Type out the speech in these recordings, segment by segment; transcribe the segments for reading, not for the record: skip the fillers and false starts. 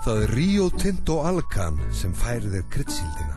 Það Rio Tinto Alcan sem færir þér kryddsíldina.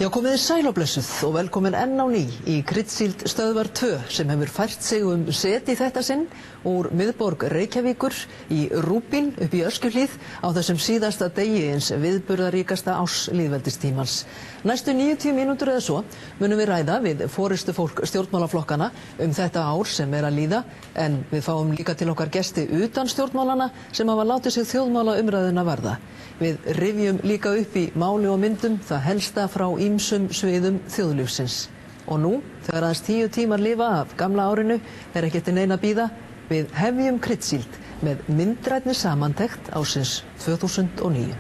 Já, komið sæl og blessuð og velkomin enn á ný í Kryddsíld stöðvar 2 sem hefur fært sig set í þetta sinn úr miðborg Reykjavíkur í Rúbín upp í Öskjuhlíð á þessum síðasta degi eins viðburðaríkasta árs lýðveldistímans. Næstu 90 mínútur eða svo munum við ræða við forystufólk stjórnmálaflokkana þetta ár sem að líða, en við fáum líka til okkar gesti utan stjórnmálana sem hafa látið sig þjóðmála umræðuna varða. Við rifjum líka upp í máli og myndum það helsta frá ýmsum sviðum þjóðlífsins. Og nú, þegar aðeins 10 tímar lifa af gamla árinu, ekki eftir neina að bíða, við hefjum Kryddsíld með myndrænni samantekt ársins 2009.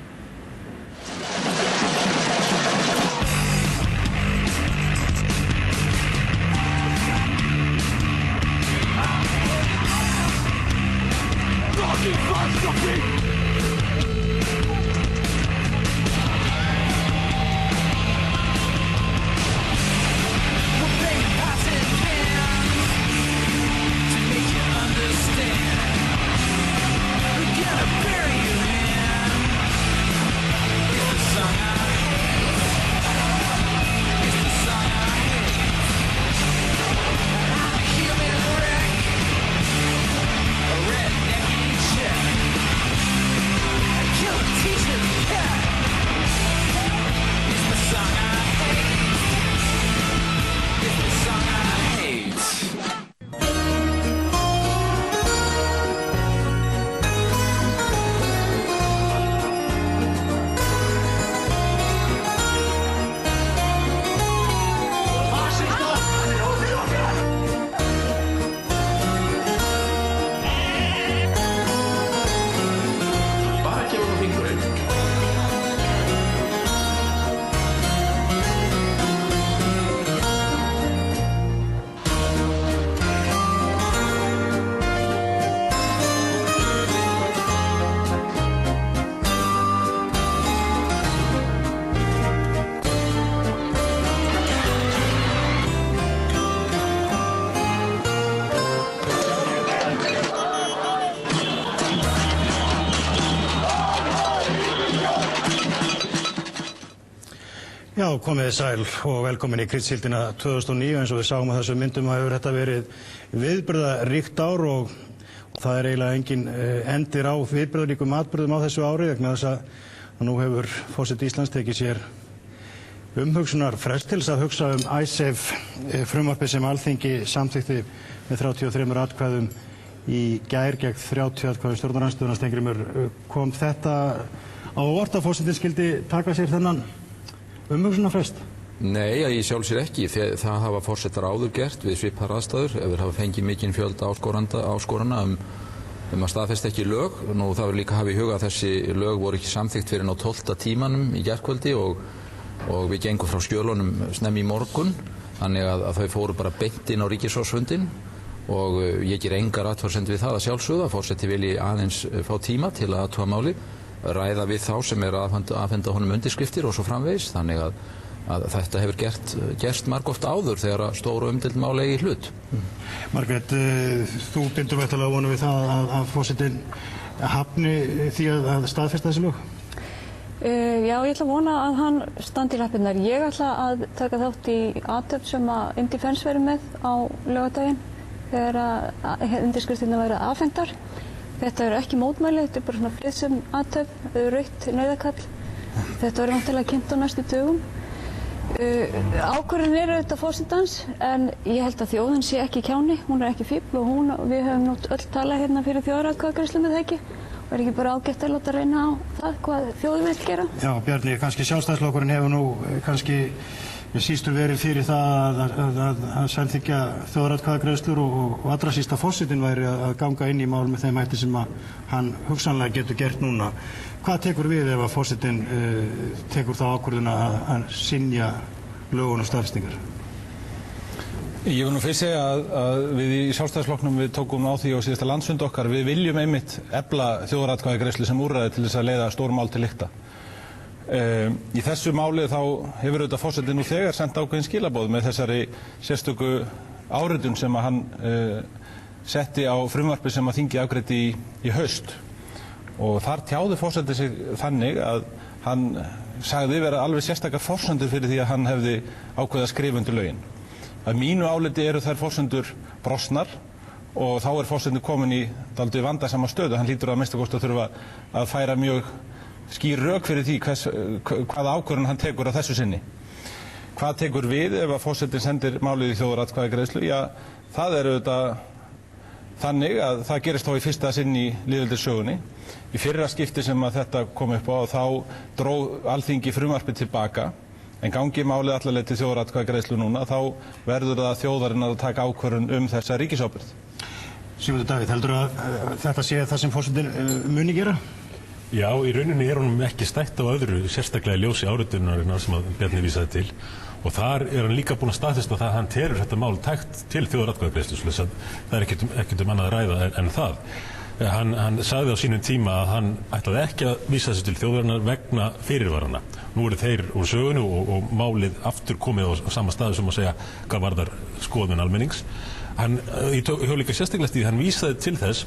Já, komið sæl og velkomin í Kryddsíldina 2009. Eins og við sáum á þessum myndum hefur þetta verið viðburðaríkt ár og það eiginlega engin endir á viðburðaríkum atburðum á þessu ári vegna þess að nú hefur forseti Íslands tekið sér umhugsunarfrest til þess að hugsa Icesave frumvarpið sem Alþingi samþykkti með 33 atkvæðum í gær gegn 30 atkvæðum stjórnarandstöðuna. Steingrímur, kom þetta á óvart að forsetinn skyldi taka sér þennan umhugsunarfrest? Nei, í sjálfu sér ekki. Það hafa forsetar áður gert við svipaðar aðstæður ef þeir hafa fengið mikinn fjölda áskorana að staðfesta ekki lög. Nú það verður líka að hafa í huga að þessi lög voru ekki samþykkt fyrir á 12. tímanum í gærkvöldi og við gengum frá skjölunum snemmi í morgun, þannig að þau fóru bara beint inn á ríkisráðsfundinn og ég ger engar athugasemdir við það að sjálfsögðu að forseti vilji aðeins fá tíma til að athuga máli, ræða við þá sem að afhenda honum undirskriftir og svo framvegis, þannig að þetta hefur gerst margoft áður þegar stóru umdeild mál eigi í hlut. Margrét, þú bindur væntanlega vonum við það að forsetinn hafni því að staðfesta þessi lög? Já, ég ætla að vona að hann standi í lappirnar. Ég ætla að taka þátt í athöfn sem að Indefence verður með á laugardaginn þegar undirskriftirnar verða afhentar. Þetta er ekki mótmæli, þetta er bara svona friðsöm athöfn, rautt neyðarkall. Þetta verður vantilega kynnt á næstu dögum. Ákvörðun eru auðvitað forsetans, en ég held að þjóðin sé ekki kjáni, hún er ekki fífl og við höfum nú öll talað hérna fyrir þjóðaratkvæðagreiðslu með það ekki. Og er ekki bara ágætt að láta reyna á það hvað þjóðin vill gera? Já, Bjarni, kannski Sjálfstæðisflokkurinn hefur nú kannski sístur verið fyrir það að samþykkja þjóðaratkvæðagreiðslur og allra síst að forsetinn væri að ganga inn í mál með þeim hætti sem að hann hugsanlega getur gert núna. Hvað tekur við ef að forsetinn tekur þá ákvörðun að synja lögun og staðfestingar? Ég vil nú fyrst segja að við í Sjálfstæðisflokknum við tókum á því á síðasta landsfund okkar. Við viljum einmitt efla þjóðaratkvæðagreiðslu sem úrræði til þess að leiða stór mál til lykta. Í þessu máli þá hefur auðvitað forsetinn nú þegar sent ákveðin skilaboð með þessari sérstöku áritun sem að hann setti á frumvarpi sem að þingið afgreiddi í haust. Og þar tjáði forsetinn sig þannig að hann sagði vera alveg sérstakar forsendur fyrir því að hann hefði ákveðið að skrifa undir lögin. Að mínu áliti eru þær forsendur brostnar og þá forsetinn komin í dálítið vandasama stöðu. Hann hlýtur að minnsta kosti að þurfa að færa mjög skýr rök fyrir því hvaða ákvörðun hann tekur á þessu sinni. Hvað tekur við ef að forsetinn sendir málið í þjóðaratkvæðagreiðslu? Já, það auðvitað þannig að það gerist þá í fyrsta sinn í lýðveldissögunni. Í fyrra skipti sem að þetta kom upp á þá dró Alþingi frumvarpið tilbaka. En gangi málið alla leið til þjóðaratkvæðagreiðslu núna, þá verður það þjóðarinnar að taka ákvörðun þessa ríkisábyrgð. Sigmundur Davíð, heldur að þetta sé það sem forsetinn muni gera? Já, í rauninni honum ekki stætt á öðru sérstaklega ljósi áritunarinnar sem að Bjarni vísaði til og þar hann líka búinn að staðfesta það að hann telur þetta mál tækt til þjóðaratkvæðagreiðslu, það ekkert annað að ræða en það. Hann sagði á sínum tíma að hann ætlaði ekki að vísa þessu til þjóðarinnar vegna fyrirvarana. Nú eru þeir úr sögunu og málið aftur komið á sama staðu sem að segja hvað varðar skoðun almennings. Ég hjó líka sérstaklega stíð, hann vísaði til þess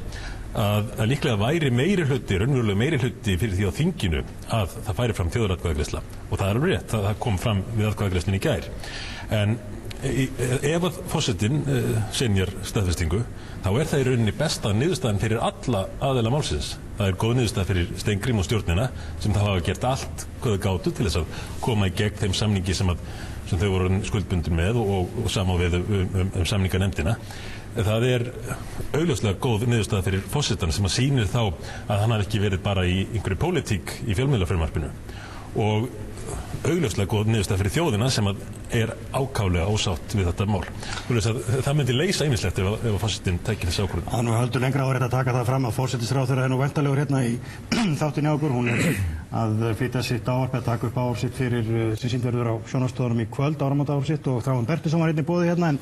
að líklega væri raunverulega meiri hluti fyrir því á þinginu að það færi fram þjóðaratkvæðagreiðsla og það alveg rétt, það kom fram við atkvæðagreiðslunni í gær. En ef að forsetinn synjar staðfestingu, þá það í rauninni besta niðurstaðan fyrir alla aðila málsins. Það góð niðurstaða fyrir Steingrím og stjórnina sem það hafa gert allt hvað þau gátu til þess að koma í gegn þeim samningi sem þau voru skuldbundin með og sama við samninganefndina. Það augljóslega góð niðurstaða fyrir forsetann sem að sýnir þá að hann hafi ekki verið bara í einhverju pólitík í fjölmiðlafrumvarpinu og augljóslega góð niðurstaða fyrir þjóðina sem að ákaflega ósátt við þetta mál. Það myndi leysa ýmislegt ef forsetinn tækir þessi ákvörðun. Það heldur lengra árið að taka það fram að forsætisráðherra nú væntanlegur hérna í þáttinni okkur. Hún að flytja sitt ávarp að taka upp ávarp sitt fyrir sem sýnt verður á sjónvarpsstöðvunum í kvöld, áramótaávarp sitt og Þráinn Bertelsson var einnig boðið hérna en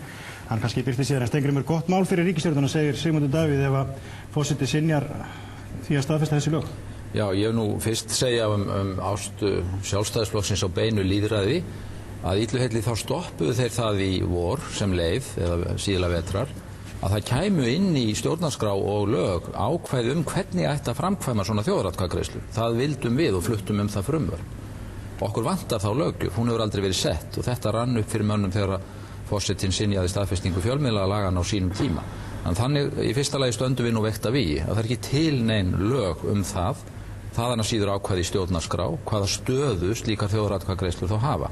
hann kannski birti síðan en Steingrímur gott mál fyrir ríkisstjórnina segir Sigmundur Davíð ef að forseti synjar því að staðfesta þessi lög. Já, ég vil nú fyrst segja ást Sjálfstæðisflokksins á beinu lýðræði að illuheilli þá stoppuðu þeir það í vor sem leið eða síðla vetrar að það kæmu inn í stjórnarskrá og lög ákvæði hvernig ætti að framkvæma svona þjóðaratkvæðagreiðslu. Það vildum við og fluttum það frumvarp. Okkur vantar þá löggjöf, hún hefur aldrei verið sett og þetta rann upp fyrir mönnum þegar forsetinn synjaði staðfestingu fjölmiðlalaganna á sínum tíma. En þannig í fyrsta lagi stöndum við nú veikt að vígi að það ekki til nein lög það. Þaðan að síður ákvæði í stjórnarskrá, hvaða stöðu slíkar þjóðaratkvæðagreiðslur þá hafa.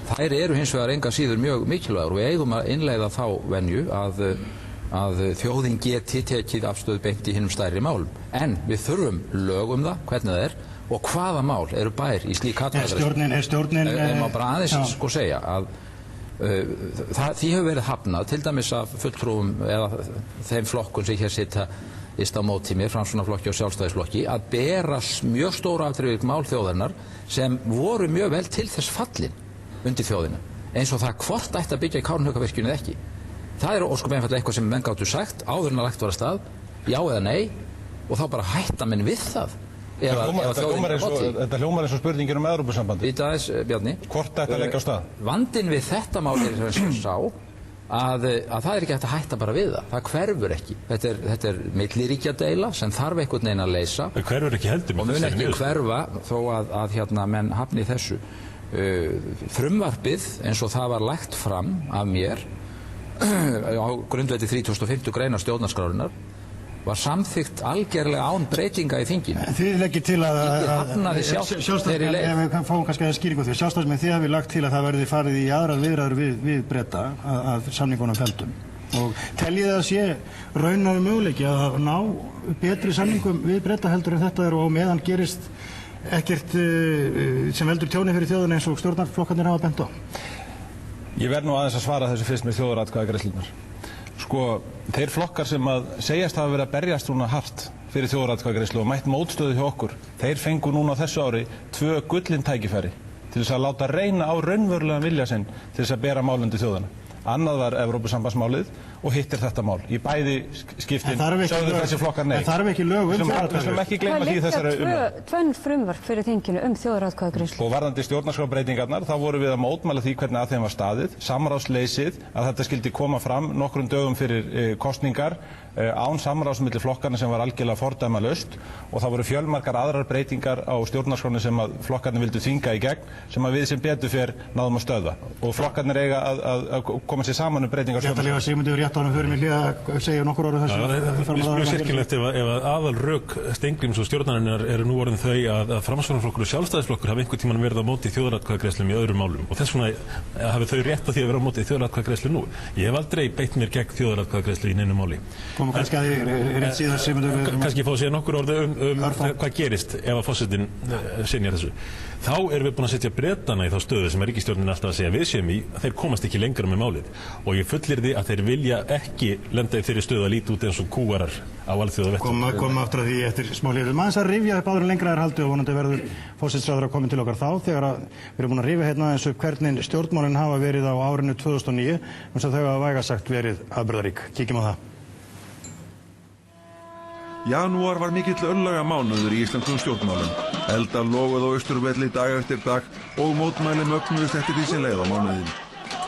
Þær eru hins vegar engan síður mjög mikilvægur og við eigum að innleiða þá venju að þjóðin geti tekið afstöðu beint í hinum stærri málum. En við þurfum lög það, hvernig það og hvaða mál eru bær í slík atkvæðagreiðslu. Er stjórnin... Má bara aðeins segja að því hefur verið hafnað, til dæmis af fulltrúum eða þeim flokkun sem hér sitja á móti mér, Framsóknarflokki og Sjálfstæðisflokki, að bera mjög stóra afdrifið mál þjóðarinnar sem voru mjög vel til þess fallin undir þjóðina, eins og það hvort ætti að byggja í Kárahnjúkavirkjun eða ekki. Það ósköp einfaldlega eitthvað sem menn gátu sagt áður en að lagt var af stað, já eða nei, og þá bara hætta menn við það. Þetta hljómar eins og spurningin Evrópusambandið. Bjarni. Hvort ætti að leggja á stað? Vandinn við þetta mál sá að það ekki hægt að hætta bara við það. Það hverfur ekki. Þetta er milliríkjadeila sem þarf einhvern veginn að leysa. Það hverfur ekki heldur. Og mun ekki hverfa þó að menn hafni þessu. Frumvarpið eins og það var lagt fram af mér á grundvelli 35. greinar stjórnarskrárinnar var samþykkt algerlega án breytinga í þinginu. Þið leggir til að Sjálfstæðismenn, við fáum kannski að skýringu því. Sjálfstæðismenn, þið hafið lagt til að það verði farið í aðrar viðræður við Breta að samningunum feldum. Og teljið að sé raunhæfur möguleiki að ná betri samningum við Breta heldur en þetta og meðan gerist ekkert sem veldur tjóni fyrir þjóðina eins og stjórnarflokkarnir hafa bent á? Ég verð nú aðeins að svara þessu fyrst með þjóðaratkvæðagreiðslurnar. Sko, þeir flokkar sem að segjast hafa verið að berjast núna hart fyrir þjóðaratkvæðagreiðslu og mætt mótstöðu hjá okkur, þeir fengu núna á þessu ári 2 gullin tækifæri til þess að láta reyna á raunverulegan vilja sinn til þess að bera mál undir þjóðana. Annað var Evrópusambandsmálið og hitt þetta mál. Í bæði skiptin sögðu þessi flokkar nei. En þarf ekki lög Við slum ekki gleyma því þessari umræðu. Tvenn frumvarp fyrir þinginu þjóðaratkvæðagreiðslu. Og varðandi stjórnarskrárbreytingarnar, þá vorum við að mótmæla því hvernig að þeim var staðið, samráðsleysið, að þetta skyldi koma fram nokkrum dögum fyrir kosningar, án samráðs milli flokkarna sem var algjörlega fordæmalaust, og það voru fjölmargar aðrar breytingar á stjórnarskránni sem að flokkarnir vildu þvinga í gegn, sem að við sem betur fer náðum að stöðva. Og flokkarnir eiga að koma sér saman breytingar stjórnarskránni. Sigmundur Réttarson fyrir mig hlýða að segja nokkur orð þessu. Það er mjög sérkennilegt ef aðal rök Steingríms og stjórnarinnar eru nú orðin þau að Framsóknarflokkur og Sjálfstæðisflokkur hafa einhvern tímann verið á móti þjóðaratkvæðagreiðslum í öðrum málum, og þess vegna hafi þau rétt á því að vera á móti þjóðaratkvæðagreiðslu nú. Ég hef aldrei beitt mér gegn þjóðaratkvæðagreiðslu í neinu máli. Kannski fá að segja nokkur orð hvað gerist ef að forsetinn synjar þessu. Þá erum við búin að setja Bretana í þá stöðu sem ríkisstjórnin alltaf að segja við séum í, að þeir komast ekki lengra með málið, og ég fullyrði að þeir vilja ekki lenda í þeirri stöðu að líta út eins og kúarar á alþjóðavettvangi. Koma aftur að því eftir smá hlýðum. Aðeins að rifja upp áður en lengra haldið og vonandi verður forsætisráðherra komin til okkar þá, þegar við erum búin að rifja hérna aðeins upp hvernig stjórnmálin hafa verið á árinu 2009, þau hafa vægast sagt verið afburðarík. Kíkjum á það. Janúar var mikill örlaga mánuður í íslenskum stjórnmálum. Eldar loguðu á Austurvelli dag eftir dag og mótmæli mögnuðust eftir því sem leið á mánuðinn.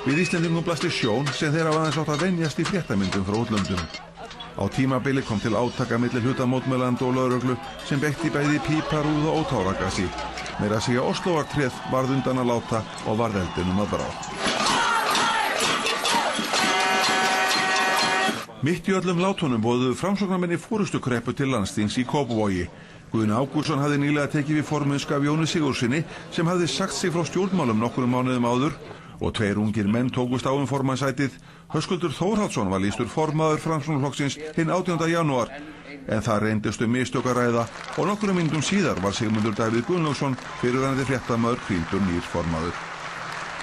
Við Íslendingum blasti sjón sem þeir hafa aðeins átt að venjast í fréttamyndum frá útlöndum. Á tímabili kom til átaka milli hluta mótmælanda og lögreglu sem beitti bæði píparúða og táragasi. Meira að segja Óslóartréð varð undan að láta og varð eldinum að bráð. Mitt í öllum látunum boðuðu Framsóknarmenn í forystukreppu til landsþings í Kópavogi. Guðni Ágústsson hafði nýlega tekið við formennsku af Jóni Sigurðssyni sem hafði sagt sig frá stjórnmálum nokkrum mánuðum áður, og 2 ungir menn tókust á formannsætið. Höskuldur Þórhallsson var lýstur formaður Framsóknarflokksins hinn 18. janúar, en það reyndist mistök að ræða, og nokkrum mínútum síðar var Sigmundur Davíð Gunnlaugsson fyrrverandi fréttamaður hvíldur nýr formaður.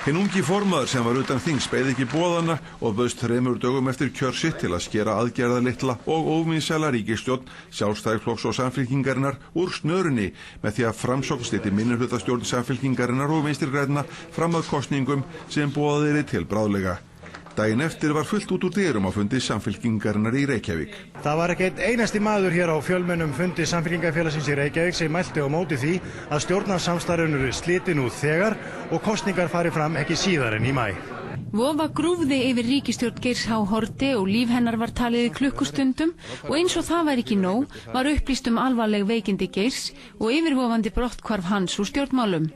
Hinn ungi formaður sem var utan þings beið ekki boðana og bauðst 3 dögum eftir kjör sitt til að skera aðgerðalitla og óvinsæla ríkisstjórn Sjálfstæðisflokks og Samfylkingarinnar úr snörunni með því að Framsókn styddi minnihlutastjórn Samfylkingarinnar og Vinstri grænna fram að kosningum sem boðaði yrði til bráðlega. Daginn eftir var fullt út úr dyrum á fundi Samfylkingarinnar í Reykjavík. Það var ekki einn einasti maður hér á fjölmennum fundi Samfylkingarfélagsins í Reykjavík sem mælti á móti því að stjórnarsamstarfinu eru slitin nú þegar og kosningar fari fram ekki síðar en í maí. Vofa grúfði yfir ríkisstjórn Geirs H. Haarde og líf hennar var talið í klukkustundum, og eins og það var ekki nóg var upplýst alvarleg veikindi Geirs og yfirvofandi brotthvarf hans úr stjórnmálum.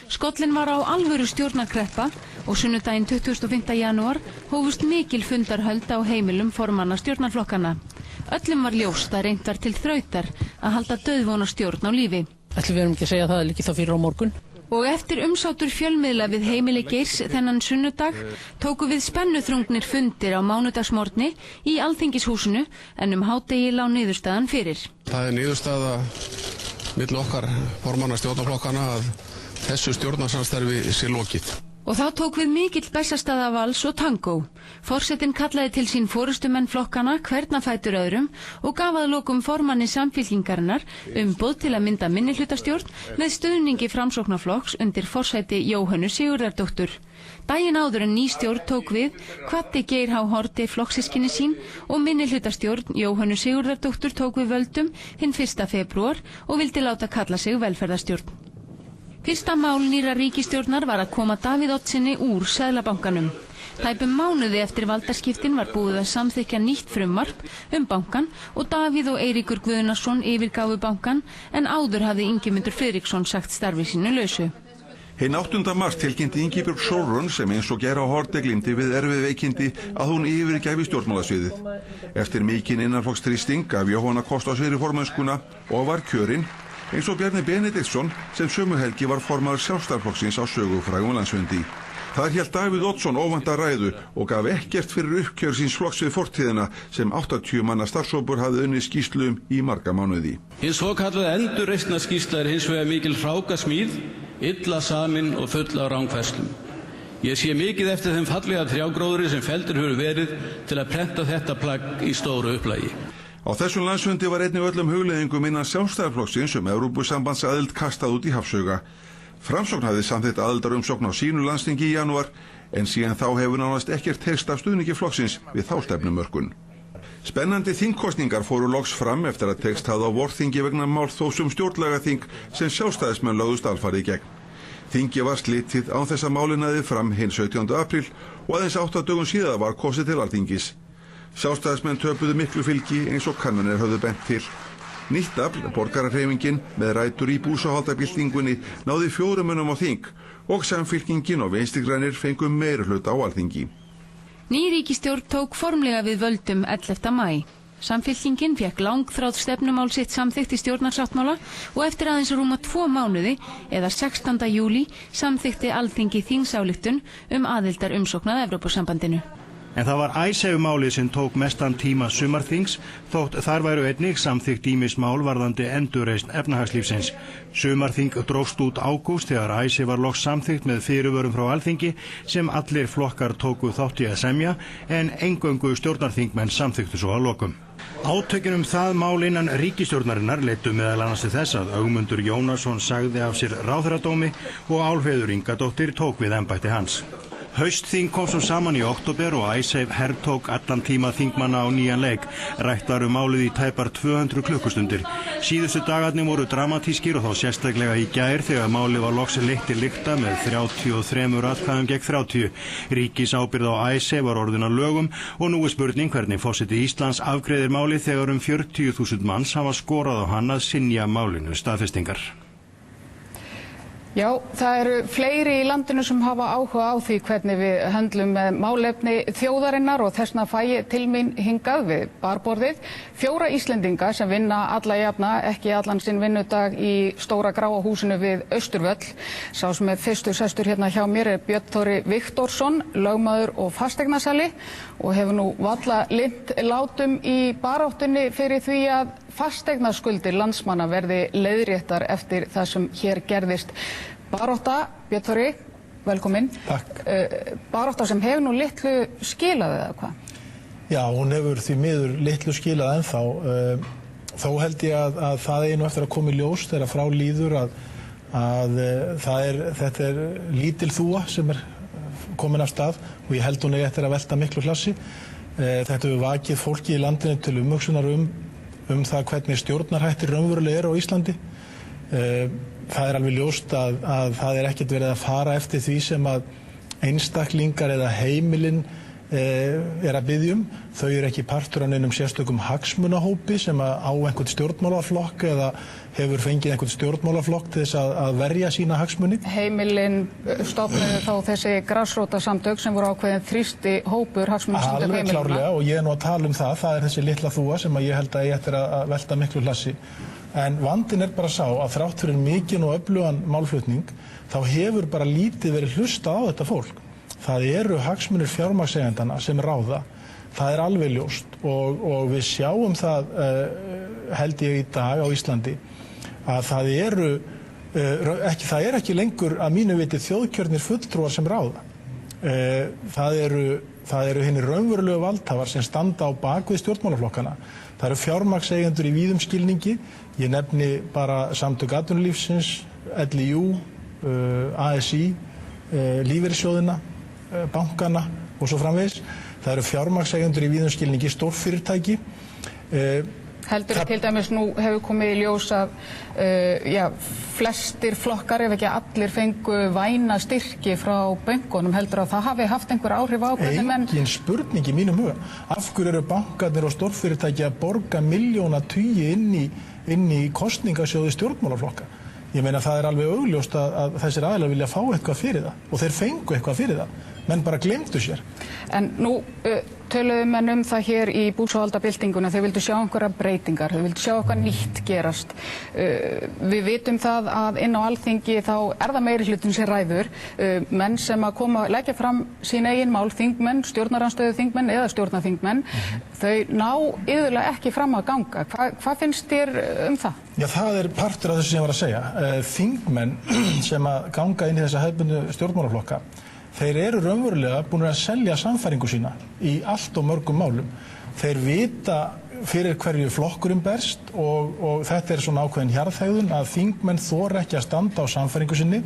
Skollin var á alvöru stjórnarkreppa og sunnudaginn 25. janúar hófust mikil fundarhöld á heimilum formanna stjórnarflokkana. Öllum var ljóst að reynt var til þrautar að halda dauðvona stjórn á lífi. Ætlum við ekki að segja það líki þá fyrir á morgun? Og eftir umsátur fjölmiðla við heimili Geirs þennan sunnudag tóku við spennuþrungnir fundir á mánudagsmorgni í Alþingishúsinu, en hádegi lá niðurstaðan fyrir. Það er niðurstaða milli okkar formanna stjórnarflokkana að þessu stjórnarsamstarfi sé lokið. Og þá tók við mikill Bessastaðavals og tangó. Forsetinn kallaði til sín forystumenn flokkana hvern að fætur öðrum og gaf að lokum formanni Samfylkingarinnar umboð til að mynda minnihlutastjórn með stuðningi Framsóknarflokks undir forsæti Jóhönnu Sigurðardóttur. Daginn áður en ný stjórn tók við hvatti Geir H. Haarde flokkssystkini sín og minnihlutastjórn Jóhönnu Sigurðardóttur tók við völdum hinn 1. febrúar og vildi láta kalla sig velferðarstjórn. Fyrsta mál nýra ríkisstjórnar var að koma Davíð Oddssyni úr Seðlabankanum. Tæpum mánuði eftir valdaskiptin var búið að samþykkja nýtt frumvarp bankan og Davíð og Eiríkur Guðnason yfirgáfu bankan, en áður hafði Ingimundur Friðriksson sagt starfi sínu lausu. Hinn 8. mars tilkynnti Ingibjörg Sólrún, sem eins og Geir H. Haarde glímdi við erfið veikindi, að hún yfirgæfi stjórnmálasviðið. Eftir mikinn innanflokksþrýsting gaf Jóhanna kost á sér í formennskuna og var kjörinn, eins og Bjarni Benediktsson sem sömu helgi var formaður Sjálfstæðisflokksins á sögufrægum landsfundi. Þar hélt Davíð Oddsson óvænta ræðu og gaf ekkert fyrir uppgjör síns flokks við fortíðina sem 80 manna starfshópur hafði unnið skýrslu í marga mánuði. Hins svokallaða endurreisnarskýrsla hins vegar mikil hrákasmíð, illa samin og full af rangfærslum. Ég sé mikið eftir þeim fallega trjágróðri sem felldur hefur verið til að prenta þetta plagg í stóru upplagi. Á þessum landsfundi var einnig öllum hugleiðingum innan Sjálfstæðisflokksins Evrópusambandsaðild kastað út í hafsauga. Framsókn hafði samþykkt aðildarumsókn á sínu landsþingi í janúar, en síðan þá hefur nánast ekkert heyrst af stuðningi flokksins við þá stefnumörkun. Spennandi þingkosningar fóru loks fram eftir að tekst hafði á vorþingi vegna málþófs stjórnlagaþing sem sjálfstæðismenn lögðust alfarið gegn. Þingi var slitið án þess að málið næði fram hinn 17. apríl og aðeins 8 dögum síðar var kosið til Alþingis. Sjálfstæðismenn töpuðu miklu fylgi eins og kannanir höfðu bent til. Nýtt afl, borgarahreyfingin með rætur í búsáhaldabyltingunni náði 4 mönnum á þing og Samfylkingin og Vinstrigrænir fengu meirihluta á Alþingi. Ný ríkisstjórn tók formlega við völdum 11. maí. Samfylkingin fékk langþráð stefnumál sitt samþykkt í stjórnarsáttmála og eftir aðeins rúma 2 mánuði eða 16. júlí samþykkti Alþingi þingsályktun aðildarumsókn að Evrópusambandinu. En það var Icesave-málið sem tók mestan tíma sumarþings, þótt þar væru einnig samþykkt ýmis mál varðandi endurreisn efnahagslífsins. Sumarþing dróst út ágúst þegar Icesave var loks samþykkt með fyrirvörum frá Alþingi sem allir flokkar tóku þátt í að semja, en eingöngu stjórnarþingmenn samþykktu svo að lokum. Átökin það mál innan ríkisstjórnarinnar leiddu meðal annars til þess að Ögmundur Jónasson sagði af sér ráðherradómi og Álfheiður Ingadóttir tók við embætti hans. Haustþing kom svo saman í október og Icesave hertók allan tíma þingmanna á nýjan leik. Rætt var málið í tæpar 200 klukkustundir. Síðustu dagarnir voru dramatískir og þá sérstaklega í gær þegar málið var loks leitt til lykta með 33 atkvæðum gegn 30. Ríkisábyrgð á Icesave var orðin að lögum og nú spurning hvernig forseti Íslands afgreiðir málið þegar 40.000 manns hafa skorað á hann að synja málinu staðfestingar. Já, það eru fleiri í landinu sem hafa áhuga á því hvernig við höndlum með málefni þjóðarinnar og þessna fæ ég til mín hingað við barborðið 4 Íslendinga sem vinna alla jafna, ekki allan sinn vinnudag í stóra gráa húsinu við Austurvöll. Sá sem fyrstur sestur hérna hjá mér Björn Þóri Viktorsson, lögmaður og fasteignasali og hefur nú varla lint látum í baráttunni fyrir því að fasteignaskuldir landsmanna verði leiðréttar eftir það sem hér gerðist. Barátta, Björn Þóri, velkomin. Takk. Barátta sem hefur nú litlu skilað eða hvað? Já, hún hefur því miður litlu skilað ennþá. Þó held ég að það einu eftir að koma í ljós þegar frá líður að þetta er lítil þúa sem komin af stað og ég held hún eftir að velta miklu hlassi. Þetta hefur vakið fólki í landinu til umhugsunar um það hvernig stjórnarhættir raunverulega eru á Íslandi. Það er alveg ljóst að það er ekkert verið að fara eftir því sem að einstaklingar eða heimilin er að biðja þau eru ekki partur af neinum sérstökum hagsmunahópi sem á einhvern stjórnmálaflokk eða hefur fengið einhvern stjórnmálaflokk til þess að verja sína hagsmuni. Heimilin stofnuðu þá þessi grasrótarsamtök sem voru ákveðin þrýsti hópur hagsmunasamtök heimilina. Alveg klárlega og ég er nú að tala um það er þessi litla þúa sem ég held að ég ætti að velta miklu hlassi. En vandinn er bara sá að þrátt fyrir mikinn og öflugan málflutning þá hefur bara lítið verið hlusta á þetta fólk. Það eru hagsmunir fjármagnseigendana sem ráða. Það er alveg ljóst og við sjáum það held ég í dag á Íslandi að það er ekki lengur að mínu viti þjóðkjörnir fulltrúar sem ráða. Það eru hinir raunverulegu valdhafar sem standa á bakvið stjórnmálaflokkana. Það eru fjármagnseigendur í víðum skilningi. Ég nefni bara Samtök atvinnulífsins, LÍU, ASÍ, lífeyrissjóðina, bankana og svo framvegis. Það eru fjármagnseigendur í víðum skilningi, stórfyrirtæki. Heldur til dæmis nú hefur komið í ljós að flestir flokkar ef ekki allir fengu væna styrki frá bönkunum. Heldur að það hafi haft einhver áhrif á hvernig menn? Engin spurning í mínum huga. Af hverju eru bankarnir og stórfyrirtæki að borga milljónatugi inn í kosningasjóði stjórnmálaflokka? Ég meina það er alveg augljóst að þessir aðilar vilja fá eitthvað fyrir það og þeir fengu eitthvað fyrir það. Menn bara gleymdu sér. En nú töluðu menn það hér í búsáhaldabyltinguna, þeir vildu sjá einhverja breytingar, þeir vildu sjá eitthvað nýtt gerast. Við vitum það að inn á Alþingi þá það meirihlutinn sem ræður, menn sem að leggja fram sín eigin mál, þingmenn, stjórnarandstöðu þingmenn eða stjórnarþingmenn, þau ná iðulega ekki fram að ganga. Hvað finnst þér það? Já, það er partur af þessu sem ég var að segja. Þingmenn sem að ganga inn í þessa hefðbundnu stjórnmálaflokka, þeir eru raunverulega búin að selja sannfæringu sína í allt og mörgum málum. Þeir vita fyrir hverju flokkurinn berst og þetta svona ákveðin hjarðhegðun að þingmenn þora ekki að standa á sannfæringu sinni.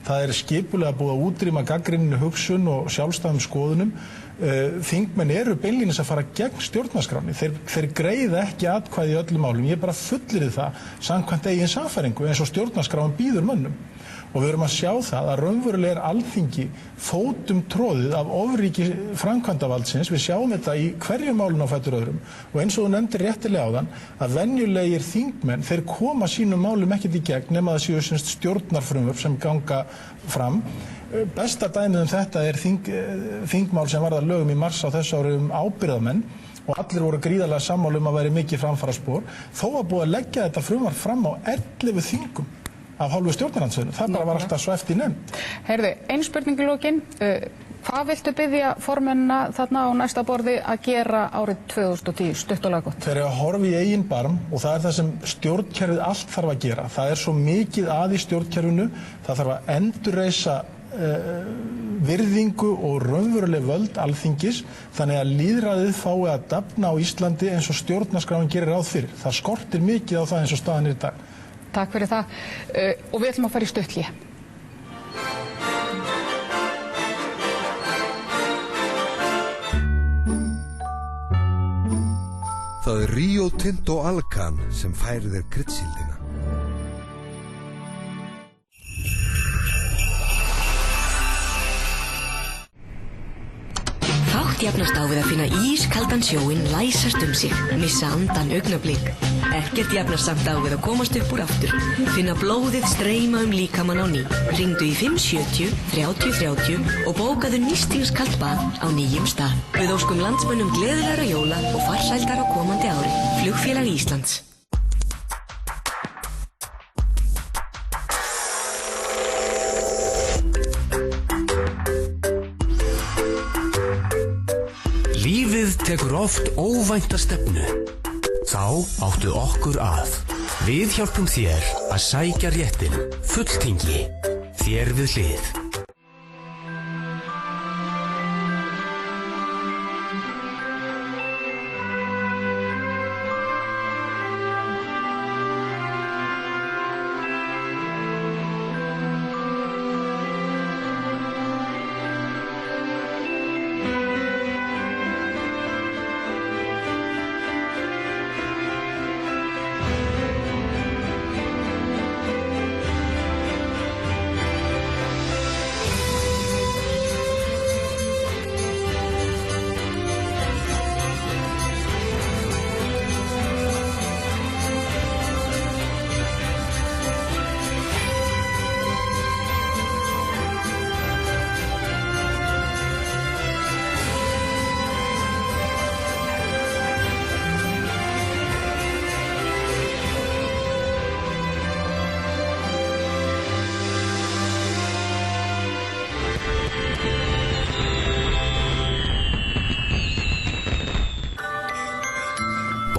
Það skipulega búið að útrýma gagnrýninni hugsun og sjálfstæðum skoðunum. Þingmenn eru beinlínis að fara gegn stjórnarskráni. Þeir greiða ekki atkvæði í öllum málum. Ég bara fullyrði það samkvæmt eigin sannfæringu eins og stjórnarskráin býður mönnum. Og við erum að sjá það að raunverulega er Alþingi fótum troðið af ofríki framkvæmdavaldsins. Við sjáum þetta í hverju málun á fætur öðrum. Og eins og þú nefndir réttilega áðan að venjulegir þingmenn, þeir koma sínum málum ekkert í gegn nema það séu stjórnarfrumvörp sem ganga fram. Besta dæmið þetta er þingmál sem varð að lögum í mars á þessu ári ábyrgðarmenn og allir voru gríðarlega sammála að væri mikið framfaraspor. Þó var búið að leggja þetta frumvarp fram á 11 þingum af hálfu stjórnarandstöðunnar. Það bara var alltaf svo eftir nefnd. Heyrðu, ein spurning í lokin. Hvað viltu biðja formennina þarna á næsta borði að gera árið 2010, stutt og laggott? Þeir eru að horfa í eigin barm og það er það sem stjórnkerfið allt þarf að gera. Það er svo mikið að í stjórnkerfinu. Það þarf að endurreisa virðingu og raunveruleg völd Alþingis þannig að lýðræðið fái að dafna á Íslandi eins og stjórnarskráin gerir ráð fyrir. Það skortir mikið á það eins og staðan er í dag. Takk fyrir það og við ætlum að fara í stutt hlé. Það er Rio Tinto Alcan sem færir þér kryddsíldina. Fátt jafnast á við að finna ískaldan sjóinn læsast sig, missa andan augnablik. Ekkert jafnast samt á við að komast upp úr aftur. Finna blóðið streyma líkamann á ný. Hringdu í 570 30 30 og bókaðu nístingskalt bað á nýjum stað. Við óskum landsmönnum gleðilegra jóla og farsældar á komandi ári. Flugfélag Íslands. Lífið tekur oft óvænta stefnu. Þá áttu okkur að. Við hjálpum þér að sækja réttin, fulltingi, þér við hlið.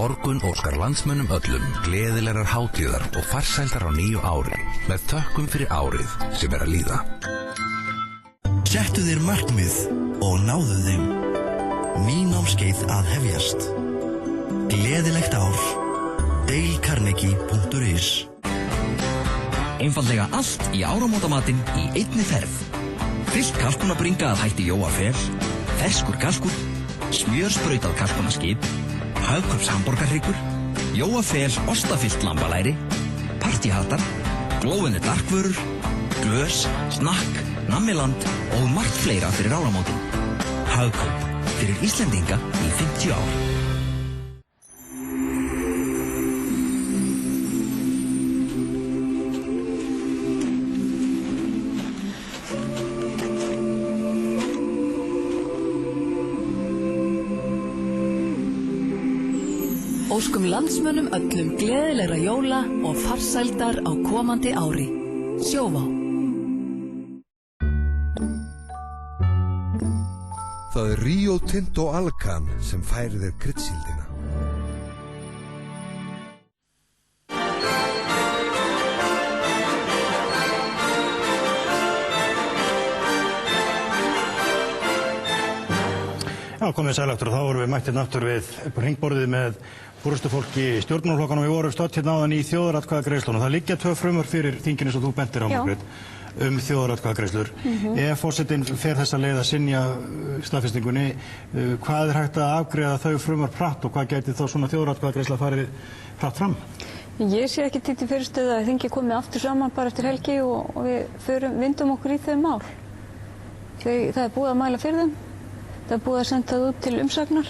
Borgun óskar landsmönnum öllum gleðilegar hátíðar og farsældar á nýju ári með þökkum fyrir árið sem er að líða. Settu þér markmið og náðu þeim. Ný námskeið að hefjast. Gleðilegt ár. dalecarnegie.is. Einfaldlega allt í áramótamatinn í einni ferð. Fyllt kalkunabringa að hætti Jóa Fel, ferskur kalkun, smjörsprautað kalkunaskip, Hagkaups hamborgarhryggur, Jóa Fel ostafyllt lambalæri, partíhatar, glóðinni darkvörur, glös, snakk, nammiland og margt fleira fyrir áramótin. Hagkaup fyrir Íslendinga í 50 ár. Óskum landsmönnum öllum gleðilegra jóla og farsældar á komandi ári. Sjóvá. Það er Rio Tinto Alcan sem færir þér kryddsíldina. Já, komið sæl aftur og þá vorum við mættir aftur við hringborðið með forystufólki stjórnmálaflokkanna og við vorum stödd hérna áðan í þjóðaratkvæðagreiðslunum. Það liggja 2 frumvörp fyrir þinginu sem þú bentir á, Margrét, þjóðaratkvæðagreiðslur. Ef forsetinn fer þessa leið að synja staðfestingunni, hvað hægt að afgreiða þau frumvörp hratt og hvað gæti þá svona þjóðaratkvæðagreiðsla farið hratt fram? Ég sé ekki til fyrirstöðu að þingi komið aftur saman bara eftir helgi og við vindum okkur í þau mál. Það er búið að mæla fyrir þeim. Það er búið að senda það út til umsagnar.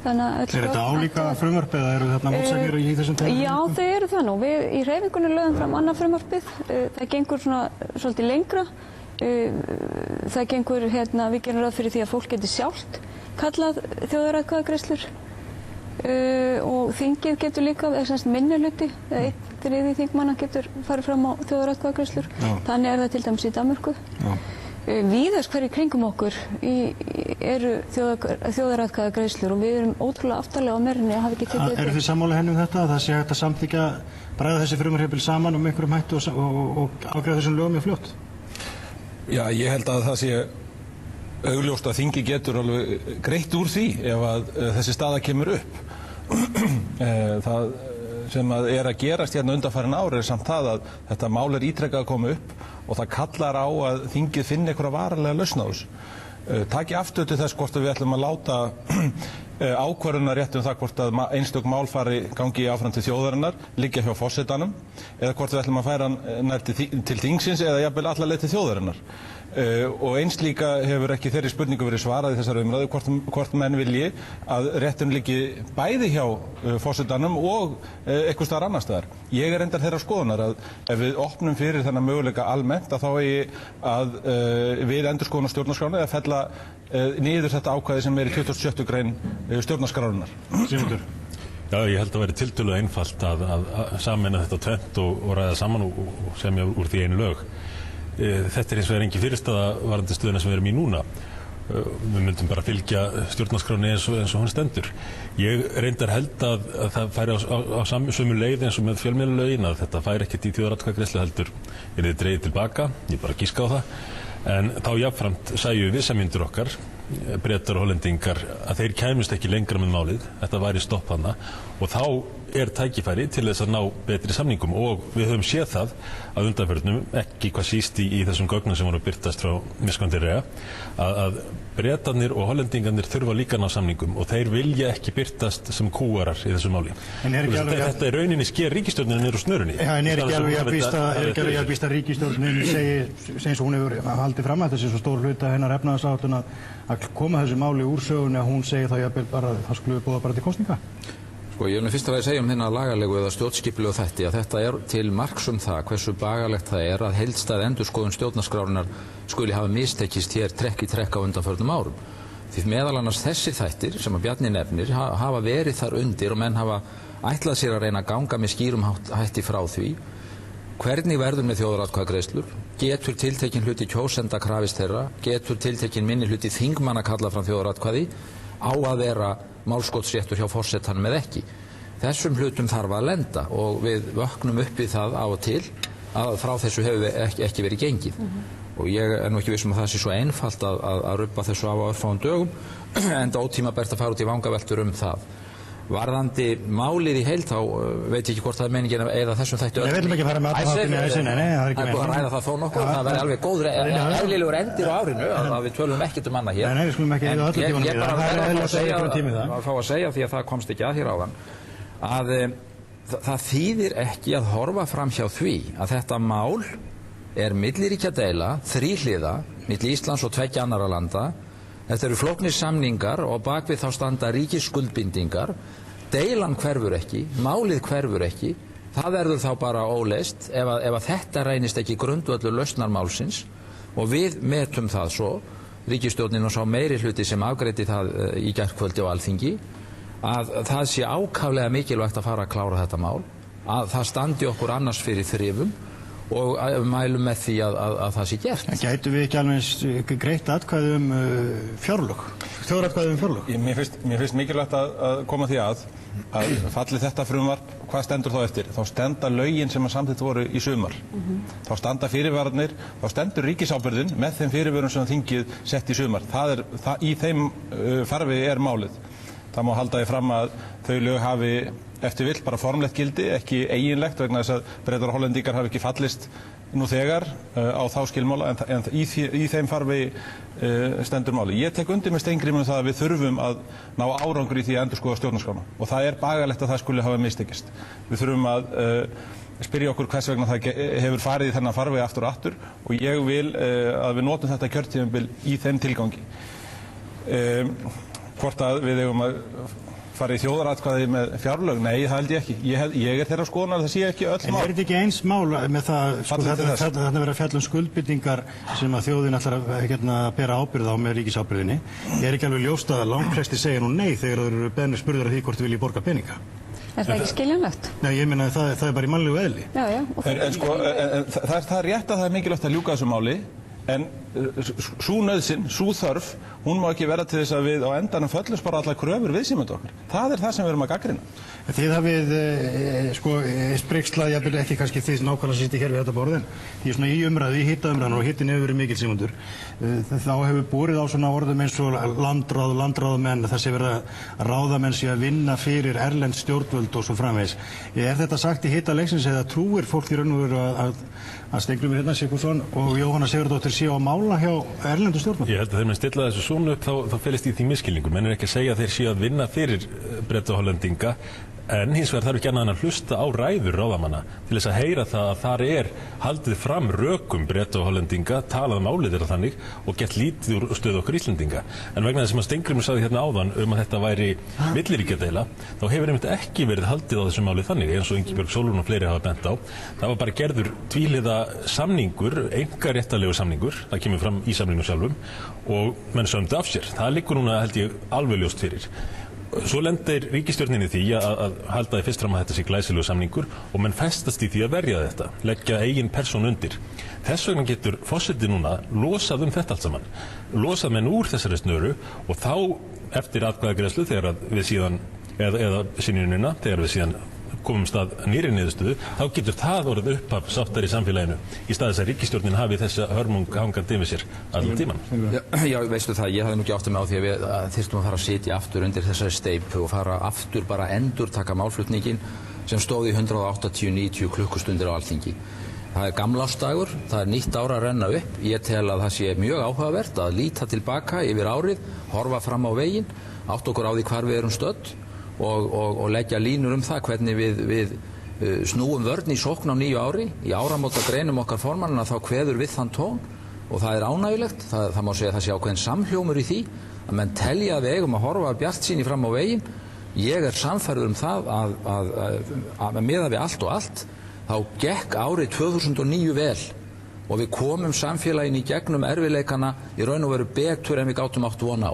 Er þetta álíka frumvarp eða eru þarna mótsagnir í þessum tegundum? Já, þau eru það nú. Við í hreyfingunni lögum fram annað frumvarpið. Það gengur svona svolítið lengra. Það gengur, við gerum ráð fyrir því að fólk geti sjálft kallað þjóðaratkvæðagreiðslur og þingið getur líka, minnihluti, 1/3 þingmanna getur farið fram á þjóðaratkvæðagreiðslur. Þannig er það til dæmis í Danmörku. Víðast hverju kringum okkur eru þjóðaratkvæðagreiðslur og við erum ótrúlega aftarlega á merinni að hafa ekki tekið þetta. Eru þið sammála henni um þetta að það sé hægt að samþykkja bræða þessi frumvarp saman einhverjum hætti og afgreiða þessum lögum mjög fljótt? Já, ég held að það sé augljóst að þingi getur alveg greitt úr því ef að þessi staða kemur upp. Það sem að gerast hérna undanfarin ári samt það að þetta mál ítrekkað að koma upp og það kallar á að þingið finni einhverja varanlega lausn á þessu. Taki aftur til þess hvort við ætlum að láta ákvörðunarrétt það hvort að einstök málfari gangi áfram til þjóðarinnar, liggja hjá forsetanum eða hvort við ætlum að færa hann nær til þingsins eða jafnvel alla leið til þjóðarinnar. Og eins líka hefur ekki þeirri spurningu verið svarað í þessari umræðu hvort menn vilji að rétturinn liggi bæði hjá forsetanum og einhvers staðar annars staðar. Ég reyndar þeirra skoðunar að ef við opnum fyrir þennan möguleika almennt að þá eigi að við endurskoðun á stjórnarskrána eða fella niður þetta ákvæði sem í 27. grein stjórnarskrárinnar. Sigmundur. Já, ég held að vera tiltölulega einfalt að sameina þetta tvennt og ræða saman og semja úr því einu lög. Þetta eins og engin fyrirstaða varðandi stöðuna sem við erum í núna. Við myndum bara fylgja stjórnarskráni eins og hún stendur. Ég reyndar held að það færi á sömu leið eins og með fjölmiðlalögin að þetta færi ekkert í þjóðaratkvæðagreiðslu heldur þið dregið tilbaka, ég bara gíska á það. En þá jafnframt sæju við samyndur okkar, Bretar og Hollendingar, að þeir kæmust ekki lengra með málið, þetta væri stopp hana og þá tækifæri til þess að ná betri samningum og við höfum séð það að undanförnum, ekki hvað síst í þessum gögnum sem voru birtast frá Miskundir Rea, að Bretarnir og Hollendingarnir þurfa líka ná samningum og þeir vilja ekki birtast sem kúarar í þessu máli. Þetta rauninni sker ríkisstjórnin niður úr snörunni. En ekki alveg að býsta ríkisstjórnin segi eins og hún hefur haldið fram að þessi svo stór hluta hennar efnahagsáætlun að koma þessu máli úr sögunni að hún segi það skulle boða bara til kosninga? Ég vil fyrst að segja hérna lagalegu eða stjórnskipulegu þætti að þetta til marks það hversu bagalegt það að heildstæð endurskoðun stjórnarskrárinnar skuli hafa mistekist hér trekk í trekk á undanförnum árum. Því meðal annars þessir þættir sem að Bjarni nefnir hafa verið þar undir og menn hafa ætlað sér að reyna að ganga með skýrum hætti frá því. Hvernig verður með þjóðaratkvæðagreiðslur? Getur tiltekinn hluti kjósenda krafist þeirra? Getur tiltekinn minni hluti þingmanna kalla fram þjóðaratkvæði? Á að vera málskotsréttur hjá forsetanum eða ekki. Þessum hlutum þarf að lenda og við vöknum upp í það á og til að frá þessu hefur ekki verið gengið. Og ég nú ekki viss að það sé svo einfalt að rubba þessu á örfáum dögum enda ótímabært að fara út í vangaveltur það. Varðandi málið í heild þá veit ég ekki hvort það meiningin að eyða þessum þættu öll. Við viljum ekki fara með alla þáttina í sinni, það er búið að ræða það þó nokkuð, það verði alveg góður eðlilegur endir á árinu að við tölum ekkert annað hér. Nei, við skulum ekki eyða öllu tímanum í það, það er eðlilega að fá að segja því að það komst ekki að hér áðan að það þýðir ekki að horfa fram hjá því að þetta mál milliríkjadeila, þríhliða, milli Íslands og 2 annarra landa. Þetta eru flóknir samningar og bakvið þá standa ríkisskuldbindingar. Deilan hverfur ekki, málið hverfur ekki. Það verður þá bara óleyst ef þetta reynist ekki grundvöllur lausnarmálsins og við metum það svo, ríkisstjórnin og sá meiri hluti sem afgreiddi það í gærkvöldi á Alþingi, að það sé ákaflega mikilvægt að fara að klára þetta mál, að það standi okkur annars fyrir þrifum og mælum með því að það sé gert. Gætu við ekki alveg greitt atkvæði fjárlög? þjóðaratkvæði fjárlög? Mér finnst mikilvægt að koma því að falli þetta frumvarp, hvað stendur þá eftir? Þá stenda lögin sem að samþykkt voru í sumar. Þá standa fyrirvararnir, þá stendur ríkisábyrgðin með þeim fyrirvörum sem þingið sett í sumar. Í þeim farfi málið. Það má halda því fram að þau lög hafi eftir vill bara formlegt gildi, ekki eiginlegt, vegna þess að Bretar og Hollendingar hafi ekki fallist nú þegar á þá skilmála, en í þeim farfi stendur máli. Ég tek undir með Steingrími það að við þurfum að ná árangur í því að endurskoða stjórnarskrána og það bagalegt að það skuli hafa mistekist. Við þurfum að spyrja okkur hvers vegna það hefur farið í þennan farfi aftur og aftur og ég vil að við notum þetta kjörtímabil í þeim tilgangi. Hvort að við eigum að fara í þjóðaratkvæði með fjárlög? Nei, það held ég ekki. Ég þeirra skoðunar að það sé ekki öll mál. En þetta ekki eins mál með það, þarna verið að fjalla skuldbindingar sem að þjóðin ætlar að bera ábyrgð á með ríkisábyrgðinni. Ég ekki alveg ljóst að langflestir segja nú nei þegar þeir eru beðnir spurðar af því hvort þið vilji borga peninga. Það ekki skiljanlegt? Nei, ég meina að það bara í mannlegu eðli. Já. Það rétt að það mikilvægt að ljúka þessu máli, en sú nauðsyn, sú þörf, hún má ekki vera til þess að við á endanum föllumst bara allar kröfur viðsemjenda okkar. Það það sem við erum að gagnrýna. Þið hafið sprikslað, ég byrja ekki kannski þið nákvæmlega sýtti hér við þetta borðin. Því svona í umræðu, í hittaumræðinu og hittin hefur verið mikil Sigmundur, þá hefur borið á svona orðum eins og landráðamenn, þessi verið að ráðamenn sé að vinna fyrir erlend stjórnvöld og svo framvegis. Þetta sagt í hittaleiksins eða trúir fólk í raun og veru að Steingrímur hérna Sigfússon og Jóhanna Sigurðardóttir séu á mála hjá erlendu stjórnvöld? Ég held að þeir með stilla þessu svona upp þá felist í því misskilningur. Menn ekki að segja að þeir séu að vinna fyrir Breta og Hollendinga, en hins vegar þarf ekki annað en að hlusta á ræður ráðamanna til þess að heyra það að þar haldið fram rökum Breta og Hollendinga, talað málið þannig og gett lítið úr stöðu okkur Íslendinga. En vegna þess sem að Steingrímur sagði hérna áðan að þetta væri milliríkjadeila, þá hefur einmitt ekki verið haldið á þessu málið þannig, eins og Ingibjörg Sólrún og fleiri hafa bent á. Það var bara gerður tvíhliða samningur, einkaréttarlegur samningur, það kemur fram í samningnum sjálfum og menn sömdu af sér. Það liggur núna held ég alveg ljóst fyrir. Svo lendir ríkisstjórninni því að halda því fyrst fram að þetta sé glæsilegu samningur og menn festast í því að verja þetta, leggja eigin persón undir. Þess vegna getur forseti núna losað þetta allt saman, losað menn úr þessari snöru og þá eftir atkvæðagreiðslu þegar við síðan, eða synjunina, þegar við síðan komumst að nýrri niðurstöðu, þá getur það orðið upphaf sáttar í samfélaginu í stað þess að ríkisstjórnin hafi þessa hörmung hangandi yfir sér allan tíman. Já, veistu það, ég hafði nú ekki áttað mig á því að við þyrftum að fara að sitja aftur undir þessari steypu og fara aftur bara endurtaka málflutningin sem stóð í 180-90 klukkustundir á Alþingi. Það gamlársdagur, það nýtt ár að renna upp. Ég tel að það sé mjög áhugavert að líta tilbaka yfir árið, horfa fram á veginn, átta okkur á því hvar við erum stödd og leggja línur það hvernig við snúum vörn í sókn á nýju ári. Í áramóta greinum okkar formannina þá kveður við þann tón og það ánægjulegt. Það má segja að það sé ákveðin samhljómur í því að menn telja að við eigum að horfa bjartsýni fram á veginn. Ég sannfærður það að miðað við allt og allt þá gekk árið 2009 vel og við komum samfélaginu í gegnum erfiðleikana í raun og veru betur en við gátum átt von á.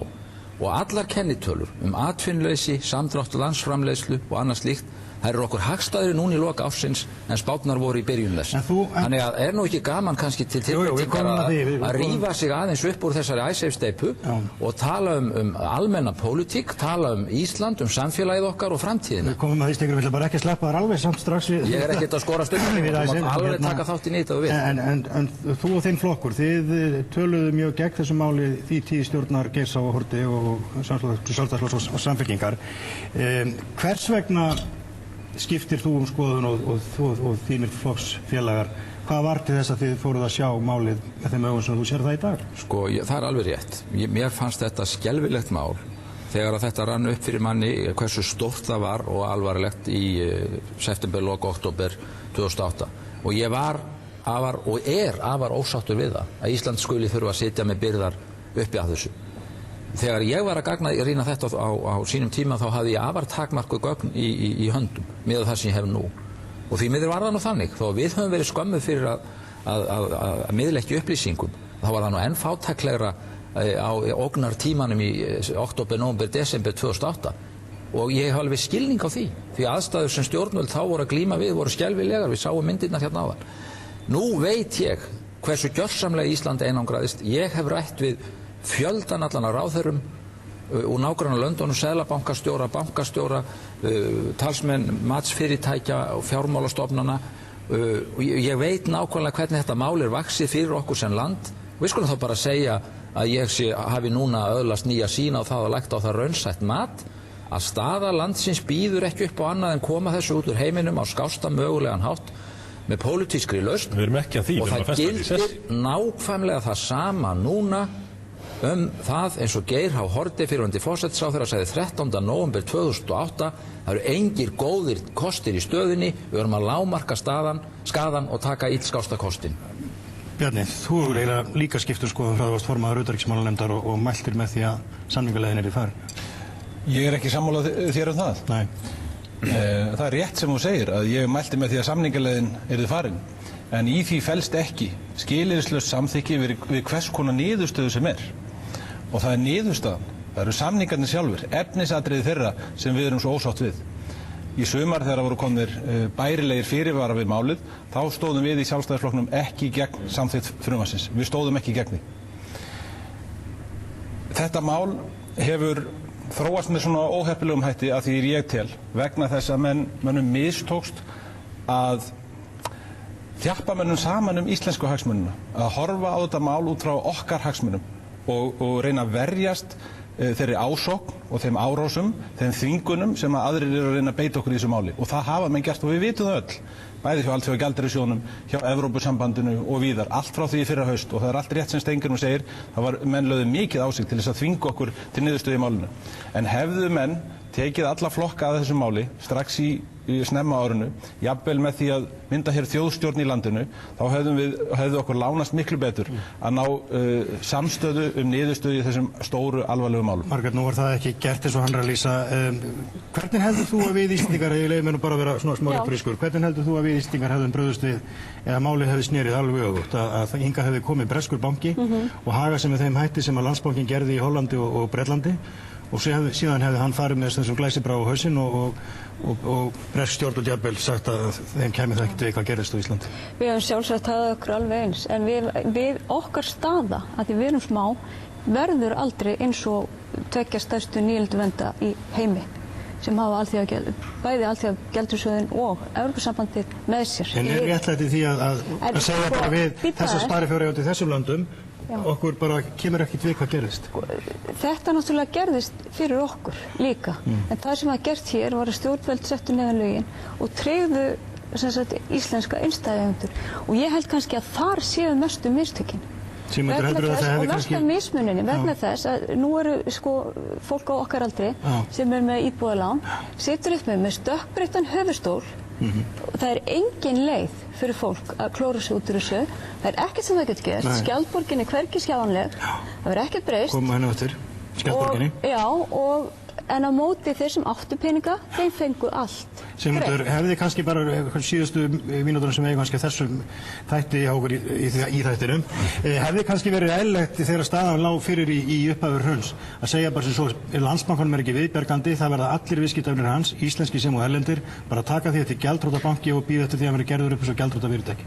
Og allar kennitölur atvinnuleysi, samdrátt landsframleiðslu og annað slíkt, það eru okkur hagstæðri núna í lok ársins en spárnar voru í byrjun þess. Þannig að nú ekki gaman kannski til tilbreytingar að rífa sig aðeins upp úr þessari Icesave-steypu og tala almenna pólitík, tala Ísland, samfélagið okkar og framtíðina. Við komum að því Steingrímur, við ætlum bara ekki að sleppa þar alveg samt strax við. Ég ekkert að skora stundum, við máum alveg taka þátt í nýtt og við. En þú og þinn flokkur, þið töluðu mjög gegn þessu máli því tíð stjórnar Geirs H. Haarde og Sjálfstæðisflokks og Samfylkingar. Hvers vegna skiptir þú skoðun og þínir flokksfélagar? Hvað var til þess að þið fóruð að sjá málið með þeim augum sem þú sér það í dag? Sko, það er alveg rétt. Mér fannst þetta skelfilegt mál þegar að þetta rann upp fyrir manni hversu stórt það var og alvarlegt í september, lok, október 2008. Og ég var afar ósáttur við það að Ísland skuli þurfa að sitja með byrðar uppi að þessu. Þegar ég var að gagnrýna þetta á sínum tíma þá hafði ég afar takmarkuð gögn í höndum með það sem ég hef nú. Og því miður var það nú þannig, þó við höfum verið skömmuð fyrir að miðla ekki upplýsingum, þá var það nú enn fátæklegra á ógnartímanum í október, nóvember, desember 2008. Og ég hef alveg skilning á því aðstæður sem stjórnvöld þá voru að glíma við voru skelfilegar, við sáum myndirnar hérna áðan. Nú veit ég hversu gjörsamlega Ísland einangraðist. Ég hef rætt við fjöldan allan af ráðherrum úr nágrannalöndunum, seðlabankastjóra, bankastjóra, talsmenn matsfyrirtækja og fjármálastofnana. Ég veit nákvæmlega hvernig þetta mál vaxið fyrir okkur sem land. Við skulum þá bara segja að ég hafi núna öðlast nýja sýn á það og lagt á það raunsætt mat að staða landsins býður ekki upp á annað en koma þessu út úr heiminum á skásta mögulegan hátt með pólitískri lausn. Við erum ekki að því. Og það gildir nákvæmlega það sama núna það eins og Geir H. Haarde fyrrverandi forsætisráðherra sagði 13. nóvember 2008, það eru engir góðir kostir í stöðunni, við erum að lágmarka skaðan og taka illskásta kostin. Bjarni, þú hefur eiginlega líka skipt skoðun frá þú varst formaður utanríkismálanefndar og mæltir með því að samningaleiðin yrði farin. Ég ekki sammála þér það. Nei. Það rétt sem þú segir að ég mælti með því að samningaleiðin yrði farin. En í því felst ekki skilyrðislaust samþykki við hvers konar niðurstöðu sem Og það niðurstaðan, það eru samningarnir sjálfur, efnisatriði þeirra sem við erum svo ósátt við. Í sumar þegar voru komnir bærilegir fyrirvara við málið, þá stóðum við í Sjálfstæðisflokknum ekki gegn samþykkt frumvarpsins. Við stóðum ekki gegn því. Þetta mál hefur þróast með svona óheppilegum hætti að því ég tel vegna þess að mönnum mistókst að þjappa mönnum saman íslensku hagsmunina, að horfa á þetta mál út frá okkar hagsmunum og reyna að verjast þeirri ásókn og þeim árásum, þeim þvingunum sem að aðrir eru að reyna að beita okkur í þessu máli. Og það hafa menn gert og við vitum það öll, bæði hjá Alþjóðagjaldeyrissjóðnum, hjá Evrópusambandinu og víðar, allt frá því fyrra haust. Og það allt rétt sem Steingrímur segir, það var menn lögðu mikið á sig til þess að þvinga okkur til niðurstöðu í málinu. En hefðu menn tekið alla flokka að þessu máli strax í snemma árinu, jafnvel með því að mynda hér þjóðstjórn í landinu, þá hefðu okkur lánast miklu betur að ná samstöðu niðurstöðu í þessum stóru alvarlegu málum. Margrét, nú var það ekki gert eins og hann er að lýsa. Hvernig heldur þú að við Íslendingar, ég leiði mér nú bara að vera svona smá rétturískur, hvernig heldur þú að við Íslendingar hefðum brugðist við eða málið hefði snerið alveg öfugt, að hingað hefði komið breskur banki og hagað sig með þeim hætti sem að Landsbankinn gerði í Hollandi og Bretlandi og síðan hefði hann farið með þessum glæsibrá á hausinn og bresk stjórnvöld jafnvel sagt að þeim kæmi það ekkert við hvað gerðist á Íslandi. Við hefum sjálfsagt hafað okkur alveg eins, en við okkar staða, að því við erum smá, verður aldrei eins og tveggja stærstu nýlenduvernda í heimi sem hafa bæði Alþjóðagjaldeyrissjóðinn og Evrópusambandið með sér. En er réttlæti því að segja bara við þessa sparifjáreigendur í þessum löndum okkur bara kemur ekkert við hvað gerðist? Þetta náttúrulega gerðist fyrir okkur líka, en það sem var gert hér var að stjórnvöld settu neðan lögin og tryggðu íslenska innstæðueigendur og ég held kannski að þar séu mestu mistökin. Og mesta mismuninni vegna þess að nú eru fólk á okkar aldri sem er með íbúðalán, situr upp með stökkbreyttan höfuðstól. Það er engin leið fyrir fólk að klóra sig út úr þessu. Það er ekkert sem það getur gert. Skjaldborgin er hvergi skjáanleg. Það verður ekkert breyst. Koma henni áttur, Skjaldborginni. En á móti þeir sem áttu peninga, þeim fengu allt. Sigmundur, hefði kannski bara síðustu mínúturinn sem eigum kannski þessum þætti hjá okkur í þættinum, hefði kannski verið eðlilegt þegar staðan lá fyrir í upphafur hruns að segja bara sem svo, Landsbankanum er ekki viðbjargandi, það verða allir viðskiptavinir hans, íslenski sem og erlendir, bara taka því til gjaldþrotabanki og bíða eftir því að vera gerður upp eins og gjaldþrotafyrirtæki.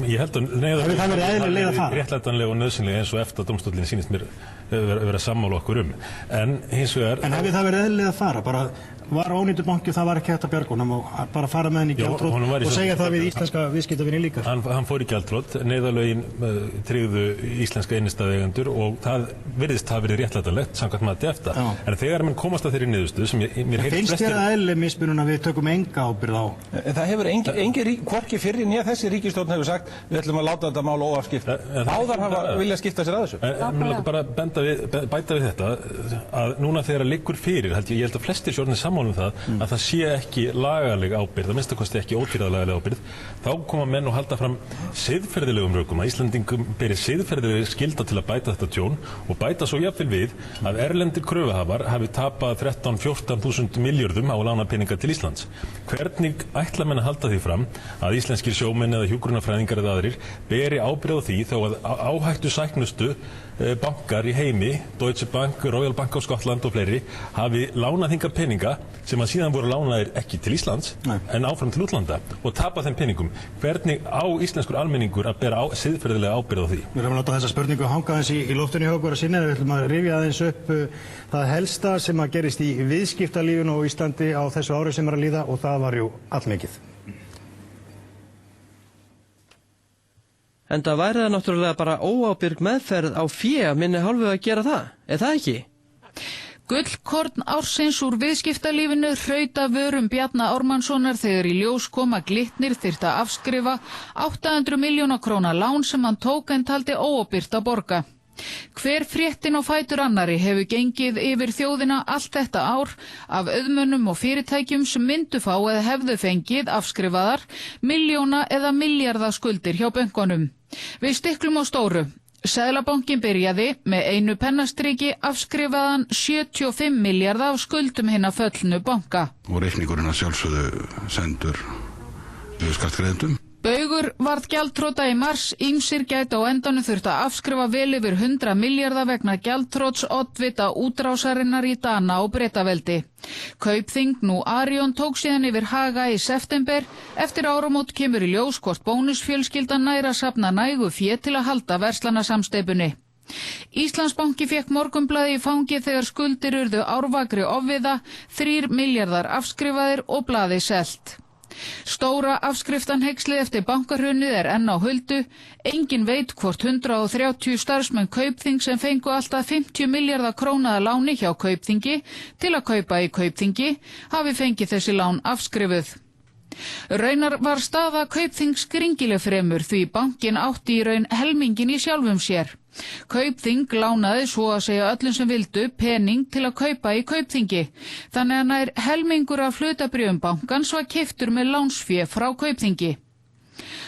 Ég held að það verið eðlilega að fara. Réttlætanlega og nauðsynlega eins og EFTA-dómstóllinn sýnist mér vera sammála okkur En hins vegar... En hefði það verið eðlilega að fara? Bara var ónýtur banki og það var ekki hægt að bjarga honum og bara fara með henni í gjaldþrot og segja það við íslenska viðskiptavinni líka. Hann fór í gjaldþrot, neyðarlögin tryggðu íslenska innistæðueigendur og það virðist hafa verið réttlætanlegt samkvæmt mati EFTA. En þegar menn komast að þeirri niðurstöðu sem mér heyrist finnst þér að eðlileg mismunun að við tökum enga ábyrgð á? Það hefur engin hvorki fyrri né þessi ríkisstjórn hefur sagt við ætlum að láta þetta mál óafskipta. Áðar hafa viljað skipta sér að þessu. Mér langar bara að bæta við þetta að núna þegar liggur fyrir, ég held að flestir stjórnir sammála það að það sé ekki lagaleg ábyrgð, að minnsta kosti ekki ótvíræðlagaleg ábyrgð, þá koma menn og halda fram siðferðilegum rökum að Íslandingum beri siðferðileg skylda til að bæta þetta tjón og bæta svo jafnvel við að erlendir kröfuhafar hafi tapað 13-14.000 milljörðum á lánapeninga til Íslands. Hvernig ætla menn að halda því fram að íslenskir sjómenn eða hjúkrunarfræðingar eða aðrir beri ábyrgð á því þó að áhættu sæknustu bankar í heimi, Deutsche Bank, Royal Bank of Scotland og fleiri, hafi lánað hingað peninga sem að síðan voru lánaðir ekki til Íslands en áfram til útlanda og tapað þeim peningum. Hvernig á íslenskur almenningur að bera siðferðilega ábyrgð á því? Við erum að láta þessa spurningu hanga aðeins í loftinu hjá okkur að sinni. Við ætlum að rifja aðeins upp það helsta sem að gerist í viðskiptalífinu á Íslandi á þessu ári sem er að líða og það var jú allmikið. En það væri það náttúrulega bara óábyrg meðferð á fé minni hálfu að gera það, það ekki? Gullkorn ársins úr viðskiptalífinu hraut af vörum Bjarna Ármannssonar þegar í ljós kom að Glitnir þyrfti að afskrifa 800 milljóna króna lán sem hann tók en taldi óábyrgt að borga. Hver fréttin á fætur annari hefur gengið yfir þjóðina allt þetta ár af auðmönnum og fyrirtækjum sem myndu fá eða hefðu fengið afskrifaðar milljóna eða milljarða skuldir hjá bönkunum. Við stiklum á stóru. Seðlabankinn byrjaði með einu pennastriki afskrifaðan 75 milljarða af skuldum hinna föllnu banka. Og reikningurinn að sjálfsögðu sendur skattgreiðendum. Baugur varð gjaldþrota í mars, ýmsir gætu á endanum þurft að afskrifa vel yfir 100 milljarða vegna gjaldþrots oddvita útrásarinnar í Dana og Bretaveldi. Kaupþing nú Arion tók síðan yfir Haga í september. Eftir áramót kemur í ljós hvort bónusfjölskyldan nær að safna nægu fé til að halda verslanasamsteypunni. Íslandsbanki fékk Morgunblaðið í fangið þegar skuldir urðu árvakri ofviða, 3 milljarðar afskrifaðir og blaðið selt. Stóra afskriftanheyxlið eftir bankahrunið er enn á huldu. Engin veit hvort 130 starfsmenn Kaupþing sem fengu alltaf 50 milljarða króna að láni hjá Kaupþingi til að kaupa í Kaupþingi hafi fengið þessi lán afskrifuð. Raunar var staða Kaupþings skringileg fremur því bankinn átti í raun helmingin í sjálfum sér. Kaupþing lánaði svo að segja öllum sem vildu pening til að kaupa í Kaupþingi. Þannig að nær helmingur af hlutabréfum bankans var keyptur með lánsfé frá Kaupþingi.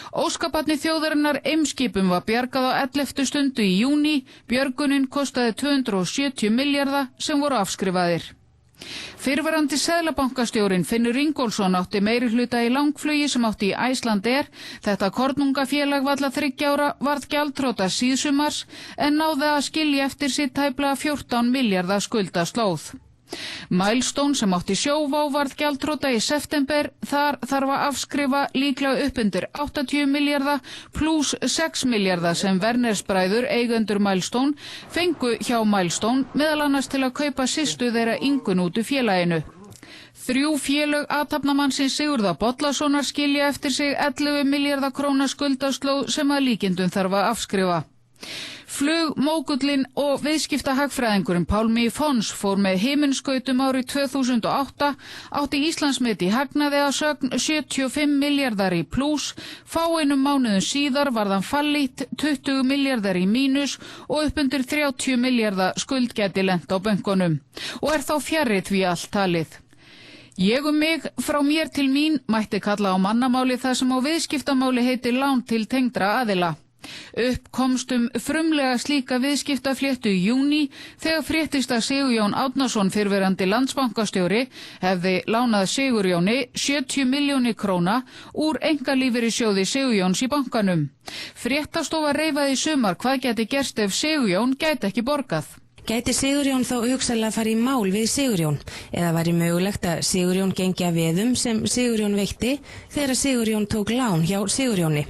Óskabarni þjóðarinnar Eimskipum var bjargað á 11. stundu í júní. Björgunin kostaði 270 milljarða sem voru afskrifaðir. Fyrrverandi seðlabankastjórinn Finnur Ingólfsson átti meirihluta í langflugi sem átti í Icelandair. Þetta kornungafélag varla 30 ára varð gjaldþrota síðsumars en náði að skilja eftir sig tæplega 14 milljarða skuldaslóð. Milestone sem átti Sjóvá varð gjaldþrota í september. Þar þarf að afskrifa líklega upp undir 80 milljarða pluss 6 milljarða sem Wernersbræður eigendur Milestone fengu hjá Milestone meðal annars til að kaupa systur þeirra Ingun út úr félaginu. 3 félög athafnamannsins Sigurðar Bollasonar skilja eftir sig 11 milljarða króna skuldaslóð sem að líkindum þarf að afskrifa. Flugmógullinn og viðskiptahagfræðingurinn Pálmi Fons fór með himinskautum árið 2008, átti Íslandsmet í hagnaði að sögn 75 milljarðar í plús, fáeinum mánuðum síðar varð hann fallít 20 milljarðar í mínus og upp undir 30 milljarða skuld gæti lent á bönkunum og er þá fjarri því allt talið. Ég mig frá mér til mín mætti kalla á mannamáli það sem á viðskiptamáli heitir lán til tengdra aðila. Upp komst frumlega slíka viðskiptafléttu í júní þegar fréttist að Sigurjón Árnason fyrrverandi Landsbankastjóri hefði lánað Sigurjóni 70 milljónir króna úr einkalífeyrissjóði Sigurjóns í bankanum. Fréttastofa reifaði í sumar hvað gæti gerst ef Sigurjón gæti ekki borgað. Gæti Sigurjón þá hugsanlega farið í mál við Sigurjón eða væri mögulegt að Sigurjón gengi að veðum sem Sigurjón veitti þegar Sigurjón tók lán hjá Sigurjóni?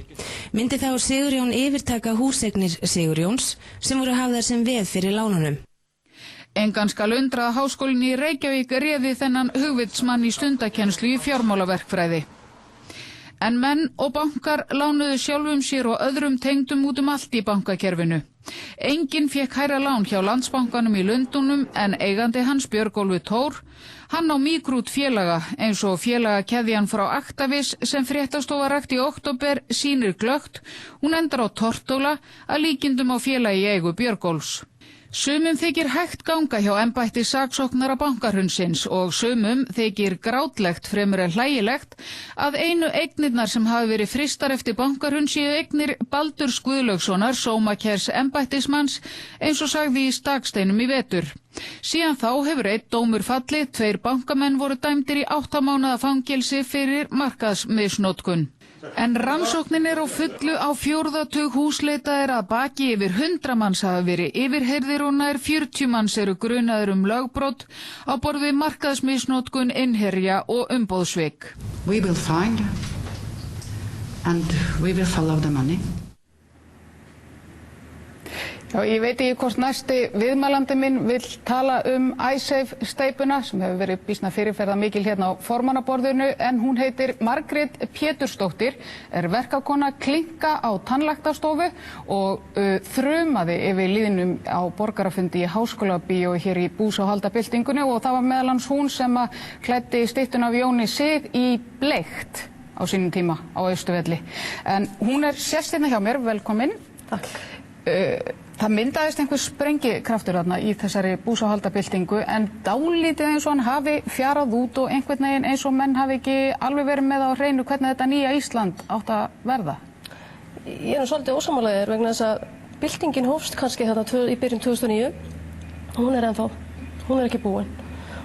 Myndi þá Sigurjón yfirtaka húseignir Sigurjóns sem voru hafðar sem veð fyrir lánunum? Engan skal undra að Háskólinn í Reykjavík réði þennan hugvitsmann í stundakennslu í fjármálaverkfræði. En menn og bankar lánuðu sjálfum sér og öðrum tengdum út allt í bankakerfinu. Enginn fékk hærra lán hjá Landsbankanum í Lundúnum en eigandi hans Björgólfur Thor. Hann á Mígrút félaga eins og félagakeðjan frá Actavis sem fréttastofa rakti í október sýnir glöggt. Hún endar á Tortóla að líkindum á félagi í eigu Björgólfs. Sumum þykir hægt ganga hjá embætti saksóknara bankahrunsins og sumum þykir grátlegt fremur en hlægilegt að einu eignirnar sem hafi verið frystar eftir bankahrun séu eignir Baldurs Guðlaugssonar sómakærs embættismanns eins og sagði í Staksteinum í vetur. Síðan þá hefur einn dómur fallið, 2 bankamenn voru dæmdir í 8 mánaða fangelsi fyrir markaðsmisnotkun. En rannsóknin á fullu á 4. tug húsleita að baki, yfir 100 manns hafa verið yfirheyrðir og nær 40 manns eru grunaðir lögbrot á borð við markaðsmisnotkun, innherja og umboðssvik. We will find and we will follow the money. Já, ég veit ekki hvort næsti viðmælandi minn vill tala Icesave-steipuna sem hefur verið býsna fyrirferða mikil hérna á formannaborðinu, en hún heitir Margrét Pétursdóttir, verkakona Klinka á tannlæknastofu og þrumaði yfir liðnum á borgarafundi í Háskólabíói hér í Bús- og Haldabyltingunni, og það var meðal annars hún sem klæddi styttuna af Jóni Sig í bleikt á sínum tíma á Austurvelli. En hún sést hérna hjá mér, velkomin. Takk. Það myndaðist einhver sprengikraftur þarna í þessari Bús- og Haldabyltingu, en dálítið eins og hann hafi fjarað út og einhvern veginn eins og menn hafi ekki alveg verið með á hreinu hvernig þetta nýja Ísland átt að verða. Ég nú svolítið ósammála þér vegna þess að byltingin hófst kannski þarna í byrjun 2009. Hún ennþá, hún ekki búin.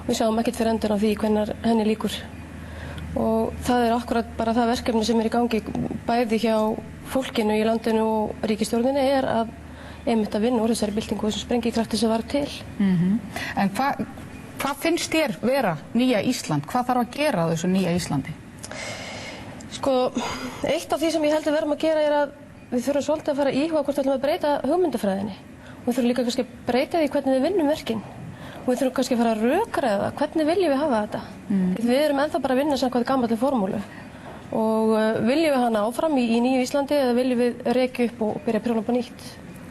Við sjáum ekkert fyrir endur á því hvernig henni líkur. Og það akkurat bara það verkefni sem í gangi bæði hjá fólkinu í landinu og ríkisstjórninni að einmitt að vinna úr þessari byltingu og þessum sprengikrafti sem var til. En hvað finnst þér vera nýja Ísland? Hvað þarf að gera á þessu nýja Íslandi? Sko, eitt af því sem ég held að verðum að gera að við þurfum svolítið að fara að íhuga hvort við ætlum að breyta hugmyndafræðinni. Og við þurfum líka kannski að breyta því hvernig við vinnum verkin. Og við þurfum kannski að fara að rökræða hvernig viljum við hafa þetta. Við erum ennþá bara að vinna samkvæmt gamalli formúlu. Og viljum við hana áfram í nýju Íslandi eða viljum við rekja upp og byrja að prjóna upp á nýtt?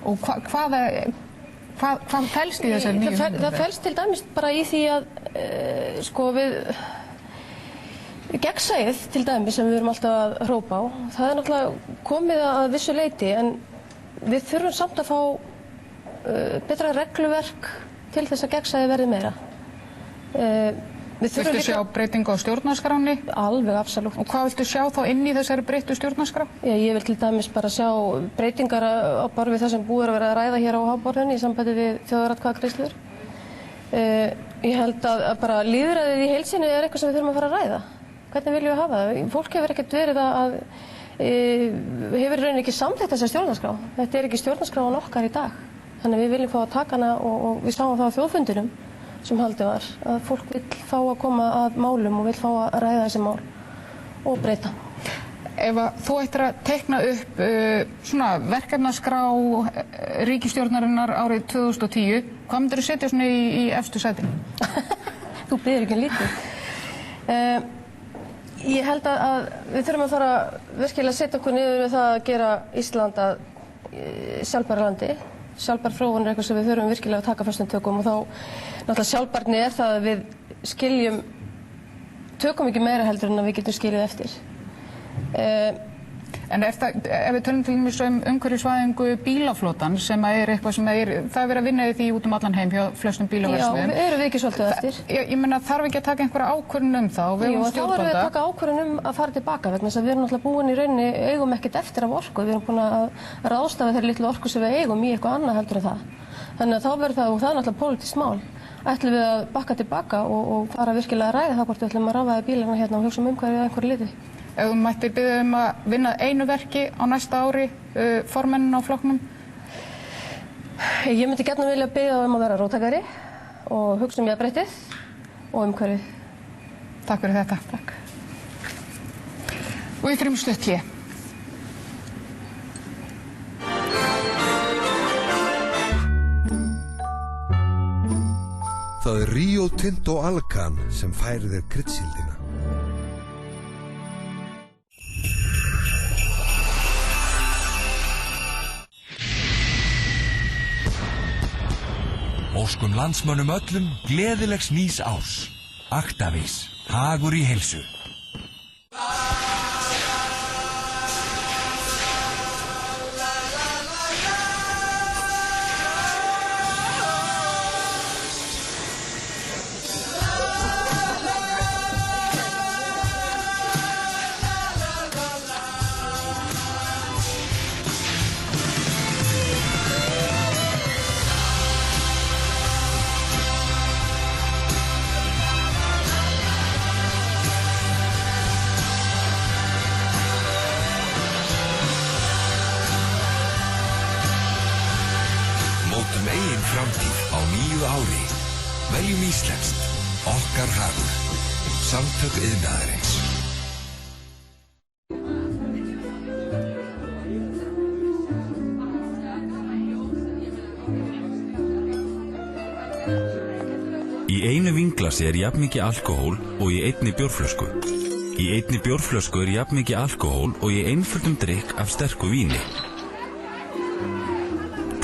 Og hvað felst í þessari nýju hugmyndafræði? Það felst til dæmis bara í því að sko við gegnsæið til dæmis sem við erum alltaf að hrópa á, það náttúrulega komið að vissu leyti, en við þurfum samt að fá betra regluverk til þess að gegnsæið verði meira. Viltu sjá breytingu á stjórnarskráni? Alveg, absolutt. Og hvað viltu sjá þá inn í þessari breyttu stjórnarskrá? Ég vil til dæmis bara sjá breytingar á borð við það sem búið að vera að ræða hér á háborðinu í sambandi við þjóðaratkvæðagreiðslur. Ég held að bara lýðræðið í heild sinni eitthvað sem við þurfum að fara að ræða. Hvernig viljum við hafa það? Fólk hefur ekkert verið að hefur raunin ekki samþykkt þessa stjórnarskrá. Þetta ekki stjórnarskráin okkar í dag. Þannig að við viljum fá að taka hana og við sáum það á þjóðfundinum sem haldið var, að fólk vill fá að koma að málum og vill fá að ræða þessi mál og breyta. Ef þú ættir að teikna upp svona verkefnaskrá ríkisstjórnarinnar árið 2010, hvað myndir þú setja svona í efstu sætinu? Þú biður ekki lítið. Ég held að við þurfum að fara virkilega að setja okkur niður við það að gera Ísland að sjálfbæra landi. Sjálfbær þróun eitthvað sem við þurfum virkilega að taka föstum tökum, og þá náttúrulega sjálfbærni það að við tökum ekki meira heldur en að við getum skiljið eftir. En ef við tölum til dæmis umhverfisvæðingu bílaflotan sem eitthvað sem það er verið að vinna í því út allan heim hjá flestum bílaverksmiðjum. Já, erum við ekki svolítið eftir? Ég meina, þarf ekki að taka einhverja ákvörðun það og við þá erum við að taka ákvörðun að fara tilbaka vegna þess að við erum náttúrulega búin í rauninni eigum ekkert eftir af orku. Við erum búin að ráðstafa þeirri litlu orku sem við eigum í eitthvað annað heldur en það. Þannig að þá verður það, og það er náttúrulega pólitískt mál, ætlum við að bakka tilbaka og fara virkilega að ræða það hvort við ætlum að rafaði bílana hérna og hugsa umhverfið að einhverju liti. Ef þú mættir biðja að vinna einu verki á næsta ári, formennin á flokknum? Ég myndi gjarnan vilja biðja að vera róttækari og hugsa jafnréttið og umhverfið. Takk fyrir þetta. Takk. Og við fyrir stutt hlé. Það Rio Tinto Alcan sem færir þér kryddsíldina. Óskum landsmönnum öllum gleðilegs nýs árs. Actavis, hagur í heilsu. framtíð á nýju ári. Veljum íslenskt. Okkar hagur. Samtök iðnaðarins. Í einu vínglasi jafn mikið alkóhól og í einni bjórflösku. Í einni bjórflösku jafn mikið alkóhól og í einföldum drykk af sterku víni.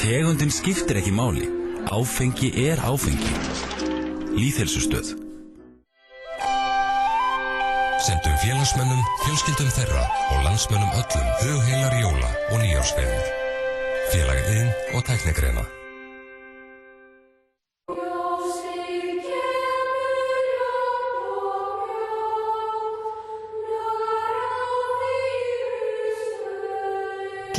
Tegundin skiptir ekki máli. Áfengi áfengi. Lýðheilsustöð. Sendum félagsmönnum, fjölskyldum þeirra og landsmönnum öllum hugheilar jóla- og nýjársveður. Félagið iðn og tæknigreina.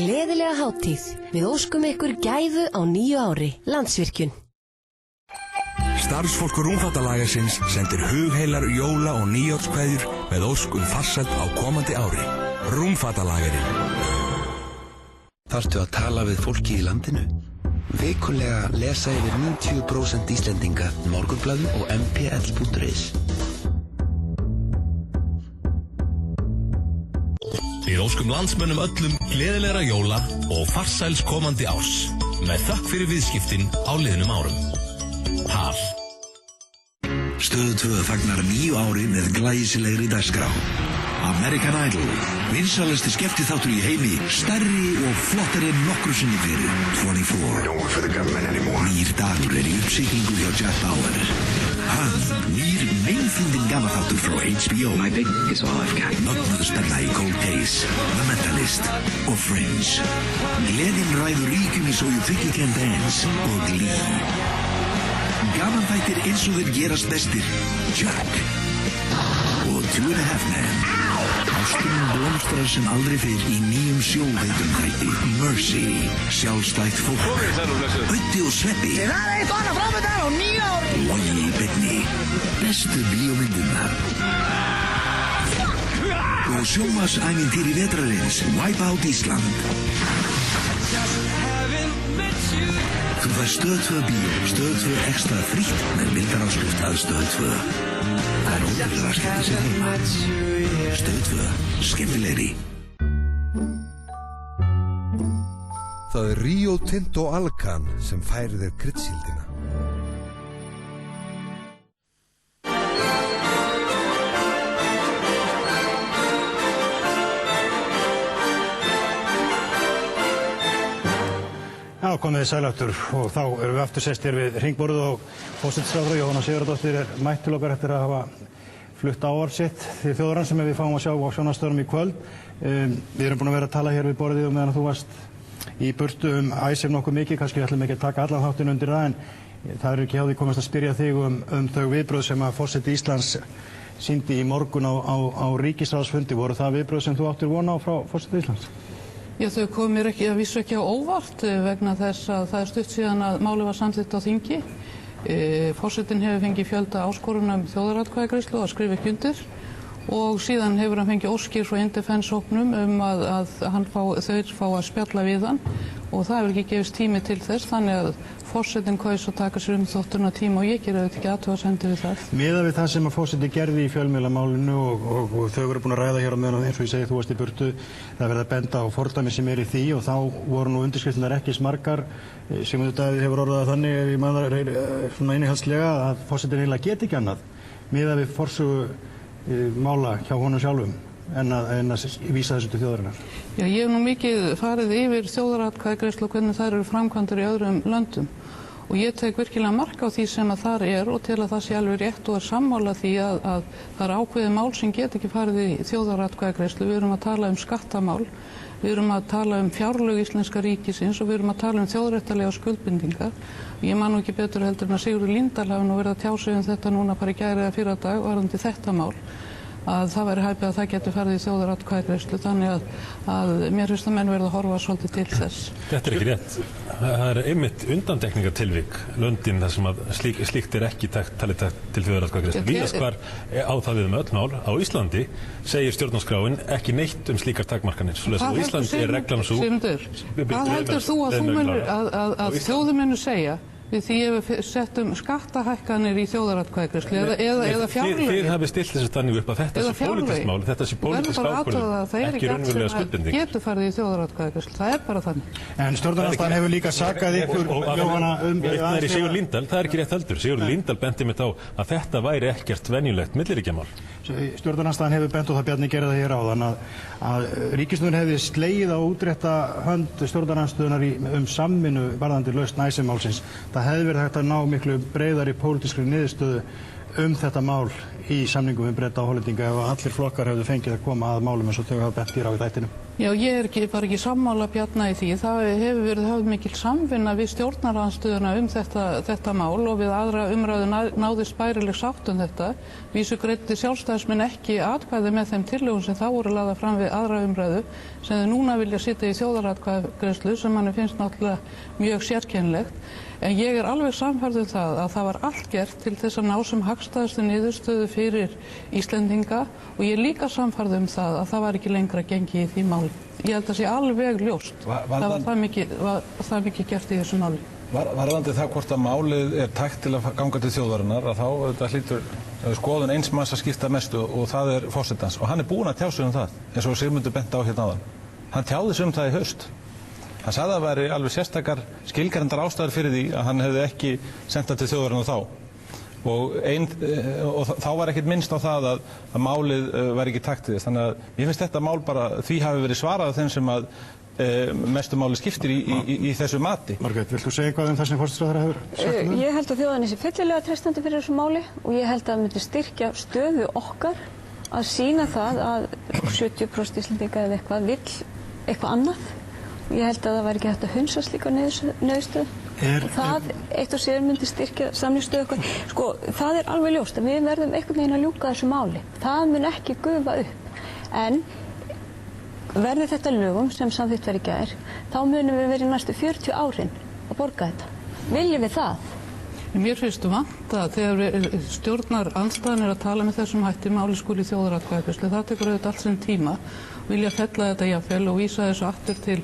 Gleðilega hátíð. Við óskum ykkur gæfu á nýju ári. Landsvirkjun. Starfsfólk Rúmfattalagersins sendir hugheilar jóla- og nýjárskveðjur með óskum farsæld á komandi ári. Rúmfattalagerinn. Þarftu að tala við fólki í landinu? Vikulega lesa yfir 90% Íslendinga Morgunblaðið og mpl.is. Við óskum landsmönnum öllum gleðilegra jóla og farsæls komandi árs. Með þökk fyrir viðskiptin á liðnum árum. Hal. Stöð 2 fagnar nýju ári með glæsilegri dagskrá. American Idol, vinsalasti skemmtiþáttur í heimi, stærri og flottari en nokkru sinni fyrir. 24. Nýr dagur í uppsiglingu hjá Jack Bauer. Hann, nýr meinfindin gamaþáttur frá HBO. My big is all I've got. Mögnuð spenna í Cold Case, The Mentalist og Fringe. Gleðin ræður ríkjum í So You Think You Can Dance og Glee. Gamanþættir eins og þeir gerast bestir. Chuck og 2.5 Men. Ástin blómstrar sem aldrei fyrr í nýjum sjóðheitum þætti. Mercy, sjálfstætt fólk. Öddi og Sveppi. Það eitt annað framöndan á nýju ári. Logi í beinni. Bestu bíómyndirnar. Og sjónvarpsævintýri vetrarins. Wipeout Ísland. Þú fær Stöð 2 bíó, Stöð 2 extra frítt með mildaráskrift að Stöð 2. Það er ótrúlega að skemmta sér heima. Stöð 2, skemmtilegri. Það er Rio Tinto Alcan sem færir þér kryddsíldina. Já, komið þið sæláttur og þá erum við aftur sest hér við hringborðið og forsætisráðherra Jóhanna Sigurðardóttir er mætt til okkar eftir að hafa flutt ávarp sitt til þjóðarinnar sem við fáum að sjá á sjónvarpsstöðvum í kvöld. Við erum búin að vera að tala hér við borðið og meðan þú varst í burtu Icesave nokkuð mikið, kannski ætlum ekki að taka allan þáttinn undir það, en það er ekki hjá því komast að spyrja þig þau viðbrögð sem að forseti Íslands sýndi í morgun á ríkisráðsfundi. Voru það viðbrögð sem þú áttir von á frá forseti Íslands? Já, þau kom mér ekki að vísu ekki á óvart vegna þess að það er stutt síðan að málið var samþykkt á þingi. Forsetinn hefur fengið fjölda áskoruna þjóðaratkvæðagreiðslu og að skrifa ekki undir og síðan hefur hann fengið óskir frá Indefense-hópnum að þeir fá að spjalla við hann og það hefur ekki gefist tími til þess, þannig að forsetinn kaus að taka sér þótturna tíma og ég gerði ekki athugasemdir við það. Miðað við það sem að forsetinn gerði í fjölmiðlamálinu og þau voru búin að ræða hér á meðan eins og ég segi þú varst í burtu, það verið að benda á fordæmi sem er í því og þá voru nú undirskriftirnar ekki smargar. Sigmundur Davíð hefur orðað þannig ef ég maður svona innihaldslega að forsetinn eiginlega get ekki annað miðað við forsögu mála hjá honum sjálfum en að vísa þessu til þjóðarinnar. Já, ég hef nú mikið farið yfir þjóðaratkvæðagreiðslu og hvernig þær eru framkvæmdar í öðrum löndum og ég tek virkilega mark á því sem að þar er og til að það sé alveg rétt og er sammála því að það er ákveðið mál sem get ekki farið í þjóðaratkvæðagreiðslu. Við erum að tala um skattamál, við erum að tala um fjárlög íslenska ríkisins og við erum að tala um þjóðréttarlegar skuldbindingar. Ég man nú ekki betur heldur en að Sigurður Líndal hafi nú verið að tjá sig um þetta núna bara í gær eða fyrradag varðandi þetta mál, að það væri hæpið að það getur farið í þjóðaratkvæðagreiðslu, þannig að mér finnst að menn verða að horfa svolítið til þess. Þetta er ekki rétt. Það er einmitt undantekningatilvik löndin þar sem að slíkt er ekki talið til þjóðaratkvæðagreiðslu. Víðast hvar á það við öll mál. Á Íslandi segir stjórnarskráin ekki neitt slíkar takmarkanir. Á Íslandi er reglan svo. Sigmundur, hvað heldur þú að þjóðin munu segja við því ef við settum skattahækkanir í þjóðaratkvæðagreiðslu eða fjárlögin. Þið hafið stillt þessu þannig upp að þetta sé pólitískt mál, þetta sé pólitísk ákvörðun, ekki raunverulega skuldbinding. Það getur farið í þjóðaratkvæðagreiðslu, það er bara þannig. En stjórnarandstaðan hefur líka sakað ykkur, Jóhanna, Sigurður Líndal, það er ekki rétt heldur. Sigurður Líndal benti mitt á að þetta væri ekkert venjulegt milliríkjamál. Stjórnarandstaðan hefur bent og það Bjarni gerði það hér áðan að ríkisstjórnin hefði slegið á útrétta hönd stjórnarandstöðunar samvinnu varðandi lausn Icesave-málsins. Það hefði verið hægt að ná miklu breiðari pólitískri niðurstöðu þetta mál í samningum við Breta og Hollendinga ef allir flokkar hefðu fengið að koma að málum eins og þau hafa bent hér á í þættinum. Já, ég er bara ekki sammála Bjarna í því. Það hefur verið höfð mikil samvinna við stjórnarandstöðuna þetta mál og við aðra umræðu náðist bærileg sátt þetta. Vísu greiddi sjálfstæðismenn ekki atkvæði með þeim tillögum sem þá voru lagðar fram við aðra umræðu sem þau núna vilja sitja í þjóðaratkvæðagreiðslu sem manni finnst náttúrulega mjög sérkennilegt. En ég er alveg sannfærð að það var allt gert til þess að ná sem hagstæðustu niðurstöðu fyrir Íslendinga og ég er líka sannfærð að það var ekki lengra gengið í því máli. Ég held að sé alveg ljóst. Það var það mikið gert í þessu máli. Varðandi það hvort að málið er tækt til að ganga til þjóðarinnar að þá hlýtur skoðun eins manns að skipta mestu og það er forsetans og hann er búinn að tjá sig það eins og Sigmundur benti á hérna áðan. Hann tjáði sig það í haust. Hann sagði að það væri alveg sérstakar skilgrendar ástæður fyrir því að hann hefði ekki sent það til þjóðarinnar þá. Og þá var ekkert minnst á það að málið væri ekki takt til þess. Þannig að ég finnst þetta mál bara, því hafi verið svarað þeim sem að mestu máli skiptir í þessu mati. Margrét, vilt þú segja eitthvað það sem forsætisráðherra hefur sagt? Ég held að þjóðin sé fyllilega treystandi fyrir þessu máli og ég held að það myndi styrkja stöðu okkar að sýna það að 70% Íslendinga eða eitthvað vill eitthvað annað. Ég held að það væri ekki hægt að hunsa slíka niðurstöðu og það eitt og sér myndi styrkja samningsstöðu okkar. Sko, það er alveg ljóst að við verðum einhvern veginn að ljúka þessu máli. Það mun ekki gufa upp. En verði þetta lögum sem samþykkt verið í gær, þá munum við verið næstu 40 árin að borga þetta. Viljum við það? Mér finnst vanta þegar stjórnarandstaðan er að tala með þessum hætti máli skuli þjóðaratkvæðagreiðslu. Það tekur auðvitað allt sinn tíma. Vilja fella þetta jafnvel og vísa þessu aftur til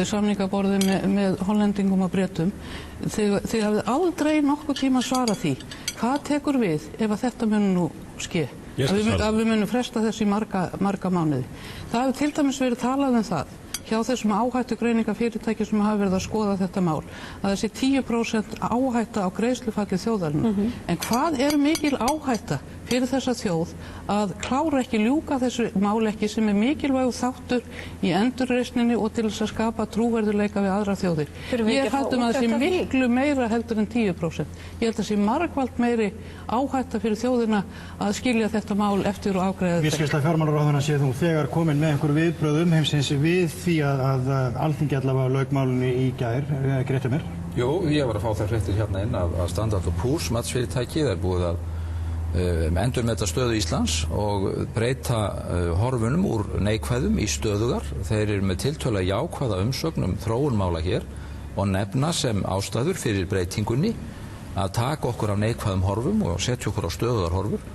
samningaborði með Hollendingum og Bretum. Þið hafið aldrei nokkuð tíma að svara því. Hvað tekur við ef að þetta mun nú ske? Að við munum fresta þessu í marga mánuði. Það hefur til dæmis verið talað það hjá þessum áhættugreiningarfyrirtæki sem hafa verið að skoða þetta mál að þessi 10% áhætta á greiðslufalli þjóðarinnar. En hvað er mikil áhætta fyrir þessa þjóð að klára ekki ljúka þessu máli sem er mikilvægur þáttur í endurreisninni og til þess að skapa trúverðurleika við aðra þjóðir. Ég held að það sé miklu meira heldur en 10%. Ég held að það sé margfalt meiri áhætta fyrir þjóðina að skilja þetta mál eftir og afgreiða þetta. Vísskýrsla fjármálaráðherra sé þú þegar komin með einhver viðbrögð umheimsins við því að Alþingi allavega lauk málunni í gær, Grétar mér? Jú, ég var að fá þær fréttir hérna inn að Standard & Poor's matsfyrirtæki er búið að endurmeta stöðu Íslands og breyta horfunum úr neikvæðum í stöðugar. Þeir eru með tiltölulega jákvæða umsögn þróun mála hér og nefna sem ástæður fyrir breytingunni að taka okkur af neikvæðum horfum og setja okkur á stöðugar horfur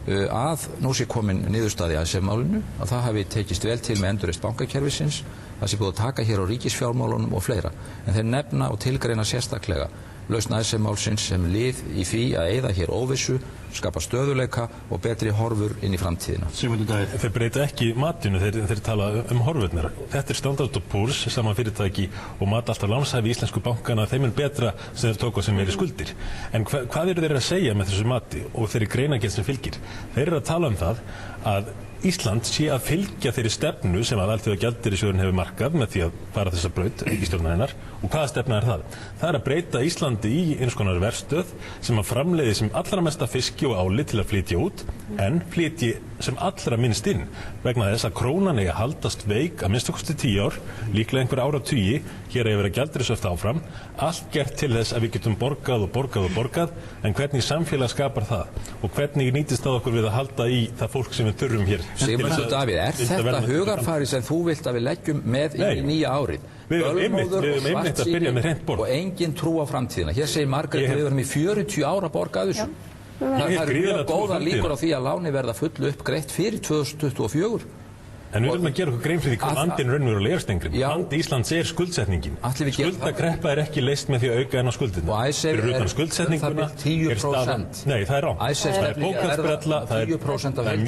að nú sé komin niðurstaði að Icesave-málinu, að það hafi tekist vel til með endurreisn bankakerfisins, það sé búið að taka hér á ríkisfjármálunum og fleira. En þeir nefna og tilgreina sérstaklega lausn Icesave-málsins sem lið í því að eyða hér óvissu, skapa stöðuleika og betri horfur inn í framtíðina. Þeir breyta ekki matinu, þeir tala horfurnar. Þetta er Standard & Poor's, saman fyrirtæki og mat alltaf lánshæfi íslensku bankana, þeim er betra sem þeir tóku sem meiri skuldir. En hvað eru þeir að segja með þessu mati og þeirri greinargerð sem fylgir? Þeir eru að tala það að Ísland sé að fylgja þeirri stefnu sem að Alþjóðagjaldeyrissjóðurinn hefur markað með því að fara þessa braut ríkisstjórnarinnar. Og hvaða stefna er það? Það er að breyta Íslandi í eins konar verstöð sem að framleiði sem allra mesta fiski og áli til að flytja út en flytji sem allra minnst inn vegna þess að krónan eigi að haldast veik að minnst okkur 10 ár, líklega einhver áratugi, hér eigi verið að gjaldeyrishöft áfram, allt gert til þess að við getum borgað, en hvernig samfélag skapar það og hvernig nýtist það okkur við að halda í það fólk sem við þurfum hér. Sigmundur Davíð, er þetta hugarfari sem þú vilt að við leggjum með í nýja árið? Bölmóður og svartsýni og engin trú á framtíðina. Hér segir Margrét að við verðum í 40 ára að borga þessu. Það eru mjög góðar líkur á því að láni verða fullu uppgreitt fyrir 2024. En við erum að gera okkur grein fyrir því hvað vandinn raunverulega Steingrímur. Vandi Íslands skuld-setningin. Skuldakreppa ekki leyst með því að auka hennar skuldina. Fyrir utan skuldsetninguna 10%. Nei, það rangt. Það bókhaldsbrella, það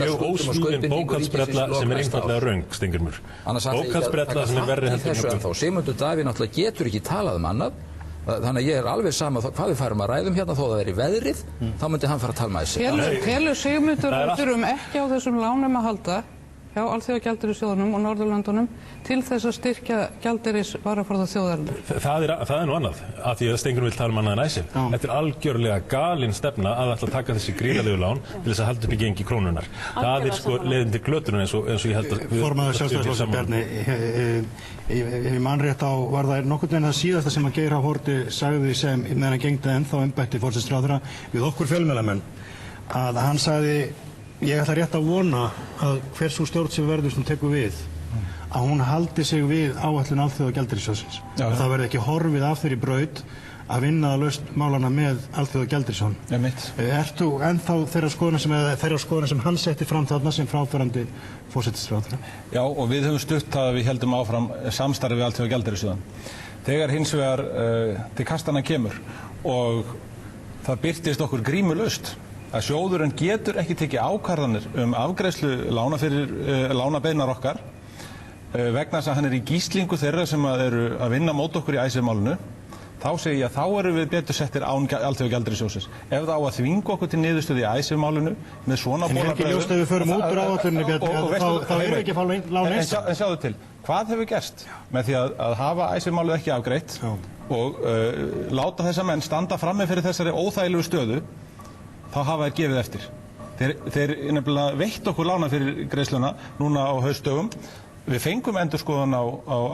mjög ósvífin bókhaldsbrella sem einfallega röng, Steingrímur. Bókhaldsbrella sem verri heldur. Sigmundur Davíð náttúrulega getur ekki talað annað. Þannig að ég alveg sama hvað við færum að ræðum hérna þó það veri veðrið, þá myndi hann fara að tala með þessi. Telur Sigmundur að við þurfum ekki á þessum lánum að halda hjá Alþjóðagjaldeyrissjóðnum og Norðurlöndunum til þess að styrkja gjaldeyrisvaraforða þjóðarinnar? Það er nú annað, af því að Steingrímur vill tala annað en ICEF. Þetta algjörlega galin stefna að ætla að taka þessi gríðarlegu lán til þess að halda upp í gengi krónunnar. Það leiðin til glötunar eins og ég held að Formaður Sjálfstæðisflokksins Bjarni, ef mann rétt á var það nokkurn veginn það síðasta sem að Geir H. Haarde sagði sem meðan hann gegndi ennþá embætti forsætisráðherra við okkur fjölmiðlamenn að hann sagði ég ætla rétt að vona að hversu stjórn sem verður sem tekur við að hún haldi sig við áætlun Alþjóðagjaldeyrissjóðsins. Það verði ekki horfið af þeirri braut að vinna að lausn málana með Alþjóðagjaldeyrissjóðnum. Ert þú ennþá þeirra skoðana sem hann setti fram þarna sem fráfarandi forsætisráðherra? Já, og við höfum stutt að við heldum áfram samstarfi við Alþjóðagjaldeyrissjóðan. Þegar hins vegar til kastana kemur og það birtist okkur grímulaust að sjóðurinn getur ekki tekið ákvarðanir afgreiðslu lána fyrir lánabeiðnar okkar vegna þess að hann í gíslingu þeirra sem eru að vinna mót okkur í ICEF-málinu, þá segi ég að þá erum við betur settir án Alþjóðagjaldeyrissjóðsins. Ef það á að þvinga okkur til niðurstöðu í ICEF-málinu með svona bólabræður... En ekki ljóst ef við förum út úr áætluninni, þá erum við ekki að fá lán eins. En sjáðu til, hvað hefur gerst með því að hafa ICEF-málið ekki afgreitt og láta þessa menn standa frammi fyrir þessari óþægilegu stöðu, þá hafa þeir gefið eftir. Þeir nefnilega veitt okkur lána fyrir greiðsluna núna á haustdögum. Við fengum endurskoðun á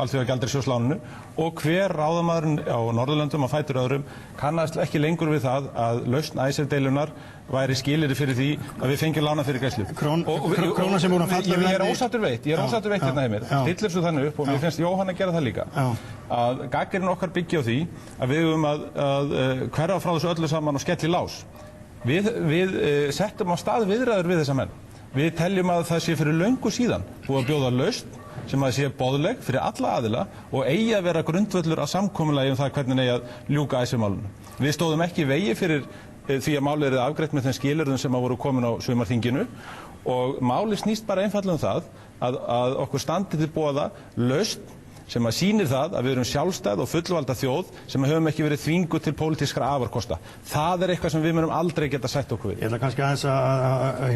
Alþjóðagjaldeyrissjóðsláninu og hver ráðamaðurinn á Norðurlöndum á fætur öðrum kannast ekki lengur við það að lausn ICEF-deilunnar væri skilyrði fyrir því að við fengjum lána fyrir greiðslu. Króna sem voru að falla... Ég er ósáttur veitt hérna heimir. Stillir svo þannig upp og mér finnst Jóhann að gera það líka. Að gagnrýnin okkar byggja á því að við höfum að hverfa frá þessu öllu saman og skella í lás. Við settum á stað viðræður við þessa menn. Við teljum að það sé fyrir löngu síðan búið að bjóða lausn sem að sé boðleg fyrir alla aðila og eigi að vera grundvöllur að samkomulagi það hvernig eigi að ljúka ICEF-málinu. Við stóðum ekki í vegi fyrir því að málið er afgreitt með þeim skilyrðum sem að voru komin á sumarþinginu og málið snýst bara einfallega það að okkur standi til boða lausn sem að sýnir það að við erum sjálfstæð og fullvalda þjóð sem höfum ekki verið þvinguð til pólitískra afarkosta. Það eitthvað sem við munum aldrei geta sætt okkur við. Ég ætla kannski aðeins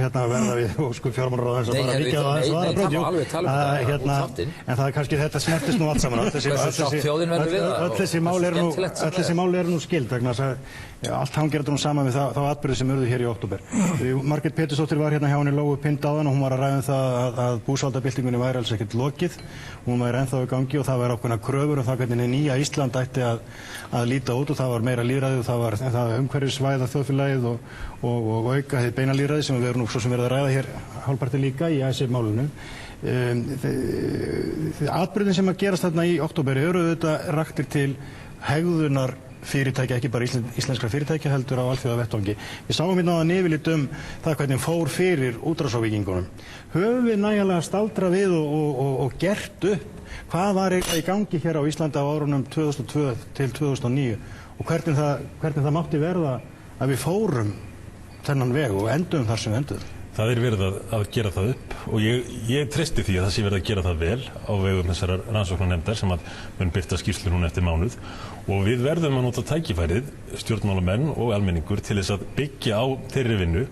að verða við og fjármálaráð aðeins að bara líka það aðeins aðra brot. En það kannski þetta snertist nú allt saman. Öll þessi mál eru nú skild vegna þess að allt hangir þetta nú saman við þá atburði sem urðu hér í október. Margrét Pétursdóttir var hérna hjá henni Lóu Pind áðan og hún var að ræða það að búsáhaldabyltingunni væri alls ekkert lokið. Hún væri ennþá í gangi og það var ákveðna kröfur það hvernig nýja Ísland ætti að líta út og það var meira lýðræði og það var umhverfisvæða þjóðfélagið og auka þið beina lýðræði sem við erum nú svo sem verið að ræða hér hálfparti líka í ICEF-málinu. Atburðin sem að gerast þarna í október eru auðvitað raktir til hegðunar fyrirtækja, ekki bara íslenskra fyrirtækja heldur á alþjóðavettvangi. Við sáum hérna áðan yfirlit það hvernig fór fyrir útrásarvíkingunum. Höfum við nægilega staldrað við og gert upp hvað var í gangi hér á Íslandi á árunum 2002 til 2009 og hvernig það mátti verða að við fórum þennan veg og endum þar sem við enduðum? Það verið að gera það upp og ég treysti því að það sé verið að gera það vel á vegum þessarar rannsóknarnefndar sem að mun birta skýrslu núna eftir mánuð og við verðum að nota tækifærið, stjórnmálamenn og almenningur til þess að byggja á þeirri vinnu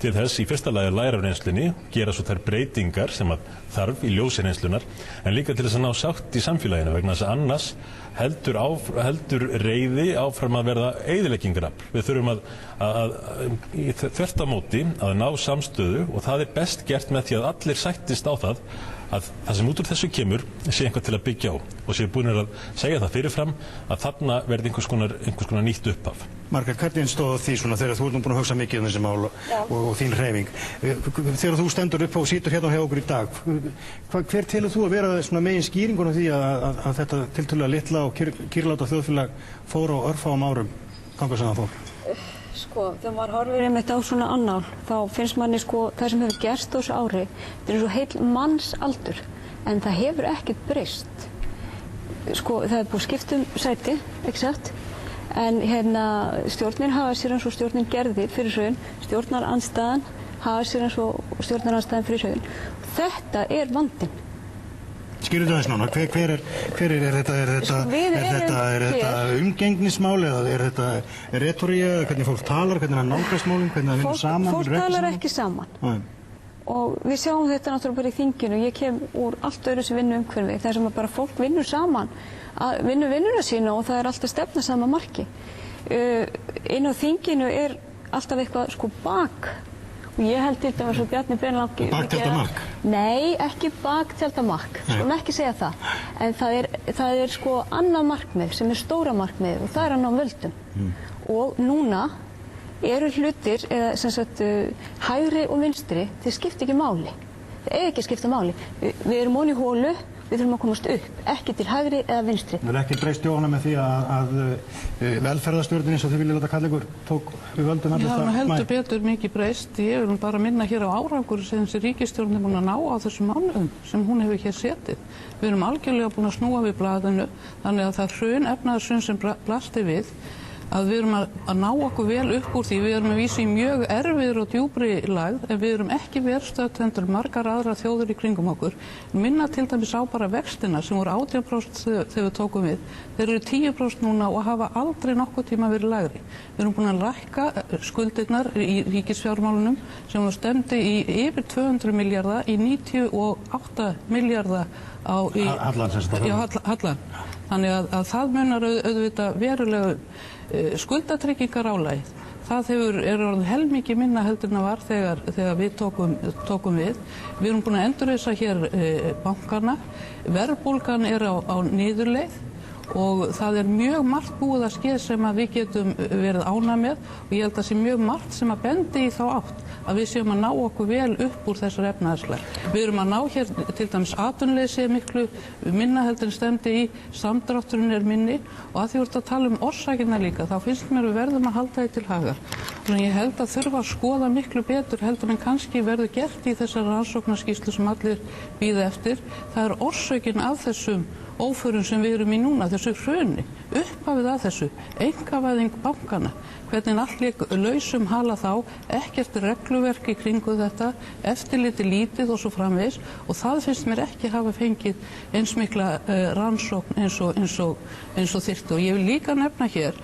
til þess í fyrsta lagi að læra af reynslunni, gera svo þær breytingar sem að þarf í ljósi reynslunar en líka til þess að ná sátt í samfélaginu vegna þess að annars heldur reiði áfram að verða eyðileggingarafl. Við þurfum að þvert á móti að ná samstöðu og það er best gert með því að allir sættist á það að það sem út úr þessu kemur sé eitthvað til að byggja á og sé búinir að segja það fyrirfram að þarna verði einhvers konar nýtt upphaf. Margrét, hvernig stóð því svona þegar þú ert nú búin að hugsa mikið um þessi mál og þín hreyfing? Þegar þú stendur upp og situr hérna hjá okkur í dag, hver telur þú að vera svona megin skýringun á því að þetta tiltölulega litla og kyrrláta þjóðfélag fór á örfáum árum ganga sem það fór? Sko, þegar maður horfir einmitt á svona annál, þá finnst manni sko það sem hefur gerst á þessu ári, þetta er svo heil mannsaldur, en það hefur ekkert breyst. Sko, það er búið skipt sæti, ekki satt, en stjórnin hafa sér eins og stjórnin gerði fyrir hrun, stjórnarandstaðan hafa sér eins og stjórnarandstaðan fyrir hrun. Þetta er vandinn. Skýrðu það eins nána, hver er þetta? Er þetta umgengnismál eða er þetta retoríu, hvernig fólk talar, hvernig það nálgast málum, hvernig það vinnur saman? Fólk talar ekki saman. Nei. Og við sjáum þetta náttúrulega bara í þinginu. Ég kem úr allt öðru sem vinnuumhverfi, þar sem bara fólk vinnur saman, vinnur vinnuna sína og það er alltaf stefna sama marki. Inn á þinginu er alltaf eitthvað sko bak. Og ég held til dæmis að Bjarni Brynjólfsson... Baktjaldamark? Nei, ekki baktjaldamark, skulum ekki segja það. En það er sko annað markmið sem er stóra markmið og það er að ná völdum. Og núna eru hlutir, eða sem sagt hægri og vinstri, þeir skipta ekki máli. Þeir eiga ekki að skipta máli. Við erum onni í hólu, við þurfum að komast upp, ekki til hægri eða vinstri. Það er ekki breyst Jóhanna með því að velferðarstjórnin eins og þið viljið láta kalla ykkur tók við völdum allir það? Já, heldur betur mikið breyst. Ég vil bara minna hér á árangur sem þessi ríkisstjórn er búin að ná á þessum mánuðum sem hún hefur hér setið. Við erum algjörlega búin að snúa við blaðinu, þannig að það hrun efnaðarhrun sem blasti við, að við erum að ná okkur vel upp úr því. Við erum að vísa í mjög erfiðri og djúpri lægð, en við erum ekki verðstödd heldur margar aðrar þjóðir í kringum okkur. Minna til dæmis á bara vextina sem voru 18% þegar við tókum við. Þeir eru 10% núna og hafa aldrei nokkuð tíma verið lægri. Við erum búin að lækka skuldirnar í ríkisfjármálunum sem var stemdi í yfir 200 milljarða í 98 milljarða á hallan. Þannig að það munar auðvitað verulegu skuldatryggingar álagið. Það er orðið helmikið minna heldur en það var þegar við tókum við. Við erum búin að endurreisa hér bankana. Verðbólgan er á niðurleið og það er mjög margt búið að skeið sem að við getum verið ánægð með og ég held að sé mjög margt sem að bendi í þá átt að við séum að ná okkur vel upp úr þessar efnahagslægð. Við erum að ná hér til dæmis atvinnuleysi miklu minna heldur en stemdi í, samdrátturinn er minni og að því voru að tala um orsakina líka, þá finnst mér við verðum að halda því til hagar. Þannig ég held að þurfa að skoða miklu betur heldur en kannski verður gert í þessar rannsóknarskýrslu sem allir bíða eftir. Það er orsökin af þessum óförum sem við erum í núna, þessu hruni, upphafið að þessu, einkavæðing bankana, hvernig allt lék lausum hala þá, ekkert regluverk í kringu þetta, eftirliti lítið og svo framvegis og það finnst mér ekki hafa fengið eins mikla rannsókn eins og þyrfti og ég vil líka nefna hér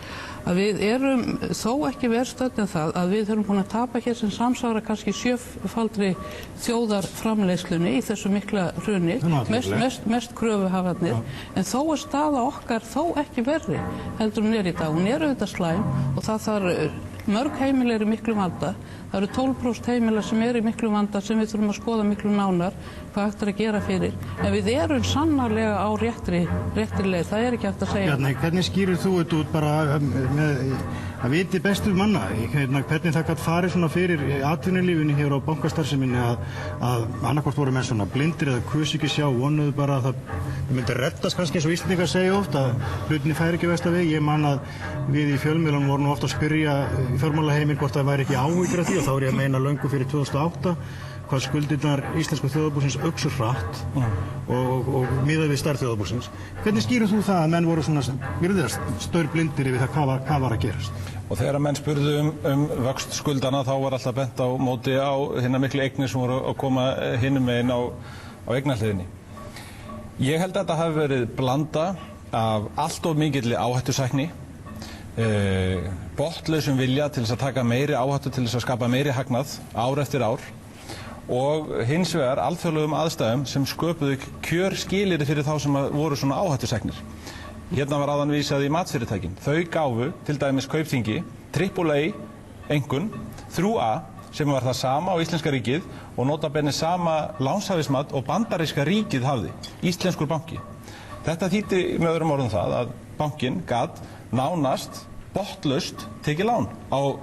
að við erum þó ekki verðstödd en það að við erum búin að tapa hér sem samsvara kannski sjöfaldri þjóðarframleiðslunni í þessu mikla hruni, mest kröfuhafarnir, en þó er staða okkar þó ekki verri heldur hún er í dag. Hún er auðvitað slæm og það þarf mörg heimili eru í miklum vanda. Það eru 12% heimila sem eru í miklum vanda sem við þurfum að skoða miklu nánar hvað hægt er að gera fyrir. En við erum sannarlega á réttri leið, það er ekki hægt að segja. Bjarni, hvernig skýrir þú þetta út bara með að viti bestu manna? Hvernig það gæti farið svona fyrir atvinnulífinni hér á bankastarfseminni að annarkvort voru menn svona blindir eða kusu ekki sjá, vonuðu bara að það myndi reddast kannski eins og Íslendingar segja oft að hlutinni færi ekki versta veg. Ég man að við í fjölmiðlunum vorum ofta að spyrja fjármálaheiminn hvort það væri ekki áhyggjur af því og þá er ég að meina löngu fyrir 2008 hvað skuldirnar íslensku þjóðarbúsins uxu hratt og miðað við stærð þjóðarbúsins. Hvernig skýrir þú það að menn voru svona virðast staurblindir yfir það hvað var að gerast? Og þegar menn spurðu vöxt skuldana þá var alltaf bent á móti á hinna miklu eignir sem voru að koma hinum megin á eignahliðinni. Ég held að þetta hafi verið blanda af allt of mikilli áhættusækni, botnlausum vilja til þess að taka meiri áhættu til þess að skapa meiri hagnað ár eftir ár og hins vegar alþjóðlegum aðstæðum sem sköpuðu kjörskilyrði fyrir þá sem voru svona áhættusæknir. Hérna var áðan vísað í matsfyrirtækin. Þau gáfu til dæmis Kaupþingi AAA einkunn, 3A sem var það sama á Íslenska ríkið og nota bene sama lánshæfismat og bandaríska ríkið hafði, íslenskur banki. Þetta þýddi með öðrum orðum það að bankinn gat nánast botnlaust tekið lán á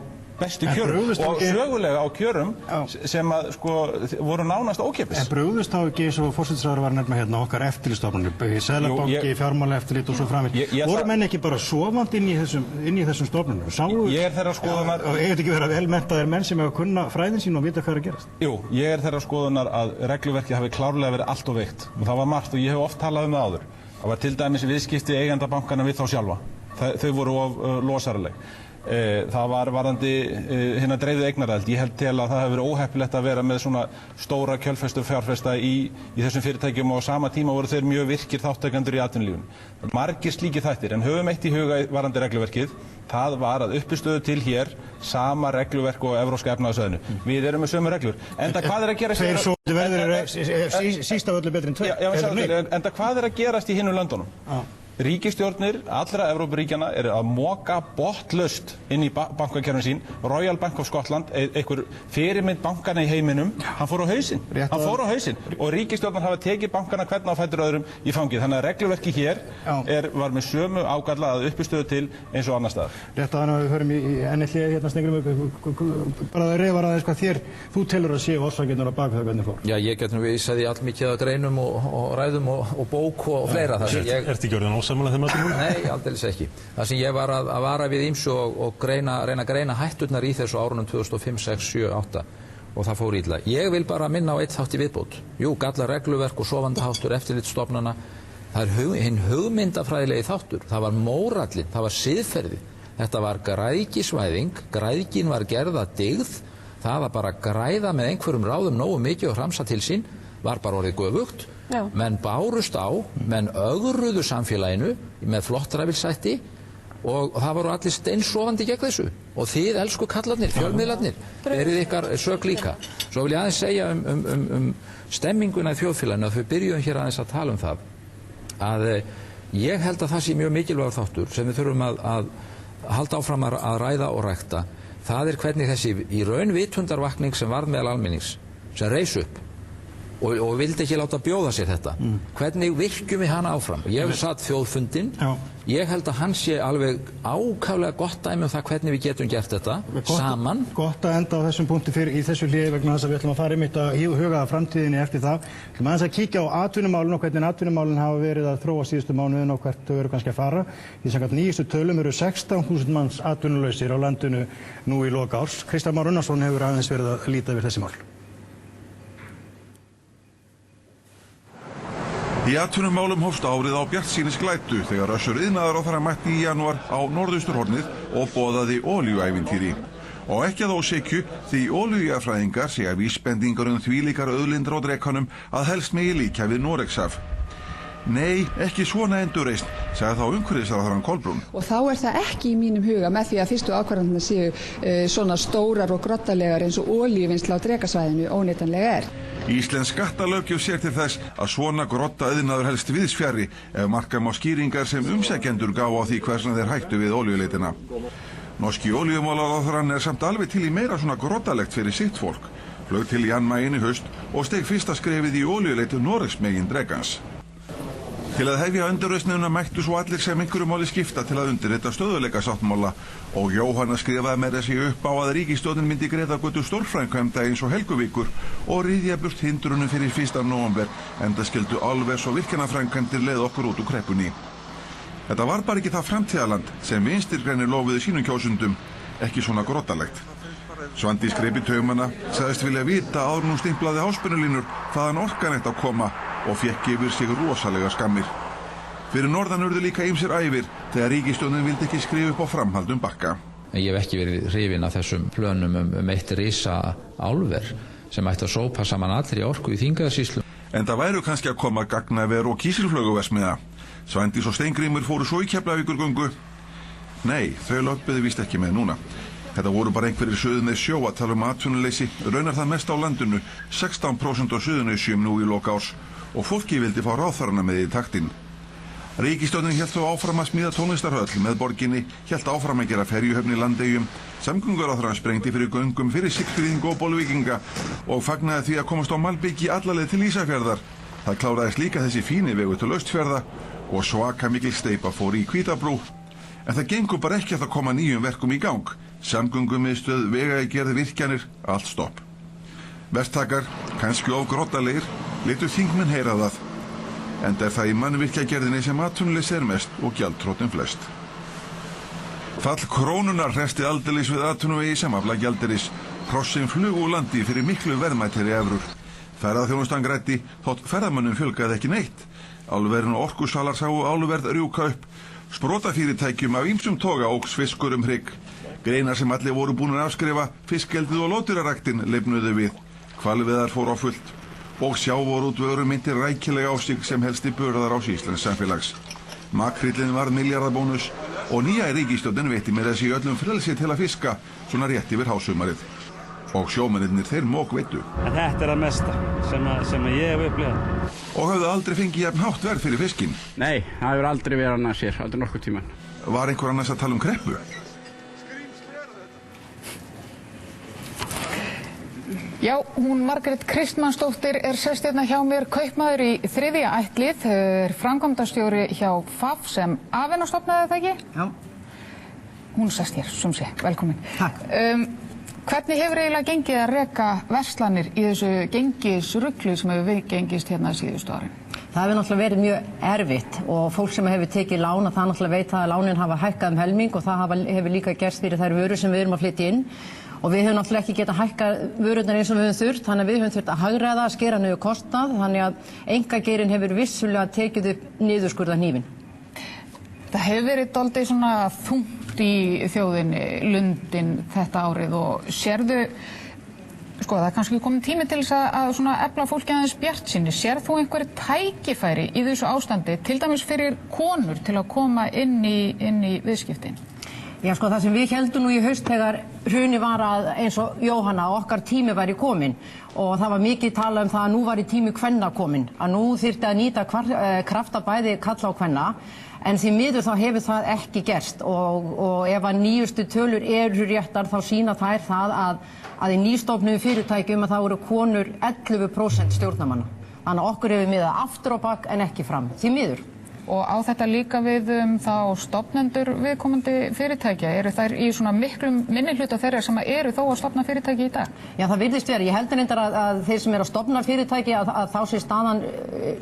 bestu kjörum og sögulega á kjörum sem að sko voru nánast ókeypis. En brugðust þá ekki eins og forsætisráðherra var að nefna hérna okkar eftirlitsstofnanir, Seðlabanki, Fjármálaeftirlit og svo framvegis. Voru menn ekki bara sofandi inn í þessum stofnunum? Ég er þeirra skoðunar... Eigið þetta ekki vera velmenntaðir menn sem hefur kunna fræðin sín og vita hvað er að gerast? Jú, ég er þeirra skoðunar að regluverkið hafi klárlega verið allt of veikt. Og það var margt og ég hef oft talað það áður. Það var til dæmis viðskipti eigendabankana við þá sjálfa. Þau voru of losaraleg. Það var varðandi hérna dreifðu eignaraðild. Ég held til að það hefur verið óheppilegt að vera með svona stóra kjölfestu fjárfesta í þessum fyrirtækjum og á sama tíma voru þeir mjög virkir þátttakendur í atvinnulífinu. Margir slíkir þættir, en höfum eitt í huga varðandi regluverkið. Það var að uppistöðu til hér sama regluverk og evrópska efnahagssvæðinu. Við erum með sömu reglur. Enda hvað er að gerast? Tveir svo verður síst af öllu betri en tveir. Enda hvað er að gerast í hinum löndunum? Ríkisstjórnir allra Evrópuríkjanna eru að moka botlaust inn í bankakerfin sín. Royal Bank of Scotland, einhver fyrirmynd bankana í heiminum, hann fór á hausinn. Og ríkisstjórnar hafa tekið bankana hvern á fætur öðrum í fangið. Þannig að regluverki hér var með sömu ágalla að uppistöðu til eins og annar staðar. Rétt að við förum í ennillið hérna Steingrímur, bara það reyfar aðeins hvað þú telur að séu orsakirnar á bak það hvernig fór. Já, ég get nú vísað í allmikið af greinum og ræðum og bók og fleira. Ertu ekki orðinn ósammála þeim öllum? Nei, aldeilis ekki. Það sem ég var að vara við ýmsu og reyna að greina hætturnar í þessu árunum 2005, 6, 7, 8 og það fór illa. Ég vil bara minna á eitt þátt í viðbót. Jú, galla regluverk og sofandaháttur eftirlitsstofnana. Það er hinn hugmyndafræðilegi þáttur. Það var mórallinn, það var siðferði. Þetta var græðgisvæðing, græðgin var gerð að dyggð. Það var bara að græða með einhverjum ráðum nógu mikið og hramsa til sín var bara orðið göfugt. Menn bárust á, menn ögruðu samfélaginu með flottræfilsætti og það voru allir steinsofandi gegn þessu. Og þið, elsku kallarnir, fjölmiðlarnir, verið ykkar sök líka. Svo vil ég aðeins segja stemminguna í þjóðfélaginu að við byrjum hér aðeins að tala það að ég held að það sé mjög mikilvægur þáttur sem við þurfum að halda áfram að ræða og rækta. Það er hvernig þessi í raun vitundarvakning sem varð meðal almennings, sem reis upp og vildi ekki láta bjóða sér þetta. Hvernig virkjum við hana áfram? Ég hef satt þjóðfundinn. Ég held að hann sé alveg ákaflega gott dæmi það hvernig við getum gert þetta saman. Gott að enda á þessum punkti í þessu hliði vegna þess að við ætlum að fara einmitt að huga að framtíðinni eftir það. Við ætlum aðeins að kíkja á atvinnumálin og hvernig atvinnumálin hafa verið að þróa síðustu mánuðin og hvert þau eru kannski að fara. Því samkvæmt nýjustu tölum eru 16.000 manns atvinnulausir á landinu nú í lok árs. Kristján Már Unnarsson hefur aðeins verið að líta yfir þessi mál. Í atvinnumálum hófst árið á bjartsýnis glætu þegar Össur iðnaðarráðherra mætti í janúar á norðausturhornið og boðaði olíuævintýri. Og ekki að ósekju því olíujafræðingar segja vísbendingar þvílíkar auðlindir á drekanum að helst megi líkja við Noregshaf. Nei, ekki svona endurreisn, sagði þá umhverfisráðherrann Kolbrún. Og þá er það ekki í mínum huga með því að fyrstu ákvarðanirnar séu svona stórar og grottalegar eins og olíuvinnsla á drekasvæðinu óneitanlega er. Íslensk skattalöggjöf sér til þess að svona grotta iðnaður helst viðsfjarri ef marka má skýringar sem umsækjendur gá á því hversna þeir hættu við olíuleitina. Norski olíumálaráðherrann samt alveg til í meira svona grottalegt fyrir sitt fólk. Flaug til Jan Mayen í haust og steig fyrsta skrefið í olíuleitu Noregsmegin drekans. Til að hefja endurreisnina mættu svo allir sem einhverju máli skipta til að undirrita stöðugleikasáttmála og Jóhanna skrifaði með þessi upp á að ríkisstjórnin myndi greiða götu stórframkvæmda eins og Helguvíkur og ryðja burt hindrunum fyrir 1. nóvember enda skildu álvers og virkjanaframkvæmdir leið okkur út úr kreppunni. Þetta var bara ekki það framtíðarland sem Vinstri-grænir lofuðu sínum kjósundum, ekki svona grottalegt. Svandís greip í taumana, sagðist vilja vita áður nú stimplaði háspennulínur hvaðan orkan ætti að koma og fekk yfir sig rosalega skammir. Fyrir norðan urðu líka ýmsir æfir þegar ríkisstjórnin vildi ekki skrifa upp á framhaldum Bakka. Ég hef ekki verið hrifinn af þessum plönum eitt risa álver sem ætti að sópa saman allri orku í Þingeyjarsýslu. En það væru kannski að koma gagnaver og kísilflöguverksmiðja. Svandís og Steingrímur fóru svo í Keflavíkurgöngu. Nei, þau löbbuðu víst ekki með núna. Þetta voru bara einhverjir Suðurnes sjó að tala atvinnuleysi, raunar það mest á landinu, 16% á Suðurnesjum nú í lok árs og fólki vildi fá ráðherrana með í taktinn. Ríkisstjórnin hélt þó áfram að smíða tónlistarhöll með borginni, hélt áfram að gera ferjuhöfn í Landeyjum, samgönguráðherrann sprengdi fyrir göngum fyrir Siglfirðinga og Bolvíkinga og fagnaði því að komast á malbiki alla leið til Ísafjarðar. Það kláraðist líka þessi fíni vegur til Austfjarða og svaka mikil steypa fór í Hvítabrú. En það gengur bara ekki að það koma nýjum verkum í gang, samgöngumiðstöð, vegagerð, virkjanir, allt stopp. Verktakar, kannski of grottalegir, létu þingmenn heyra það. Enda það í mannvirkjagerðinni sem atvinnuleysi mest og gjaldþrotin flest. Fall krónunar hresti aldeilis við atvinnuvegi sem afla gjaldeyris. Hrossin flugu úr landi fyrir miklu verðmætari evrur. Ferðaþjónustan græddi þótt ferðamönnum fjölgaði ekki neitt. Álverin og orkusalar sáu álverð rjúka upp. Sprotafyrirtækjum af ýmsum toga óx fiskur hrygg. Greinar sem allir voru búin að afskrifa, fiskeldið og lóturaræktin lifnuðu við. Hvalveiðar fór á fullt. Og sjávarútvegur mynti rækilega á sig sem helsti burðar á íslensks samfélags. Makrillin varð milljarðabónus og nýja ríkisstjórnin veitti mér þessi öllum frelsi til að fiska svona rétt yfir hásumarið. Og sjómennirnir þeir mókveittu. Þetta það mesta sem ég hef upplifað. Og hafðu aldrei fengið jafn hátt verð fyrir fiskinn? Nei, það hefur aldrei verið annars hér, aldrei nokkuð tíman. Var einhver annars að tala kreppu? Já, hún Margrét Kristmannsdóttir sest hérna hjá mér, kaupmaður í 3. ættlið, framkvæmdastjóri hjá FAF sem Avena stofnaði það ekki? Já. Hún sest hér, sumsi, velkomin. Takk. Hvernig hefur eiginlega gengið að reka verslanir í þessu gengisrugli sem hefur viðgengist hérna síðustu árin? Það hefur náttúrulega verið mjög erfitt og fólk sem hefur tekið lán, það náttúrulega veit að lánin hafa hækkað helming og það hefur líka gerst fyrir þær vörur sem við erum að flytja inn. Og við höfum náttúrulega ekki getað hækkað vörurnar eins og við höfum þurft, þannig að við höfum þurft að hagræða, skera niður kostnað, þannig að einkageirinn hefur vissulega tekið upp niðurskurðarhnífinn. Það hefur verið dálítið svona þungt í þjóðinni, lundin þetta árið og sérðu, sko það kannski komin tími til þess að svona efla fólki aðeins bjartsýni. Sérð þú einhverju tækifæri í þessu ástandi, til dæmis fyrir konur til að koma inn í viðskiptin? Já, sko, það sem við heldum nú í haust þegar hruni var að eins og Jóhanna, okkar tími væri komin og það var mikið talað það að nú væri tími kvenna komin, að nú þyrfti að nýta krafta bæði kalla og kvenna, en því miður þá hefur það ekki gerst og ef að nýjustu tölur eru réttar þá sýna þær það að í nýstofnuðum fyrirtækjum að það voru konur 11% stjórnarmanna. Þannig að okkur hefur miðað aftur á bak en ekki fram, því miður. Og á þetta líka við þá stofnendur viðkomandi fyrirtækja, eru þær í svona miklum minnihluta þeirra sem eru þó að stofna fyrirtæki í dag? Já, það virðist verið. Ég heldur reyndar að þeir sem eru að stofna fyrirtæki að þá sé staðan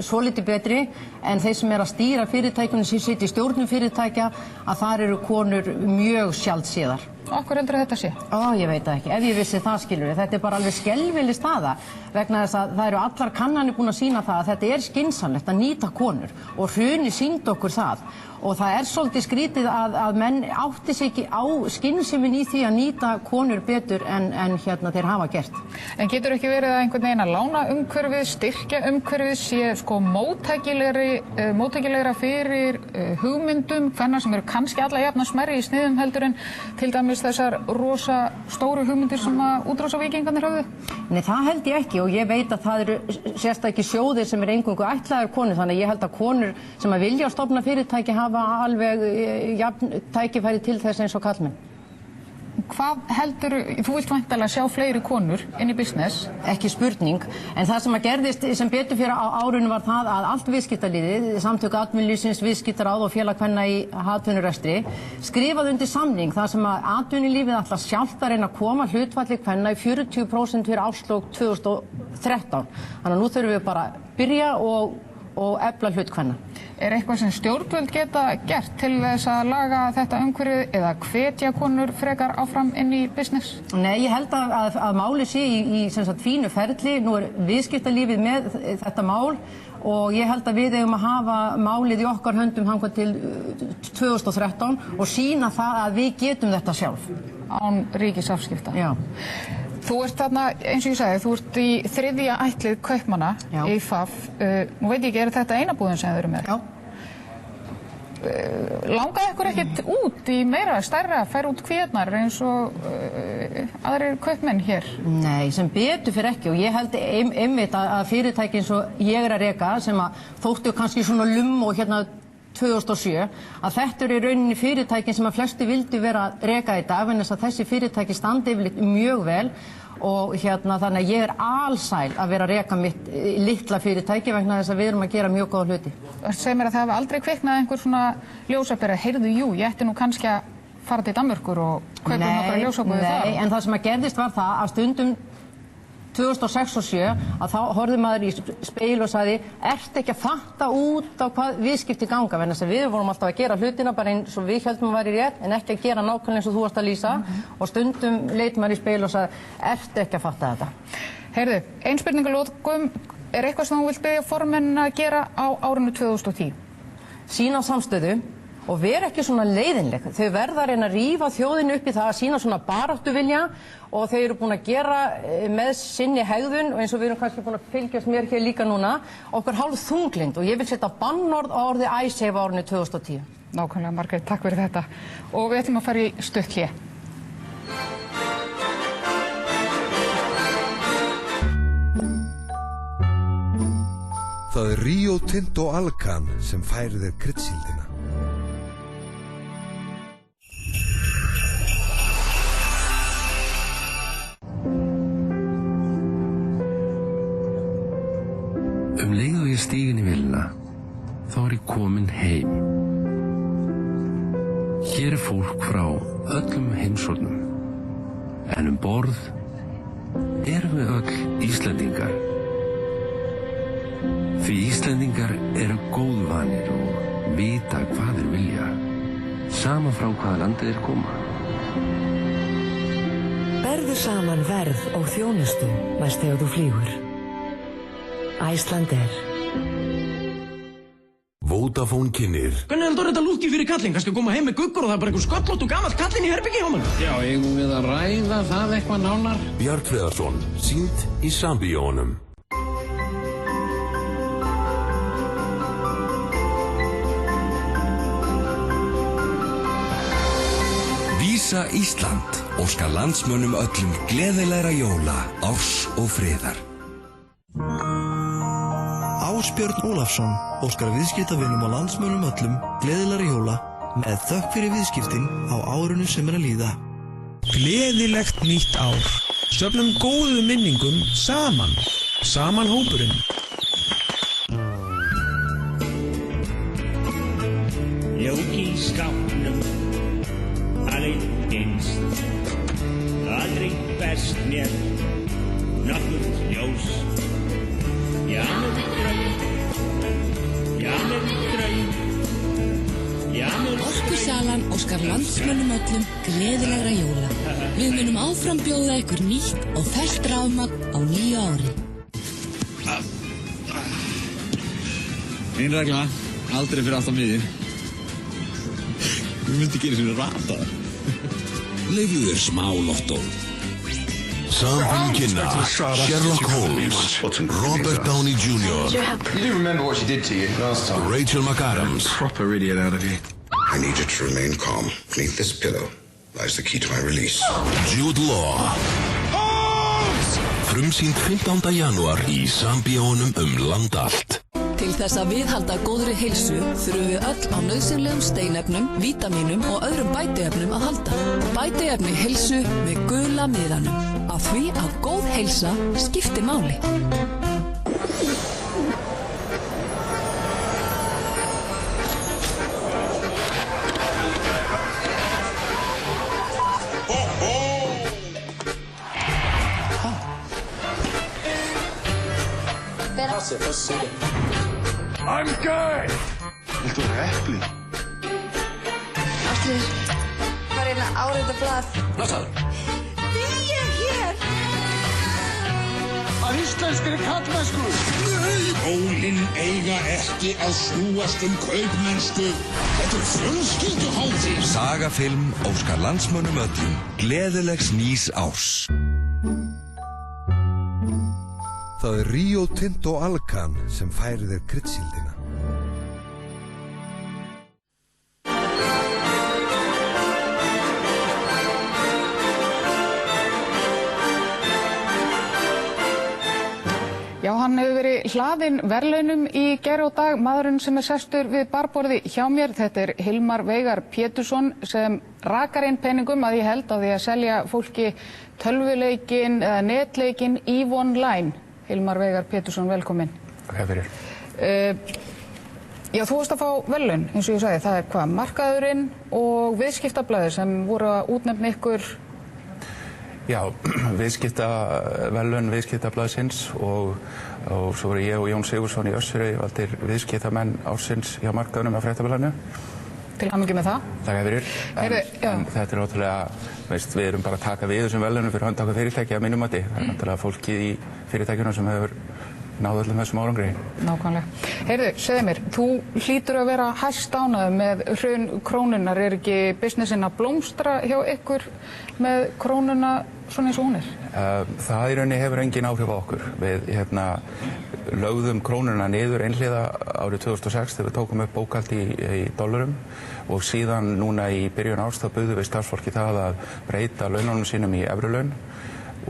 svolítið betri, en þeir sem eru að stýra fyrirtækjum sem sitja í stjórnum fyrirtækja að þar eru konur mjög sjaldséðar. Okkur heldur þetta sé? Ég veit það ekki. Ef ég vissi það, skilur við. Þetta bara alveg skelfileg staða vegna þess að það eru allar kannanir búin að sýna það að þetta skynsamlegt að nýta konur og hrunið sýndi okkur það. Og það svolítið skrítið að menn átti sig ekki á skynsemin í því að nýta konur betur en þeir hafa gert. En getur ekki verið að einhvern veginn að lána umhverfið, styrkja umhverfið, sé sko móttækilegra fyrir hugmyndum, hvenna sem eru kannski alla jafna smærri í sniðum heldur en til dæmis þessar rosa stóru hugmyndir sem að útrásavíkingarnir höfðu? Nei, það held ég ekki og ég veit að það eru sérstaklega sjóðir sem eru eingöngu ætlaðar konur, þannig að ég held að konur sem að vilja stofna fyrirtæki hafa alveg jafn tækifæri til þess eins og karlmenn. Hvað heldur, þú vilt væntanlega sjá fleiri konur inn í business? Ekki spurning, en það sem að gerðist sem betur fyrir á árinu var það að allt viðskiptaliðið, samtök atvinnulífsins, viðskiptaráð og félag kvenna í atvinnurekstri, skrifaði undir samning þar sem að atvinnulífið ætla sjálft að reyna að koma hlutfalli kvenna í 40% fyrir árslok 2013. Þannig að nú þurfum við bara að byrja og efla hlut kvenna. Eitthvað sem stjórnvöld geta gert til þess að laga þetta umhverfið eða hvetja konur frekar áfram inn í business? Nei, ég held að máli sé í fínu ferli. Nú viðskiptalífið með þetta mál og ég held að við eigum að hafa málið í okkar höndum þangað til 2013 og sýna það að við getum þetta sjálf. Án ríkisafskipta? Já. Þú ert þarna, eins og ég sagði, þú ert í 3. ættlið kaupmanna í FAF. Nú veit ég ekki, þetta eina búðin sem þið eru með? Já. Langaði ykkur ekkert út í meira, stærra, færa út kvíarnar eins og aðrir kaupmenn hér? Nei, sem betur fyrir ekki og ég held einmitt að fyrirtæki eins og ég að reka sem að þóttu kannski svona og 2007, að þetta eru í rauninni fyrirtækin sem að flesti vildu vera að reka í dag, en þess að þessi fyrirtæki standi yfirleitt mjög vel og þannig að ég alsæl að vera að reka mitt litla fyrirtæki vegna þess að við erum að gera mjög góða hluti. Segð mér að það hafi aldrei kviknað einhver svona ljósapera, heyrðu, jú, ég ætti nú kannski að fara til Danmörkur og kaupa nokkra ljósabúðir þar? Nei, en það sem að gerðist var það að stundum 2006 og 2007 að þá horfði maður í speil og sagði ertu ekki að fatta út á hvað viðskipti ganga vegna þess að við vorum alltaf að gera hlutina bara eins og við heldum að væri rétt en ekki að gera nákvæmlega eins og þú varst að lýsa og stundum leit maður í speil og sagði ertu ekki að fatta þetta. Heyrðu, ein spurning að lokum, er eitthvað sem þú vilt biðja formenn að gera á árinu 2010? Sýna samstöðu og vera ekki svona leiðinleg. Þau verða að reyna að rífa þjóðinu upp í það að sína svona baráttuvilja og þau eru búin að gera með sinni hegðun og eins og við erum kannski búin að fylgjast mér hér líka núna okkur hálf þunglynd og ég vil setja bannorð á orðið Icesave á árinu 2010. Nákvæmlega, Margrét, takk fyrir þetta. Og við ætlum að fara í stutt hlé. Það er Rio Tinto Alcan sem færir þér kryddsíldina. Leið og ég stíg inn í vélina, þá er ég komin heim. Hér er fólk frá öllum heimshornum, en borð erum við öll Íslendingar. Því Íslendingar eru góðvanir og vita hvað þeir vilja, sama frá hvaða landi þeir koma. Berðu saman verð og þjónustu næst þegar þú flýgur. Icelandair. Vodafone kynnir. Hvernig heldur þetta lúkki fyrir kallinn? Kannski að koma heim með guggur og það er bara einhver sköllótt og gamall kallinn í herbyggi hjá mann. Já, eigum við að ræða það eitthvað nánar? Björn Freðarsson, sýnt í Sambíónum. Vísa Ísland óskar landsmönnum öllum gleðilegra jóla, árs og friðar. Ásbjörn Ólafsson óskar viðskiptavinum og landsmönnum öllum gleðilegra jóla með þökk fyrir viðskiptin á árinu sem er að líða. Gleðilegt nýtt ár. Söfnum góðu minningum saman. Saman hópurinn. Jók í skápnum, alveg innst. Aldrei best mér, nokkurt ljós. Orkusalan óskar landsmönnum öllum gleðilegra jóla. Við munum áfram bjóða ykkur nýtt og ferskt rafmagn á nýju ári. Ein regla, aldrei fyrir allt á miðjum. Við myndum gera svona rata. Leyfðu þér smá lottó. Samfélg kynna, Sherlock Holmes, Robert Downey Jr. You do remember what she did to you last time. Rachel McAdams. Proper idiot out of you. I need you to remain calm. Beneath this pillow lies the key to my release. Jude Law. Holmes! Frumsýnd 15. janúar í Sambíónum land allt. Til þess að viðhalda góðri heilsu þurfum við öll á nauðsynlegum steinefnum, vítamínum og öðrum bætiefnum að halda. Bætiefni heilsu með gula miðanum. Af því að góð heilsa skiptir máli. I'm good! Viltu vera epli? Ástríður, hvað er hérna árita blað? Blessaður. Því ég hér! Að íslenskri kallmennsku! Jólin eiga ekki að snúast kaupmennsku. Þetta er fjölskylduhátíð. Sagafilm óskar landsmönnum öllum gleðilegs nýs árs. Það er Rio Tinto Alcan sem færir þér kryddsíldina. Já, hann hefur verið hlaðinn verðlaunum í gær og dag. Maðurinn sem er sestur við barborði hjá mér, þetta er Hilmar Veigar Pétursson sem rakar inn peningum að ég held á því að selja fólki tölvuleikinn eða netleikinn EVE Online. Hilmar Veigar Pétursson, velkomin. Takk fyrir. Já, þú varst að fá verðlaun, eins og ég sagði, það hvað, Markaðurinn og Viðskiptablaðið sem voru að útnefna ykkur? Já, verðlaun Viðskiptablaðsins og svo voru ég og Jón Sigurðsson í Össuri valdir viðskiptamenn ársins hjá Markaðurinn af Fréttablaðinu. Til hamingju með það. Takk fyrir. En þetta náttúrulega, við erum bara að taka við þessum verðlaunum fyrir hönd okkar fyrirtæki að mínum mati. Það náttúrulega fólkið í fyrirtækjunum sem hefur náðu öllum þessum árangri. Nákvæmlega. Segðu mér, þú hlýtur að vera hæstánægður með hrun krónunnar. Ekki businessin að blómstra hjá ykkur með krónuna svona eins og hún Það í rauninni hefur engin áhrif á okkur. Við lögðum krónuna niður einhliða árið 2006 þegar við tókum upp bókhald í dollarum og síðan núna í byrjun árs þá buðum við starfsfólki það að breyta laununum sínum í evrulaun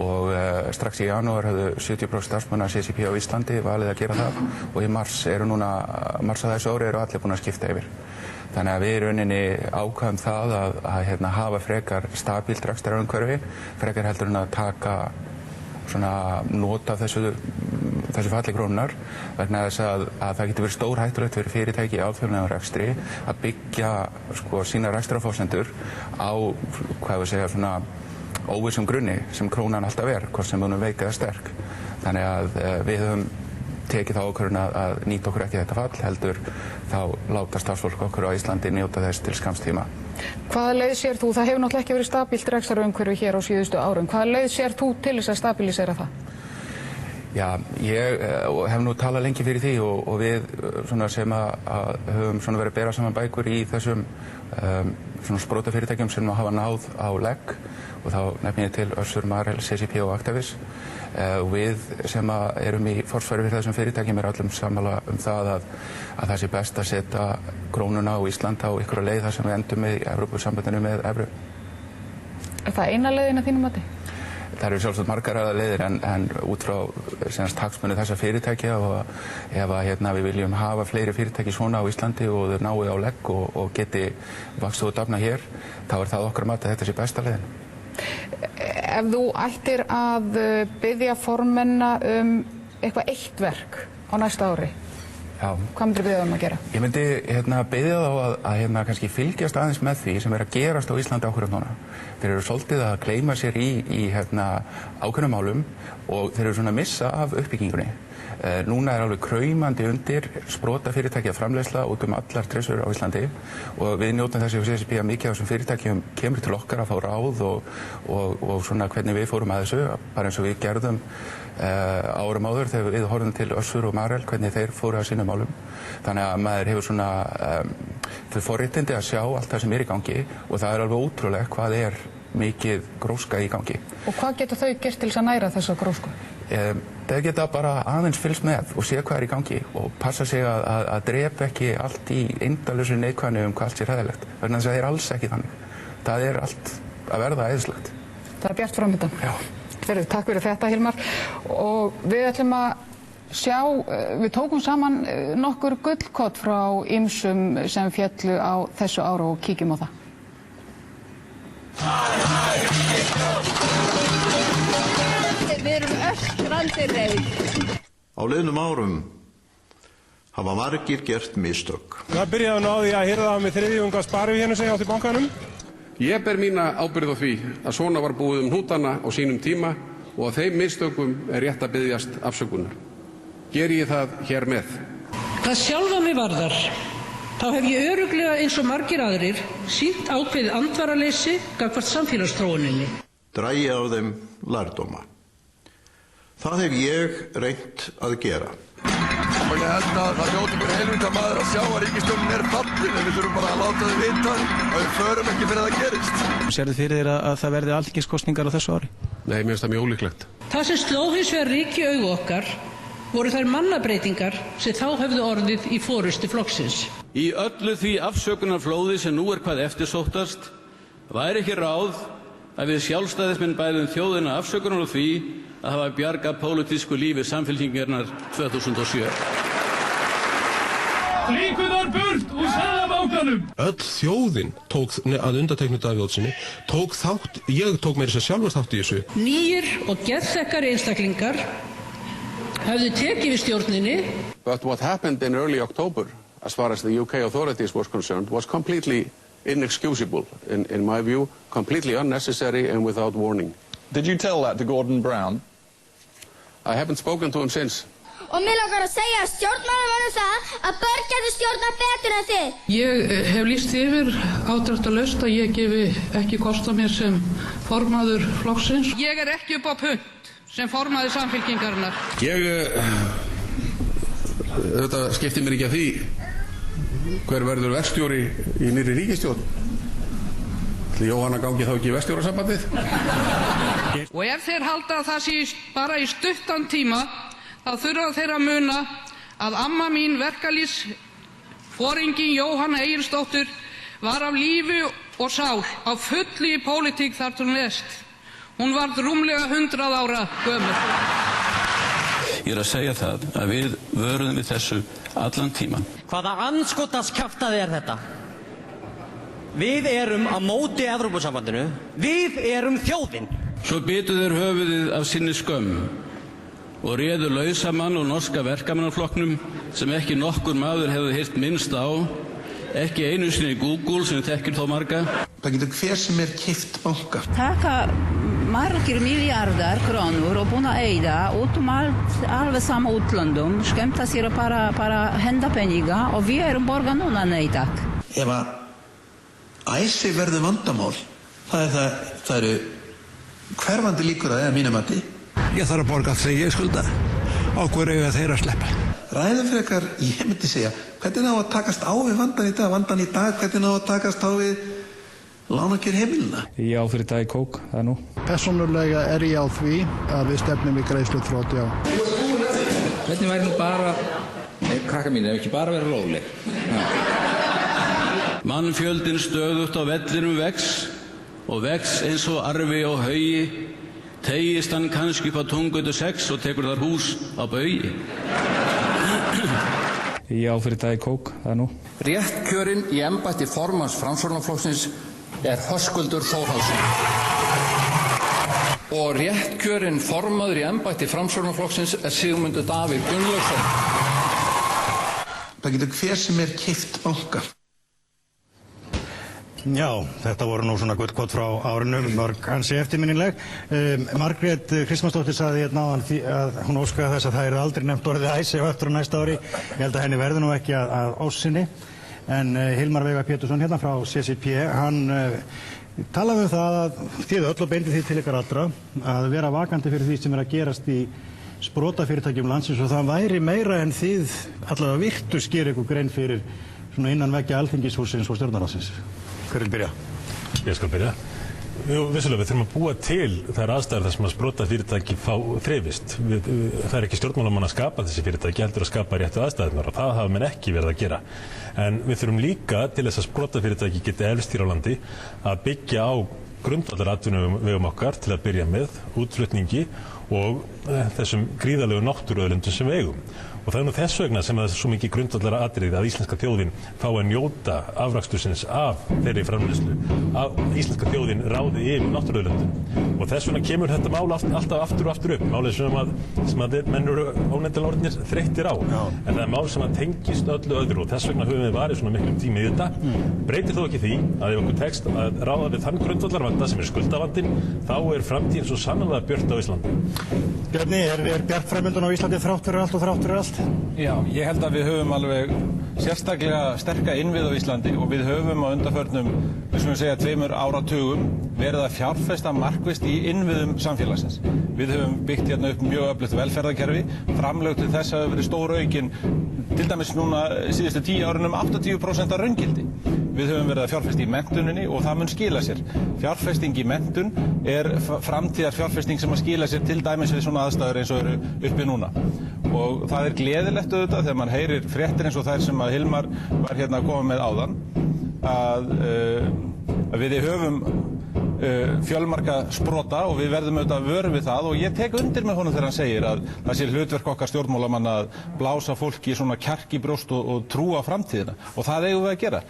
og strax í janúar höfðu 70% starfsmanna CCP á Íslandi valið að gera það og í mars af þessu ári eru allir búin að skipta yfir. Þannig að við í rauninni ákvæðum það að hafa frekar stabílt rekstrarumhverfi, frekar heldur en að taka nota þessu falli krónunnar vegna þess að það getur verið stórhættulegt fyrir fyrirtæki í alþjóðlegum rekstri að byggja sína rekstrarforsendur á, óvissum grunni sem krónan alltaf hvort sem hún veik eða sterk. Þannig að við höfum tekið þá ákvörðun að nýta okkur ekki þetta fall, heldur þá láta starfsfólk okkur á Íslandi njóta þess til skamms tíma. Hvaða leið sér þú, það hefur náttúrulega ekki verið stabílt rekstrarumhverfi hér á síðustu árum, hvaða leið sér þú til þess að stabilisera það? Já, ég hef nú talað lengi fyrir því og við sem höfum verið að bera saman bækur í þessum sprótafyrirtækjum sem hafa náð á legg og þá nefni ég til Össur, Marel, CCP og Actavis. Við sem erum í forsvari fyrir þessum fyrirtækjum öllum sammála það að það sé best að setja krónuna á Ísland á einhverja leið þar sem við endum með Evrópusambandinu með evru. Er það eina leiðin að þínum mati? Það eru sjálfsagt margar aðrar leiðir en út frá hagsmuni þessa fyrirtækja og ef við viljum hafa fleiri fyrirtæki svona á Íslandi og þau nái á legg og geti vaxið og dafnað hér, þá það okkar mati að þetta sé besta leiðin. Ef þú ættir að biðja formenna eitthvað eitt verk á næsta ári, hvað myndir biðja að gera? Ég myndi biðja þá að kannski fylgjast aðeins með því sem að gerast á Íslandi ákveðum núna. Þeir eru svolítið að gleyma sér í ákveðnum málum og þeir eru að missa af uppbyggingunni. Núna alveg kraumandi undir sprotafyrirtækja framleiðsla út allar trissur á Íslandi og við njótum þessi og CCP að mikið af þessum fyrirtækjum kemur til okkar að fá ráð og hvernig við fórum að þessu, bara eins og við gerðum árum áður þegar við horfum til Össur og Marel, hvernig þeir fóru að sínum málum. Þannig að maður hefur þau forréttindi að sjá allt það sem í gangi og það alveg ótrúlegt hvað mikið gróska í gangi. Og hvað geta þau gert til þess að næra þessa grósku? Þeir geta bara aðeins fylgst með og sé hvað í gangi og passa sig að drepa ekki allt í endalausu neikvæðni hvað allt sé hræðilegt. Vegna þess að það alls ekki þannig. Það allt að verða æðislegt. Það bjart framöndan. Já. Takk fyrir þetta, Hilmar. Og við ætlum að sjá, við tókum saman nokkur gullkort frá ýmsum sem féllu á þessu ári og kíkjum á það. Við erum öskrandi reið. Á liðnum árum hafa margir gert mistök. Það byrjaði nú á því að hirða með þriðjunga sparifénu sem ég átti í bankanum. Ég ber mína ábyrgð á því að svona var búið hnútana á sínum tíma og að þeim mistökum rétt að biðjast afsökunar. Geri ég það hér með. Hvað sjálfa mig varðar, þá hef ég örugglega eins og margir aðrir sýnt ákveðið andvaraleysi gagnvart samfélagsþróuninni. Dragi á þeim lærdóma. Það hef ég reynt að gera. Og ég held að það hljóti fyrir heilvita maður að sjá að ríkisstjórnin fallin en við þurfum bara að láta þau vita og við förum ekki fyrir að það gerist. Sérðu fyrir þér að það verði alþingiskosningar á þessu ári? Nei, mér finnst það mjög ólíklegt. Það sem sló hins vegar ríki í augu okkar voru þær mannabreitingar sem þá höfðu orðið í forystu flokksins. Í öllu því afsökunarflóði sem nú hvað eftirsóttast væri ekki ráð að við sjálfstæðismenn bæðum þjóðina afsökunar á því að hafa bjargað pólitísku lífi samfylkingarinnar 2007. Líkurnar burt úr Seðlabankanum! Öll þjóðin tók að undanteknu Davíð Oddssyni, ég tók meira sér sjálfur þátt í þessu. Nýir og geðþekkari einstaklingar höfðu tekið við stjórninni. But what happened in early October as far as the UK authorities was concerned, was completely inexcusable, in my view, completely unnecessary and without warning. Did you tell that to Gordon Brown? I haven't spoken to him since. Og mig langar að segja stjórnmálamönnum það að börn getur stjórnað betur en þið. Ég hef lýst yfir ádráttalaust að ég gefi ekki kost á mér sem formaður flokksins. Ég ekki upp á punt sem formaður Samfylkingarinnar. Þetta skiptir mér ekki að því hver verður verkstjóri í nýrri ríkisstjórn. Ætli Jóhanna gangi þá ekki í verkstjórasambandið? Og ef þeir halda að það sé bara í stuttan tíma, þá þurfa þeir að muna að amma mín verkalýðsforinginn Jóhanna Egilsdóttir var af lífi og sál á fullu í pólitík þar til hún lést. Hún varð rúmlega 100 ára gömul. Ég að segja það að við vöruðum við þessu allan tíman. Hvaða andskotans kjaftaði þetta? Við erum á móti Evrópusambandinu. Við erum þjóðin. Svo bitu þeir höfuðið af sinni skömm og réðu lausamann og norska verkamannaflokknum sem ekki nokkur maður hefði heyrt minnst á, ekki einu sinni í Google sem þekkir þó marga. Það getur hver sem keypt banka. Taka margir miljardar krónur og búin að eyða út alveg sama útlöndum, skemmta sér að bara henda peninga og við erum borga núna nei takk. Ef að æsi verður vandamál, það eru hverfandi líkur að eða mínum mati. Ég þarf að borga þegar ég skulda. Á hverju eiga þeir að sleppa? Ræðum frekar, ég myndi segja, hvernig á að takast á við vandan í dag? Vandan í dag, hvernig á að takast á við lánakjör heimilina? Ég á fyrir dag í kók, það nú. Persónulega ég á því að við stefnum í greiðsluþrot, já. Hvernig væri nú bara, krakka mín, ef ekki bara vera róleg? Mannfjöldin stöðugt á vellinum vex og vex eins og arfi og haugi. Tegist hann kannski upp á Tungugötu 6 og tekur þar hús á baugi. Ég á fyrir dag í kók, það nú. Réttkjörinn í embætti formanns Framsóknarflokksins Höskuldur Þórhallsson. Og réttkjörinn formaður í embætti Framsóknarflokksins Sigmundur Davíð Gunnlaugsson. Það getur hver sem keypt banka. Já, þetta voru nú svona gullkot frá árinu, mörg ansi eftirminnileg. Margrét Kristmannsdóttir sagði hérna áðan að hún óskaði þess að það aldrei nefnt orðið æsi á eftir á næsta ári. Ég held að henni verði nú ekki að ósinni. En Hilmar Veigar Pétursson hérna frá CCP, hann talaði það að þið öll og beindi því til ykkar allra að vera vakandi fyrir því sem að gerast í sprotafyrirtækjum landsins og það væri meira en þið allavega virtu skýra ykkur grein fyrir svona innan veggja Alþingishússins og Stjórnarráðsins. Hver vil byrja? Ég skal byrja. Jú, vissulega, við þurfum að búa til þær aðstæður þar sem að sprotafyrirtæki þrifist. Það ekki stjórnmálamann að skapa þessi fyrirtæki, heldur að skapa réttu aðstæðurnar og það hafa menn ekki verið að gera. En við þurfum líka til þess að sprotafyrirtæki geti eflst hér á landi að byggja á grundvallaratvinnuvegum okkar til að byrja með, útflutningi og þessum gríðarlegu náttúruauðlindum sem við eigum. Og það nú þess vegna sem það er svo mikið grundvallaratriði að íslenska þjóðin fá að njóta afrakstursins af þeirri framleiðslu, að íslenska þjóðin ráði yfir náttúruauðlindum. Og þess vegna kemur þetta mál alltaf aftur og aftur upp, málið sem að menn eru ónefndilega orðnir þreyttir á. Já. En það er mál sem að tengist öllu öðru og þess vegna höfum við varið svona miklum tíma í þetta. Breytir þó ekki því að ef okkur tekst að ráða við þann grundvallarvanda sem skuldavandinn, þá framtíðin svo sannarlega björt á Íslandi. Bjarni, bjart framöndan á Íslandi þrátt fyrir allt og þrátt fyrir allt? Já, ég held að við höfum alveg sérstaklega sterka innvið á Íslandi og við höfum á undanförnum, við skulum segja 2 áratugum, verið að fjárfesta markvisst í innviðum samfélagsins. Við höfum byggt hérna upp mjög öflugt velferðarkerfi, framlög til þess að verið stór aukin, til dæmis núna síðustu 10 árunum 80% af raungildi. Við höfum verið að fjárfesta í menntuninni og það mun skila sér. Fjárfesting í menntun framtíðar fjárfesting sem að skila sér til dæmis við svona aðstæður eins og eru uppi núna. Og það gleðilegt auðvitað þegar mann heyrir fréttir eins og þær sem að Hilmar var hérna að koma með áðan að við höfum fjölmarga sprota og við verðum auðvitað vör við það og ég tek undir með honum þegar hann segir að það sé hlutverk okkar stjórnmálamanna að blása fólki svona kjark í brjóst og trúa framtíðina og það eigum við að gera.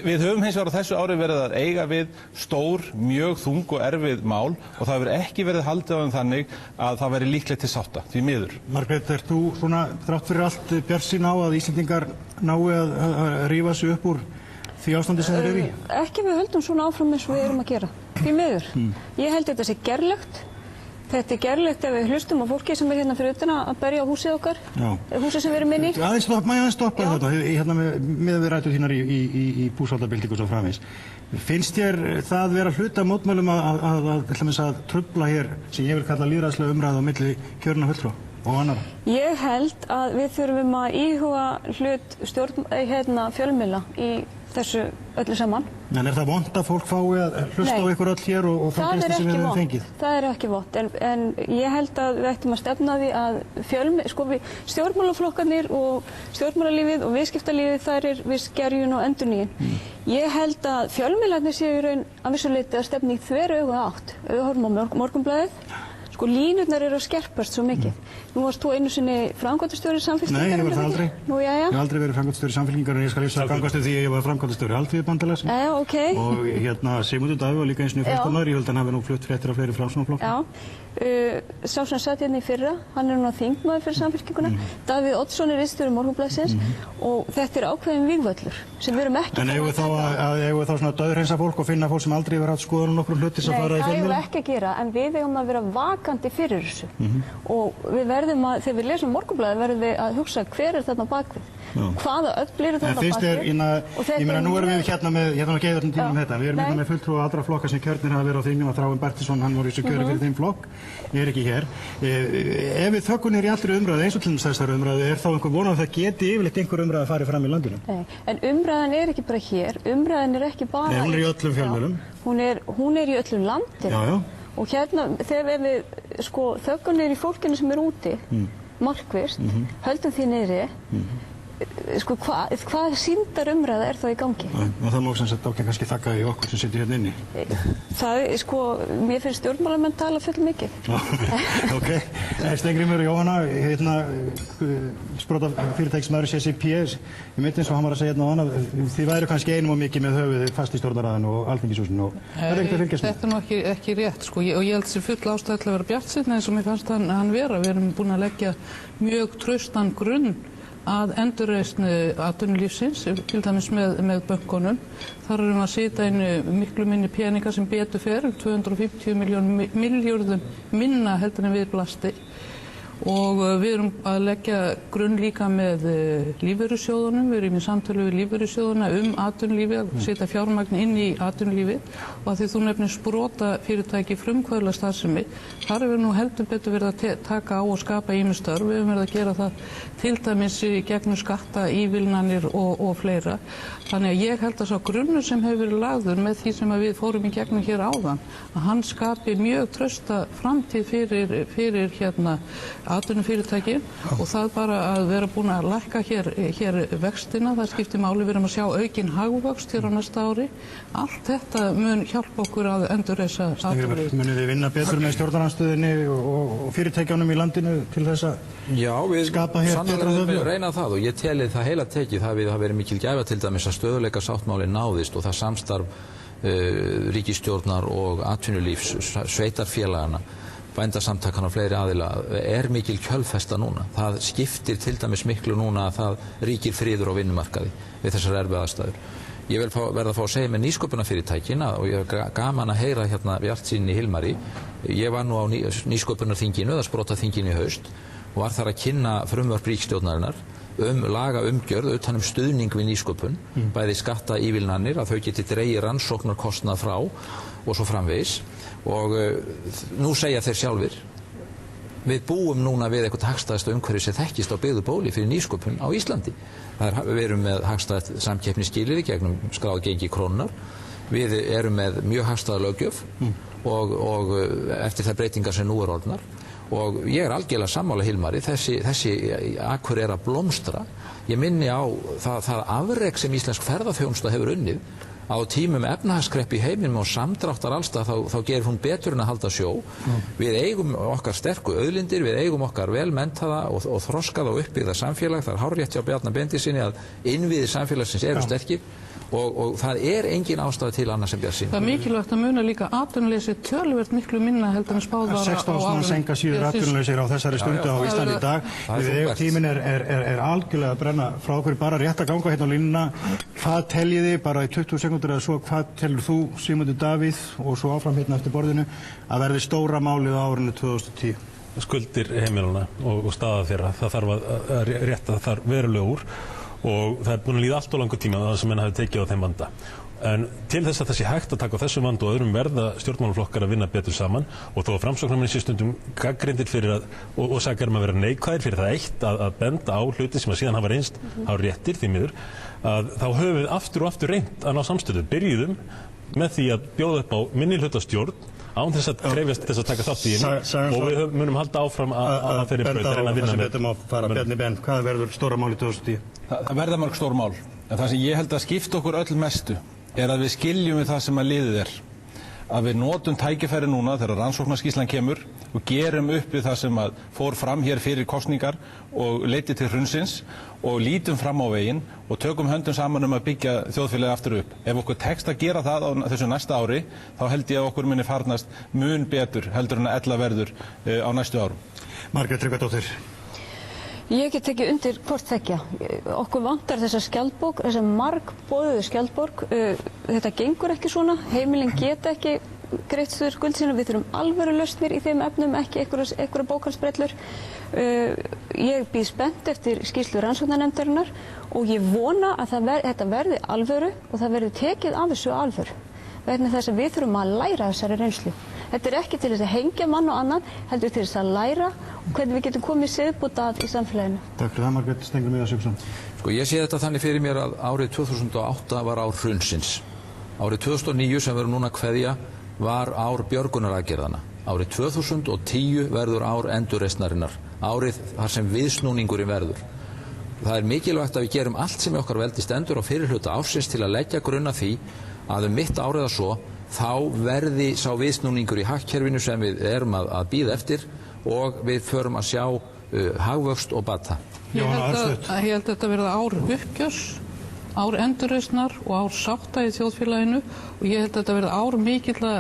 Við höfum hins vegar á þessu ári verið að eiga við stór, mjög þung og erfið mál og það hefur ekki verið haldið á þeim þannig að það veri líklegt til sátta, því miður. Margrét, ert þú svona þrátt fyrir allt bjartsýn á að Íslendingar nái að rífa sig upp úr því ástandi sem þeir eru í? Ekki við höldum svona áfram eins og við erum að gera, því miður. Ég held þetta sé gerlegt. Þetta gerlegt ef við hlustum á fólki sem hérna fyrir utan að berja á húsið okkar, húsið sem við erum inn í. Aðeins stoppa þetta, með við rætur þínar í búsaldabildingu svo framvegis. Finnst þér það vera hluta mótmælum að trufla hér sem ég vil kalla lýðræðislega umræðu á milli kjörinna fulltrúa og annarra? Ég held að við þurfum að íhuga hlut fjölmiðla í þessu öllu saman. En það vont að fólk fái að hlusta á ykkur öll hér og fá gesti sem við höfum fengið? Það er ekki vont, en ég held að við ættum að stefna því að stjórnmálaflokkarnir og stjórnmálalífið og viðskiptalífið þar er við skerjun og endurnýjun. Ég held að fjölmiðlarnir séu í raun að vissu leyti að stefna í þverauga átt. Ef við horfum á Morgunblaðið, línurnar eru að skerpast svo mikið. Nú varst þú einu sinni framkvæmdastjóri Samfylkingar. Nei, ég var það aldrei. Nú, jæja. Ég hef aldrei verið framkvæmdastjóri Samfylkingar en ég skal lýsa framkvæmdastjóri því að ég var framkvæmdastjóri Alþýðubandalagsins. Já, ok. Og Sigmundur Davíð var líka einu sinni fréttamaður, ég held að hann hafi nú flutt fréttir af fleiri Framsóknarflokkum. Já. Sá sem satt hérna í fyrra, hann er núna þingmaður fyrir Samfylkinguna. Davíð Oddsson er ritstjóri Morgunblaðsins og þetta er ákveðin vígvöllur sem við erum ekki. En eigum við þá svona dauðhreinsa fólk og finna fólk sem aldrei hefur haft skoðun á nokkrum hluti sem fara í fjölmiðla? Nei, það eigum við ekki að gera, en við eigum að vera vakandi fyrir þessu. Og við verðum að, þegar við lesum Morgunblaðið, verðum við að hugsa hver er þarna bakvið. Hvaða öll eru þarna bakvið? Ég meina, nú erum við hérna með geðvöldum tímum þetta. Við erum hérna með fulltrúa allra flokka sem kjörnir hafa verið á þingum að Þráinn Bertelsson, hann var í þessu kjöri fyrir þeim flokk. Ég er ekki hér. Ef við þökkum í allri umræðu, eins og til þessari umræðu, er þá einhver von að það geti yfirleitt einhver umræða að fara fram í landinu? Nei, en umræðan er ekki bara hér, umræðan er ekki bara... Nei, hún er í öllum fjölmiðlum. Hún er í öllum landinu. Já. Og hérna, þegar við þökkum niður í fólkinu sem er úti, markvisst, höldum því niðri, hvað sýndar umræða er þá í gangi? Það má sem sagt ákveð kannski þakka í okkur sem sitja hérna inni. Mér finnst stjórnmálamenn tala full mikið. Ok, Steingrímur, Jóhanna, sprotafyrirtækismaður CCP, ég myndi eins og hann var að segja hérna á hana, þið væru kannski einum og mikið með höfuð fast í stjórnarraðinu og Alþingishúsinu og það er ekkert að fylgjast með. Þetta er nú ekki rétt, og ég held þessi full ástæða til að vera bjartsýnn eins og mér fannst hann vera. Við erum búin að leggja mjög traustan grunn að endurreisn atvinnulífsins, til dæmis með bönkunum. Þar erum við að setja inn miklu minni peninga sem betur fer, 250 milljörðum minna heldur en við blasti. Og við erum að leggja grunn líka með lífeyrissjóðunum, við erum í samtölu við lífeyrissjóðuna atvinnulífið, að setja fjármagn inn í atvinnulífið og að því þú nefnir sprotafyrirtæki frumkvöðla starfsemi, þar er við nú heldur betur verið að taka á og skapa ýmis störf, við höfum verið að gera það til dæmis í gegnum skatta, ívilnanir og fleira. Þannig að ég held að sá grunnur sem hefur verið lagður með því sem við fórum í gegnum hér áðan, að hann skapi mjög trausta framtíð fyrir atvinnufyrirtæki og það bara að vera búin að lækka hér vextina, það skiptir máli, við erum að sjá aukinn hagvöxt hér á næsta ári. Allt þetta mun hjálpa okkur að endurreisa atvinnulífið. Munið þið vinna betur með stjórnarandstöðinni og fyrirtækjunum í landinu til þess að skapa hér betra höfðu? Já, við reyna það og ég teli það heila tekið, það hafi verið mikil gæfa til dæmis að stöðugleikasáttmáli náðist og það samstarf ríkisstjórnar og atvinnulífs, sveitarfélagana, bændasamtakana og fleiri aðila er mikil kjölfesta núna. Það skiptir til dæmis miklu núna að það ríkir friður á vinnumarkaði við þessar erfiðu aðstæður. Ég verð að fá að segja með nýsköpunarfyrirtækin og ég hef gaman að heyra hérna bjartsýninni í Hilmari. Ég var nú á nýsköpunarþinginu, eða sprotaþinginu í haust og var þar að kynna frumvörp ríkisstjórnarinnar lagaumgjörð utan stuðning við nýsköpun, bæði skatta ívilnanir, að þau geti dregið rannsóknarkostnað frá og svo framvegis. Og nú segja þeir sjálfir, við búum núna við eitthvað hagstæðasta umhverfi sem þekkist á byggðu bóli fyrir nýsköpun á Íslandi. Við erum með hagstætt samkeppnisskilyrði gegnum skráð gengi krónunnar, við erum með mjög hagstæða löggjöf og eftir þær breytingar sem nú er orðnar. Og ég er algjörlega sammála Hilmari, þessi Akureyri er að blómstra. Ég minni á það afrek sem íslensk ferðaþjónusta hefur unnið á tímum efnahagskreppu í heiminum og samdráttar allstað þá gerir hún betur en að halda sjó. Við eigum okkar sterku auðlindir, við eigum okkar vel menntaða og þroskaða og uppbyggða samfélag. Það er hárrétt hjá Bjarna Benediktssyni að innviðir samfélagsins eru sterkir og það er engin ástæða til annars en Bjartsýni. Það er mikilvægt að muna líka atvinnuleysi töluvert miklu minna heldur en spáð var á árinu. 16 manns enga síður atvinnulausir á þessari stundu á Íslandi í dag. Tíminn er algjörlega að brenna frá okkur, bara rétt að ganga hérna á línuna. Hvað teljið þið, bara í 20 sekúndur eða svo, hvað telur þú, Sigmundur Davíð, og svo áfram hérna eftir borðinu, að verði stóra málið á árinu 2010? Skuldir heimilana og staða þeirra, það þarf að rétta þar verulega úr og það er búin að líða allt og langur tíma það sem menn hafi tekið á þeim vanda. En til þess að það sé hægt að taka á þessum vanda og öðrum verða stjórnmálaflokkar að vinna betur saman og þó að framsóknarmenn sé stundum gagnrýndir fyrir og sakar að vera neikvæðir fyrir það eitt að benda á hluti sem að síðan hafa reynst á réttir því miður, að þá höfum við aftur og aftur reynt að ná samstöðu. Byrjuðum með því að bjóða upp á minnihlutastjórn án þess að krefjast þess að taka þátt í henni og við munum halda áfram að þeirri braut reyna að vinna með. Bjarni Ben, hvað verður stóra mál í 2010? Það verða mörg stór mál, en það sem ég held að skipta okkur öll mestu er að við skiljum við það sem að liðið er. Að við notum tækifæri núna þegar rannsóknarskýrslan kemur og gerum upp við það sem að fór fram hér fyrir kosningar og leiddi til hrunsins og lítum fram á veginn og tökum höndum saman að byggja þjóðfélagið aftur upp. Ef okkur tekst að gera það á þessu næsta ári, þá held ég að okkur muni farnast mun betur heldur en að ella verður á næstu árum. Margrét Tryggvadóttir. Ég get tekið undir hvort þekkja. Okkur vantar þessa skjaldbók, þessa margbóðuðu skjaldbók. Þetta gengur ekki svona. Heimilin geta ekki greitt skuld sína. Við þurfum alvöru lausnir í þeim efnum, ekki einhverja bókhaldsbrellur. Ég býð spennt eftir skýrslu rannsóknarnefndarinnar og ég vona að þetta verði alvöru og það verði tekið af þessu alvöru. Vegna þess að við þurfum að læra þessari reynslu. Þetta er ekki til þess að hengja mann og annan, heldur til þess að læra hvernig við getum komið siðbúta að í samfélaginu. Takk fyrir það, Margrét. Steingrímur Viðar Sigurðsson. Sko, ég sé þetta þannig fyrir mér að árið 2008 var ár hrunsins. Árið 2009 sem við erum núna að kveðja var ár björgunaraðgerðana. Árið 2010 verður ár endurreisnarinnar. Árið þar sem viðsnúningurinn verður. Það er mikilvægt að við gerum allt sem í okkar veldi stendur á fyrirhluta ársins til að leggja grunn að því að mitt árið að svo þá verði sá viðsnúningur í hagkerfinu sem við erum að bíða eftir og við förum að sjá hagvöxt og bata. Ég held að þetta verða ár uppgjörs, ár endurreisnar og ár sátta í þjóðfélaginu og ég held að þetta verða ár mikilla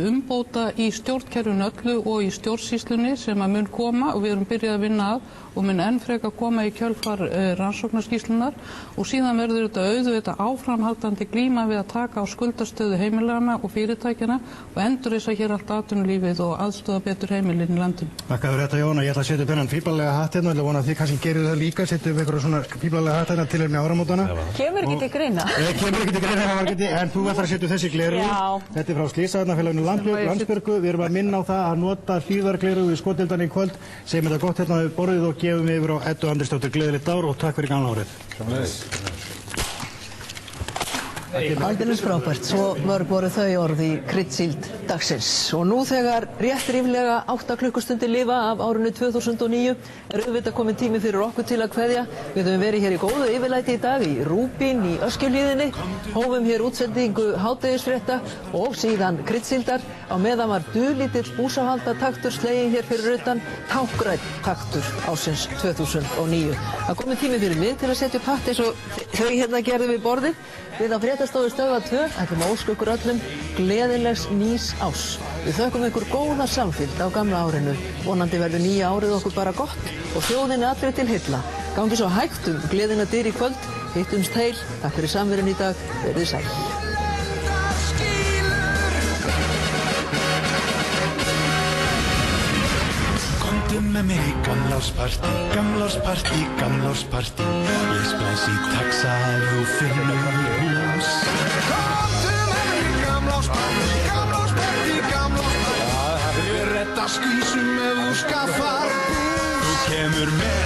umbóta í stjórnkerfinu öllu og í stjórnsýslunni sem að mun koma og við erum byrjað að vinna að og mun enn frekar koma í kjölfar rannsóknarskýrslunnar og síðan verður þetta auðvitað áframhaldandi glíma við að taka á skuldastöðu heimilana og fyrirtækjana og endurreisa hér allt atvinnulífið og aðstoða betur heimilin í landinu. Takk fyrir þetta, Jóna. Ég ætla að setja upp hennan fíblalega hatt hérna og vona að þið kannski gerir það líka, setja upp einhverja svona fíblalega hatt hérna til hérna áramótana. Kemur ekki til greina. Kemur ekki til greina, Margrét, en þú ætlar að setja þessi gleraugu. Þetta er frá Slysavarnafélaginu Landsbjörgu. Við erum að minna á það að nota hlífðargleraugu við skotdeildinni í kvöld. Segjum þetta gott hérna við borðið og gefum yfir á Eddu Andrésdóttur. Gleðilegt ár og takk fyrir gamla árið. Aldeilis frábært, svo mörg voru þau orð í kryddsíld dagsins og nú þegar rétt ríflega 8 klukkustundir lifa af árinu 2009 er auðvitað komin tími fyrir okkur til að kveðja. Við höfum verið hér í góðu yfirlæti í dag í Rúbín í Öskjuhlíðinni, hófum hér útsendingu hádegisfrétta og síðan kryddsíldar. Á meðan var dulítill búsáhaldataktur sleginn hér fyrir utan, táknrænn taktur ársins 2009. Það komin tími fyrir mig til að setja upp hatt eins og þau hérna gerðu við borðið. Við á Fréttastofu Stöðvar 2 ætlum að óska ykkur öllum gleðilegs nýs árs. Við þökkum ykkur góða samfylgd á gamla árinu. Vonandi verður nýja árið okkur bara gott og þjóðinni allri til hylla. Gangi svo hægt gleðina dyr í kvöld. Hittumst heil. Takk fyrir samverun í dag. Verið sæl. Með mér í gamlárspartí, gamlárspartí, gamlárspartí. Ég splæs í taxa ef þú finnur hús. Komdu með mér í gamlárspartí, gamlárspartí, gamlárspartí. Ég redda skvísum ef þú skaffar bús. Þú kemur með